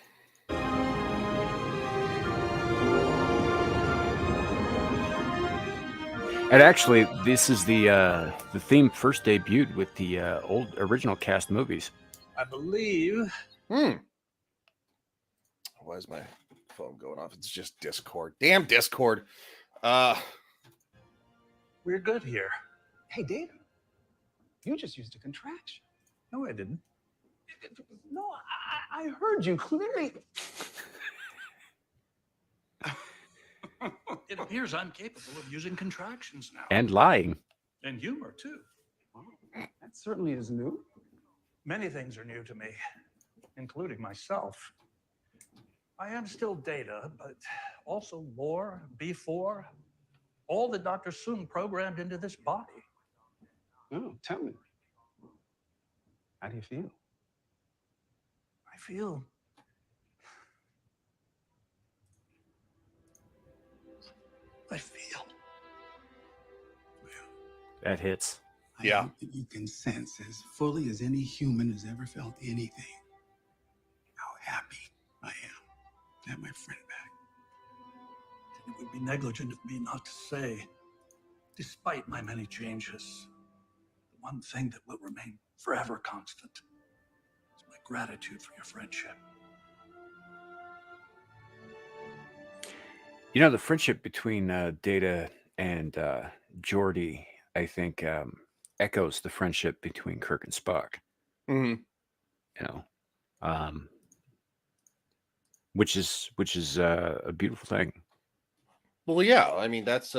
And actually, this is the theme first debuted with the old original cast movies. I believe. Why is my phone going off? It's just Discord. Damn Discord. We're good here. Hey, Dave. You just used a contraction. No, I didn't. No, I heard you clearly. It appears I'm capable of using contractions now. And lying. And humor, too. That certainly is new. Many things are new to me, including myself. I am still Data, but also Lore, B4, all that Dr. Soong programmed into this body. Oh, tell me. How do you feel? I feel... That hits. I hope that you can sense as fully as any human has ever felt anything how happy I am to have my friend back. It would be negligent of me not to say, despite my many changes, the one thing that will remain forever constant is my gratitude for your friendship. You know, the friendship between Data and Geordi, I think, echoes the friendship between Kirk and Spock. Mm-hmm. You know, which is a beautiful thing. Well, yeah, I mean that's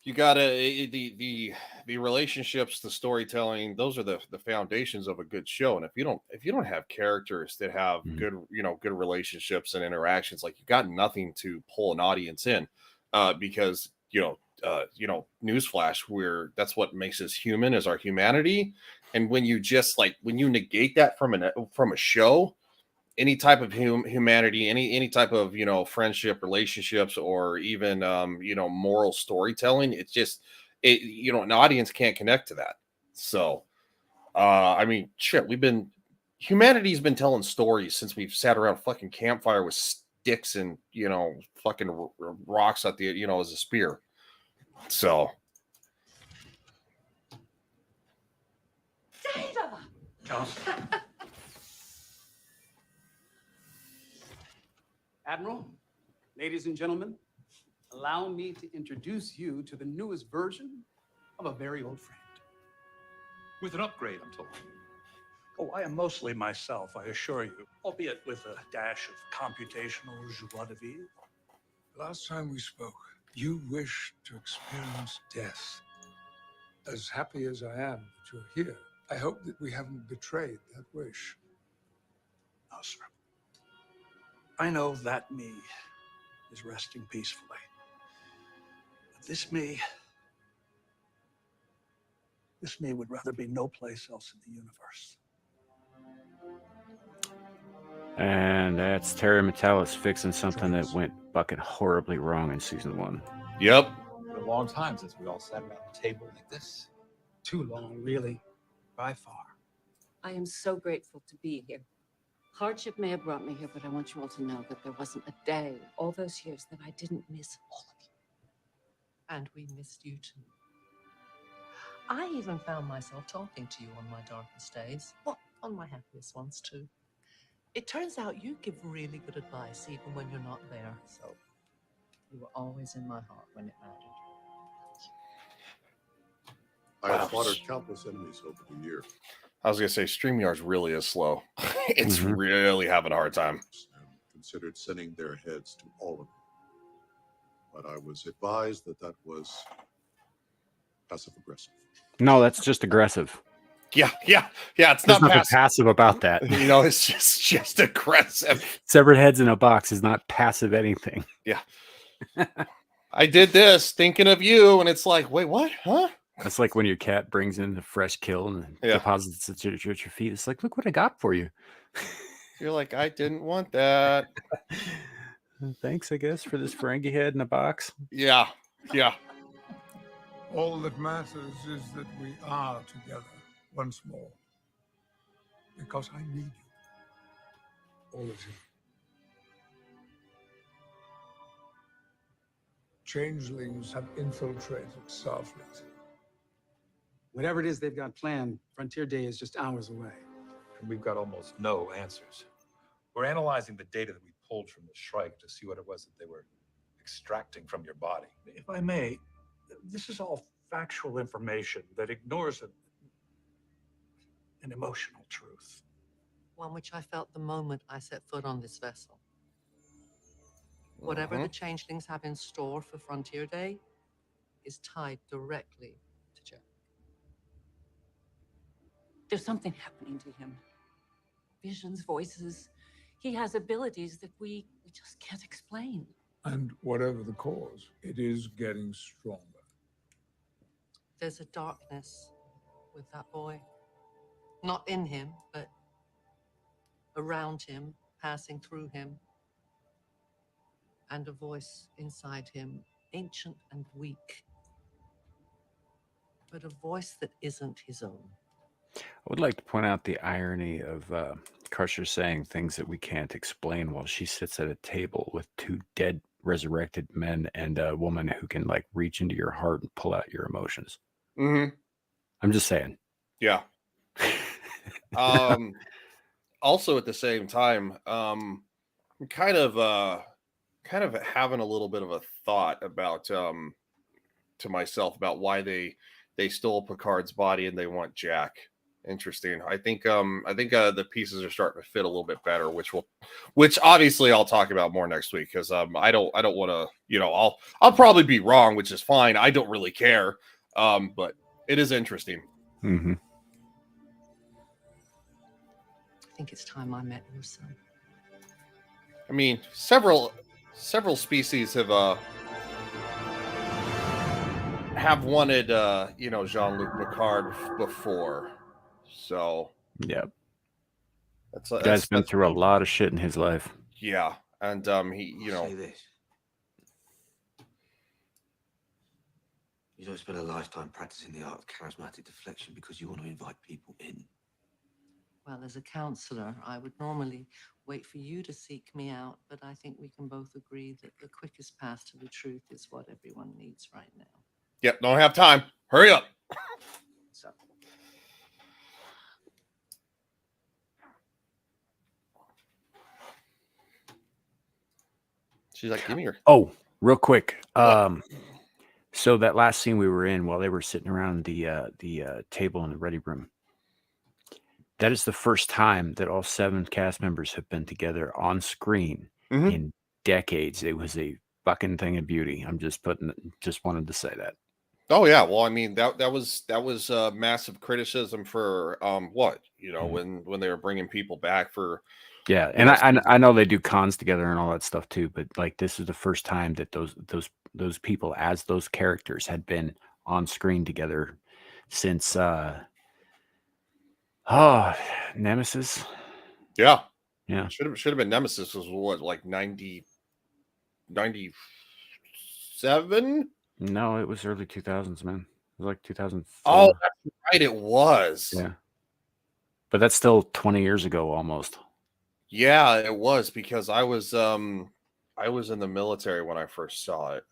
you gotta the relationships, the storytelling, those are the foundations of a good show. And if you don't have characters that have good relationships and interactions, like you got nothing to pull an audience in, because newsflash, that's what makes us human, is our humanity. And when you just when you negate that from a show, any type of humanity, any type of friendship, relationships, or even moral storytelling, it's just an audience can't connect to that. So I mean, shit, humanity's been telling stories since we've sat around a fucking campfire with sticks and fucking rocks at the as a spear. So Johnson. Admiral, ladies and gentlemen, allow me to introduce you to the newest version of a very old friend. With an upgrade, I'm told. Oh, I am mostly myself, I assure you, albeit with a dash of computational joie de vivre. Last time we spoke, you wished to experience death. As happy as I am that you're here, I hope that we haven't betrayed that wish. No, sir. I know that me is resting peacefully. But this me would rather be no place else in the universe. And that's Terry Metalis fixing something that went fucking horribly wrong in season 1. Yep. It's been a long time since we all sat around the table like this. Too long, really, by far. I am so grateful to be here. Hardship may have brought me here, but I want you all to know that there wasn't a day all those years that I didn't miss all of you. And we missed you too. I even found myself talking to you on my darkest days. Well, on my happiest ones too. It turns out you give really good advice even when you're not there. So you were always in my heart when it mattered. I have slaughtered countless enemies over the years. I was gonna say StreamYard's really is slow. It's really having a hard time. And considered sending their heads to all of them. But I was advised that that was passive aggressive. No, that's just aggressive. Yeah. It's There's not nothing passive. passive about that. You know, it's just aggressive. Severed heads in a box is not passive anything. Yeah. I did this thinking of you, and it's like, wait, what? Huh? That's like when your cat brings in a fresh kill and deposits it at your feet. It's like, look what I got for you. You're like, I didn't want that. Thanks, I guess, for this Ferengi head in a box. Yeah. All that matters is that we are together once more. Because I need you. All of you. Changelings have infiltrated Starfleet. Whatever it is they've got planned, Frontier Day is just hours away. And we've got almost no answers. We're analyzing the data that we pulled from the Shrike to see what it was that they were extracting from your body. If I may, this is all factual information that ignores an emotional truth. One which I felt the moment I set foot on this vessel. Whatever the changelings have in store for Frontier Day is tied directly to Jack. There's something happening to him. Visions, voices. He has abilities that we just can't explain. And whatever the cause, it is getting stronger. There's a darkness with that boy. Not in him, but around him, passing through him. And a voice inside him, ancient and weak. But a voice that isn't his own. I would like to point out the irony of Crusher saying things that we can't explain while she sits at a table with two dead, resurrected men and a woman who can like reach into your heart and pull out your emotions. Mm-hmm. I'm just saying. Yeah. Also at the same time, kind of having a little bit of a thought about to myself about why they stole Picard's body and they want Jack. Interesting. I think the pieces are starting to fit a little bit better, which obviously I'll talk about more next week because I don't want to, you know, I'll probably be wrong, which is fine. I don't really care. But it is interesting. Mm-hmm. I think it's time I met your son. I mean, several species have wanted you know, Jean-Luc Picard before. So yep. That's guy's been through a lot of shit in his life. Yeah. And he, you know, Say this. You don't spend a lifetime practicing the art of charismatic deflection because you want to invite people in. Well, as a counselor, I would normally wait for you to seek me out, but I think we can both agree that the quickest path to the truth is what everyone needs right now. Yep, don't have time. Hurry up. So, She's like, give me your. Oh, real quick. So that last scene we were in, while they were sitting around the table in the ready room, that is the first time that all 7 cast members have been together on screen in decades. It was a fucking thing of beauty. I'm just wanted to say that. Oh yeah, well, I mean that was massive criticism for what when they were bringing people back for Yeah, and I know they do cons together and all that stuff too, but like this is the first time that those people as those characters had been on screen together since Nemesis. Yeah. Yeah. Should have been Nemesis was what, like 97? No, it was early 2000s, man. It was like 2004. Oh, that's right, it was. Yeah. But that's still 20 years ago almost. Yeah, it was because I was in the military when I first saw it.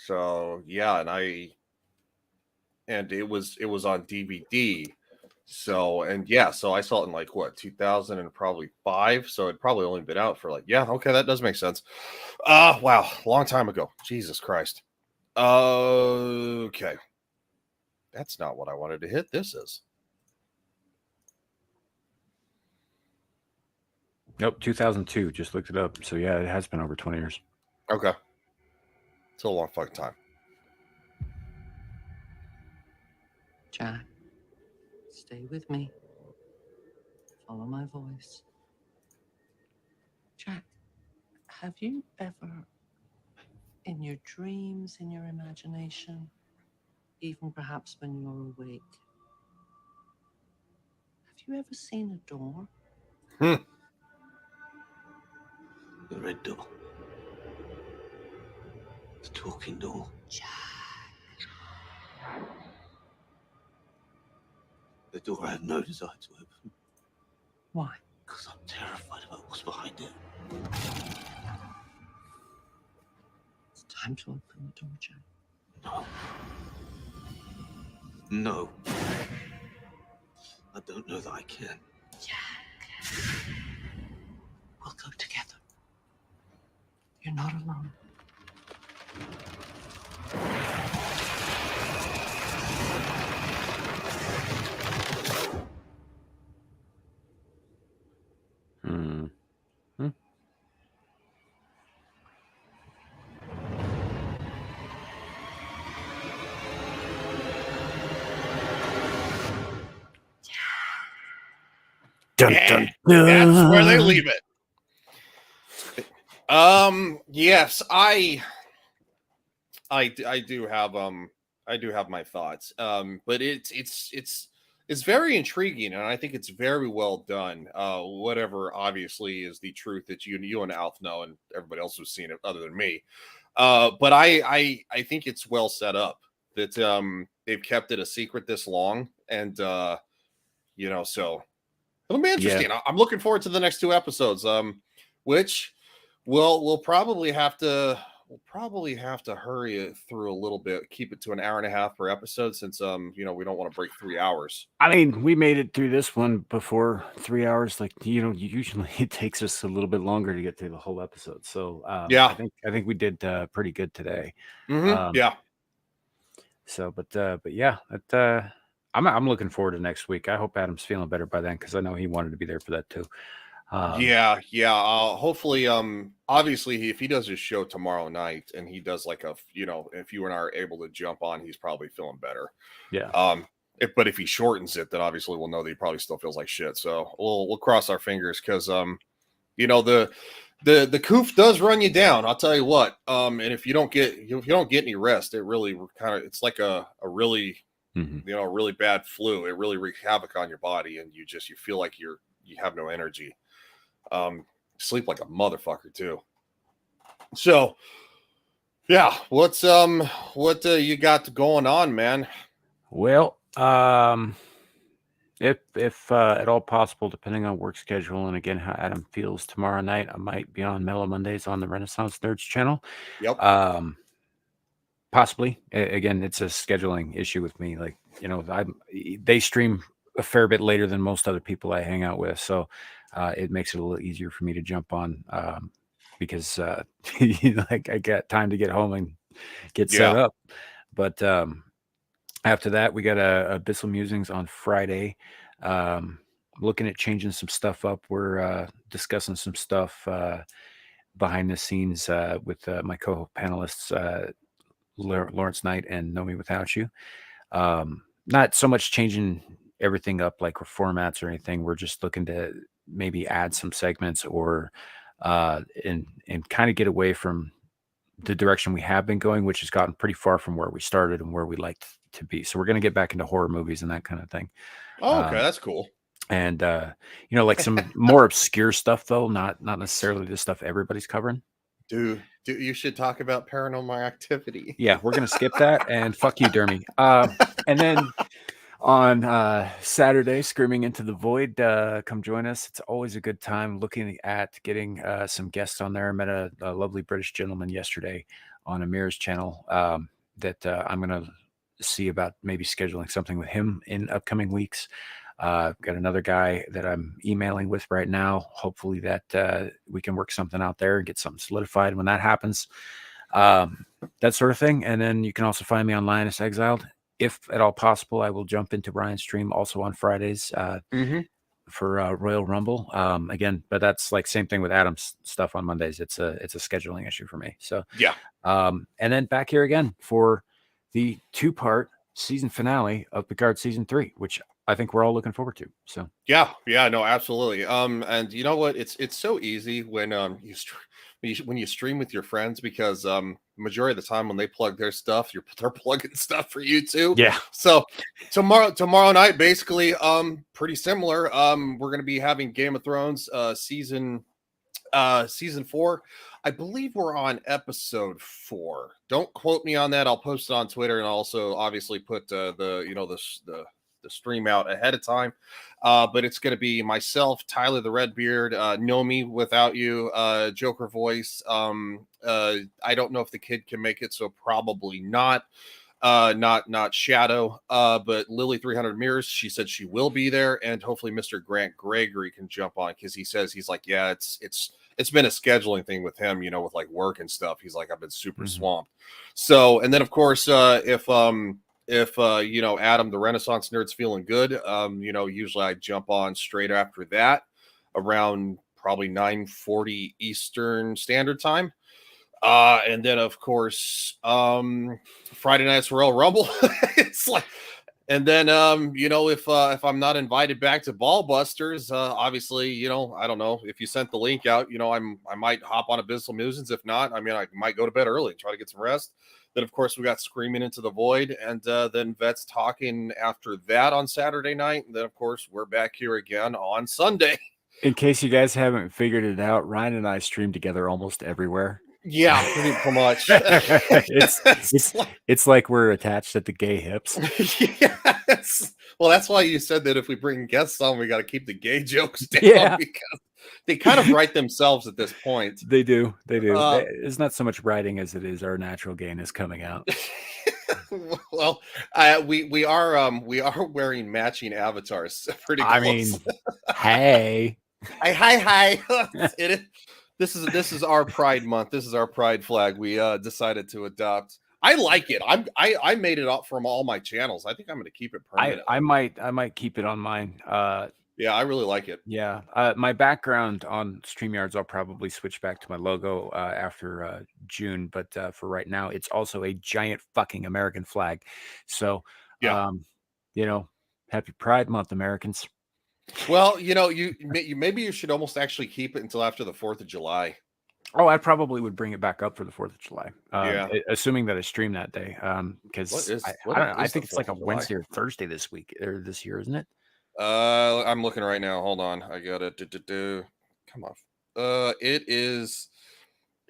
So, yeah, and it was on DVD. So, and yeah, so I saw it in like what, 2000 and probably 5, so it'd probably only been out for like, yeah, okay, that does make sense. Wow, long time ago. Jesus Christ. Okay. That's not what I wanted to hit. This is. Nope, 2002. Just looked it up. So yeah, it has been over 20 years. Okay. It's a long fucking time. Jack, stay with me. Follow my voice. Jack, have you ever, in your dreams, in your imagination, even perhaps when you're awake, have you ever seen a door? The red door. The talking door. The door I have no desire to open. Why? Because I'm terrified about what's behind it. It's time to open the door, Jack. No. No. I don't know that I can. We'll go together. You're not alone. Dun, dun, dun. That's where they leave it. Yes, I do have my thoughts. But it's very intriguing, and I think it's very well done. Whatever obviously is the truth that you and Alf know, and everybody else who's seen it other than me. But I think it's well set up that they've kept it a secret this long, and so it'll be interesting. Yeah. I'm looking forward to the next 2 episodes, which we'll probably have to hurry it through a little bit, keep it to an hour and a half per episode, since we don't want to break 3 hours. I mean, we made it through this one before 3 hours. Like, usually it takes us a little bit longer to get through the whole episode. So yeah, I think we did pretty good today. Yeah. So, but yeah, I'm looking forward to next week. I hope Adam's feeling better by then, because I know he wanted to be there for that too. Yeah. Hopefully, obviously, if he does his show tomorrow night and he does like if you and I are able to jump on, he's probably feeling better. Yeah. But if he shortens it, then obviously we'll know that he probably still feels like shit. So we'll cross our fingers, because the coof does run you down. I'll tell you what. And if you don't get any rest, it really it's like a really a really bad flu. It really wreaks havoc on your body, and you feel like you have no energy. Sleep like a motherfucker too. So yeah, what you got going on, man? Well, if at all possible, depending on work schedule and again how Adam feels tomorrow night, I might be on Mellow Mondays on the Renaissance Nerds channel. Yep. Possibly. Again, it's a scheduling issue with me. Like, they stream a fair bit later than most other people I hang out with, so it makes it a little easier for me to jump on because like I got time to get home and get set up. But after that, we got a Abyssal Musings on Friday. Looking at changing some stuff up. We're discussing some stuff behind the scenes with my co-panelists, Lawrence Knight and Know Me Without You. Not so much changing everything up like formats or anything. We're just looking to maybe add some segments or and kind of get away from the direction we have been going, which has gotten pretty far from where we started and where we like to be. So we're going to get back into horror movies and that kind of thing. Oh, okay, that's cool. And like some more obscure stuff though, not necessarily the stuff everybody's covering. Dude, you should talk about Paranormal Activity. Yeah, we're gonna skip that and fuck you, Dermy. And then on Saturday, Screaming Into the Void, come join us. It's always a good time looking at getting some guests on there. I met a lovely British gentleman yesterday on Amir's channel that I'm gonna see about maybe scheduling something with him in upcoming weeks. Got another guy that I'm emailing with right now. Hopefully that we can work something out there and get something solidified when that happens. That sort of thing. And then you can also find me on Lioness Exiled. If at all possible, I will jump into Ryan's stream also on Fridays for Royal Rumble. Again, but that's like same thing with Adam's stuff on Mondays. It's a scheduling issue for me. So yeah. And then back here again for the 2-part season finale of Picard season 3, which I think we're all looking forward to. So yeah, no, absolutely. And you know what? It's so easy when you stream with your friends because majority of the time when they plug their stuff, they're plugging stuff for you too. Yeah. So tomorrow night, basically, pretty similar. We're gonna be having Game of Thrones season 4. I believe we're on episode 4. Don't quote me on that. I'll post it on Twitter and I'll also obviously put the stream out ahead of time. But it's going to be myself, Tyler the Redbeard, Know Me Without You, Joker voice. I don't know if the kid can make it, so probably not. Not Shadow, but Lily 300 Mirrors. She said she will be there, and hopefully Mr. Grant Gregory can jump on because he says he's like, yeah, it's been a scheduling thing with him, with like work and stuff. He's like, I've been super swamped. So, and then of course, if Adam the Renaissance Nerd's feeling good, usually I jump on straight after that around probably 9:40 Eastern Standard Time. And then of course, Friday night's Royal Rumble. It's like, and then if I'm not invited back to Ballbusters, obviously, I don't know if you sent the link out, I might hop on Abyssal Musings. If not, I might go to bed early and try to get some rest. Then, of course, we got Screaming Into the Void, and then Vet's talking after that on Saturday night. And then, of course, we're back here again on Sunday. In case you guys haven't figured it out, Ryan and I stream together almost everywhere. Yeah, pretty much. It's like we're attached at the gay hips. Yes. Well, that's why you said that if we bring guests on, we got to keep the gay jokes down because they kind of write themselves at this point. They do. It's not so much writing as it is our natural gayness coming out. Well, we are wearing matching avatars. Pretty close. I mean, hey. Hi. This is our Pride month. This is our Pride flag. We decided to adopt. I like it. I made it up from all my channels. I think I'm going to keep it permanent. I might keep it on mine. Yeah, I really like it. Yeah. My background on StreamYards, I'll probably switch back to my logo after June. But for right now, it's also a giant fucking American flag. So, happy Pride Month, Americans. Well, maybe you should almost actually keep it until after the 4th of July. Oh, I probably would bring it back up for the 4th of July. Assuming that I stream that day. Because I think it's like a Wednesday or Thursday this week or this year, isn't it? I'm looking right now. Hold on. I got it. Come on. It's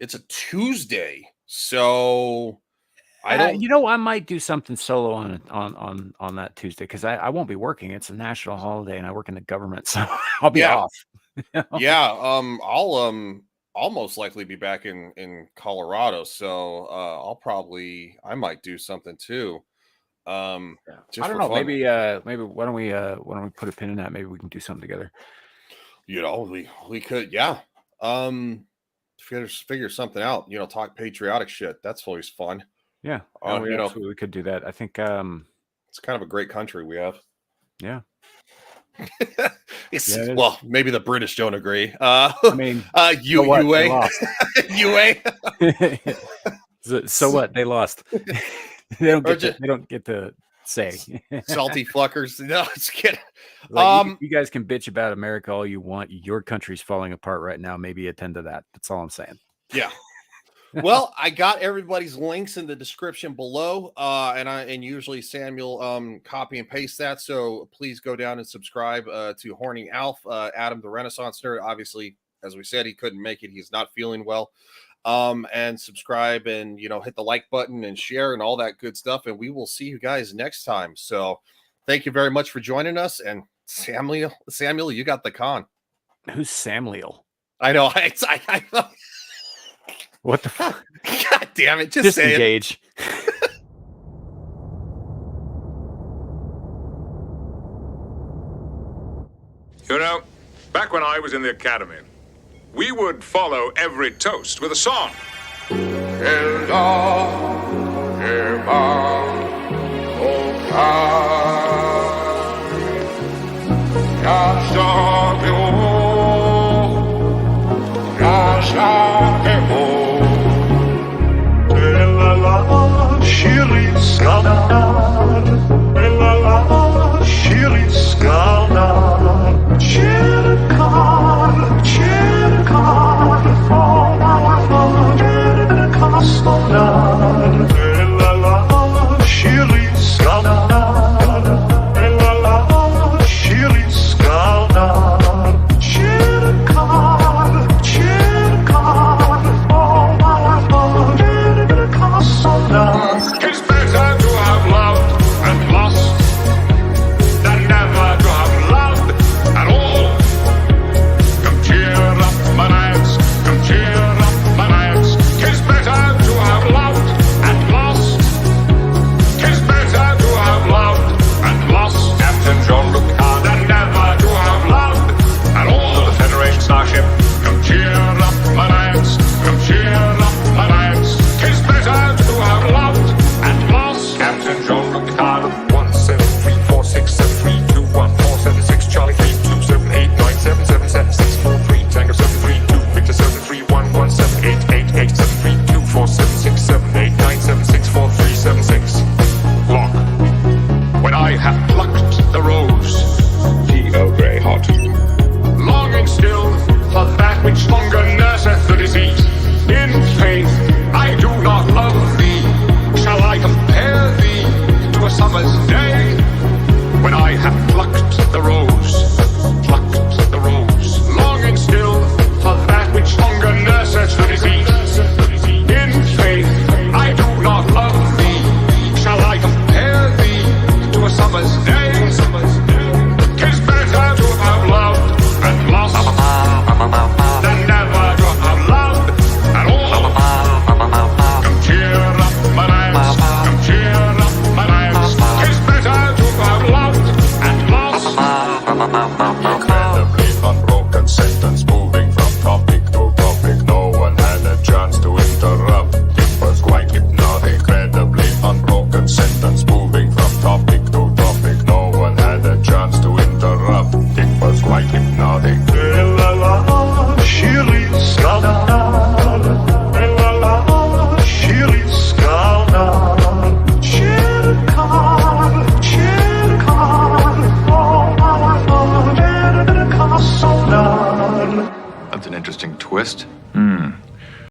a Tuesday. So I don't. I might do something solo on that Tuesday because I won't be working. It's a national holiday and I work in the government, so I'll be off. Yeah. I'll most likely be back in Colorado, so I might do something too. I don't know. Maybe why don't we put a pin in that? Maybe we can do something together. We could. Yeah. figure something out. You know, talk patriotic shit. That's always fun. Yeah, we you know, absolutely could do that. I think it's kind of a great country we have. Yeah. Well, maybe the British don't agree. I mean, UA. So what? They lost. They don't get to say. Salty fuckers. No, it's kidding. Like, you guys can bitch about America all you want. Your country's falling apart right now. Maybe attend to that. That's all I'm saying. Yeah. Well, I got everybody's links in the description below, and usually Samuel copy and paste that. So please go down and subscribe to Horny Alf, Adam the Renaissance Nerd. Obviously, as we said, he couldn't make it. He's not feeling well. And subscribe and hit the like button and share and all that good stuff. And we will see you guys next time. So thank you very much for joining us. And Samuel, you got the con. Who's Samuel? I know. I What the fuck? God damn it. Just disengage. You know, back when I was in the academy, we would follow every toast with a song. When I have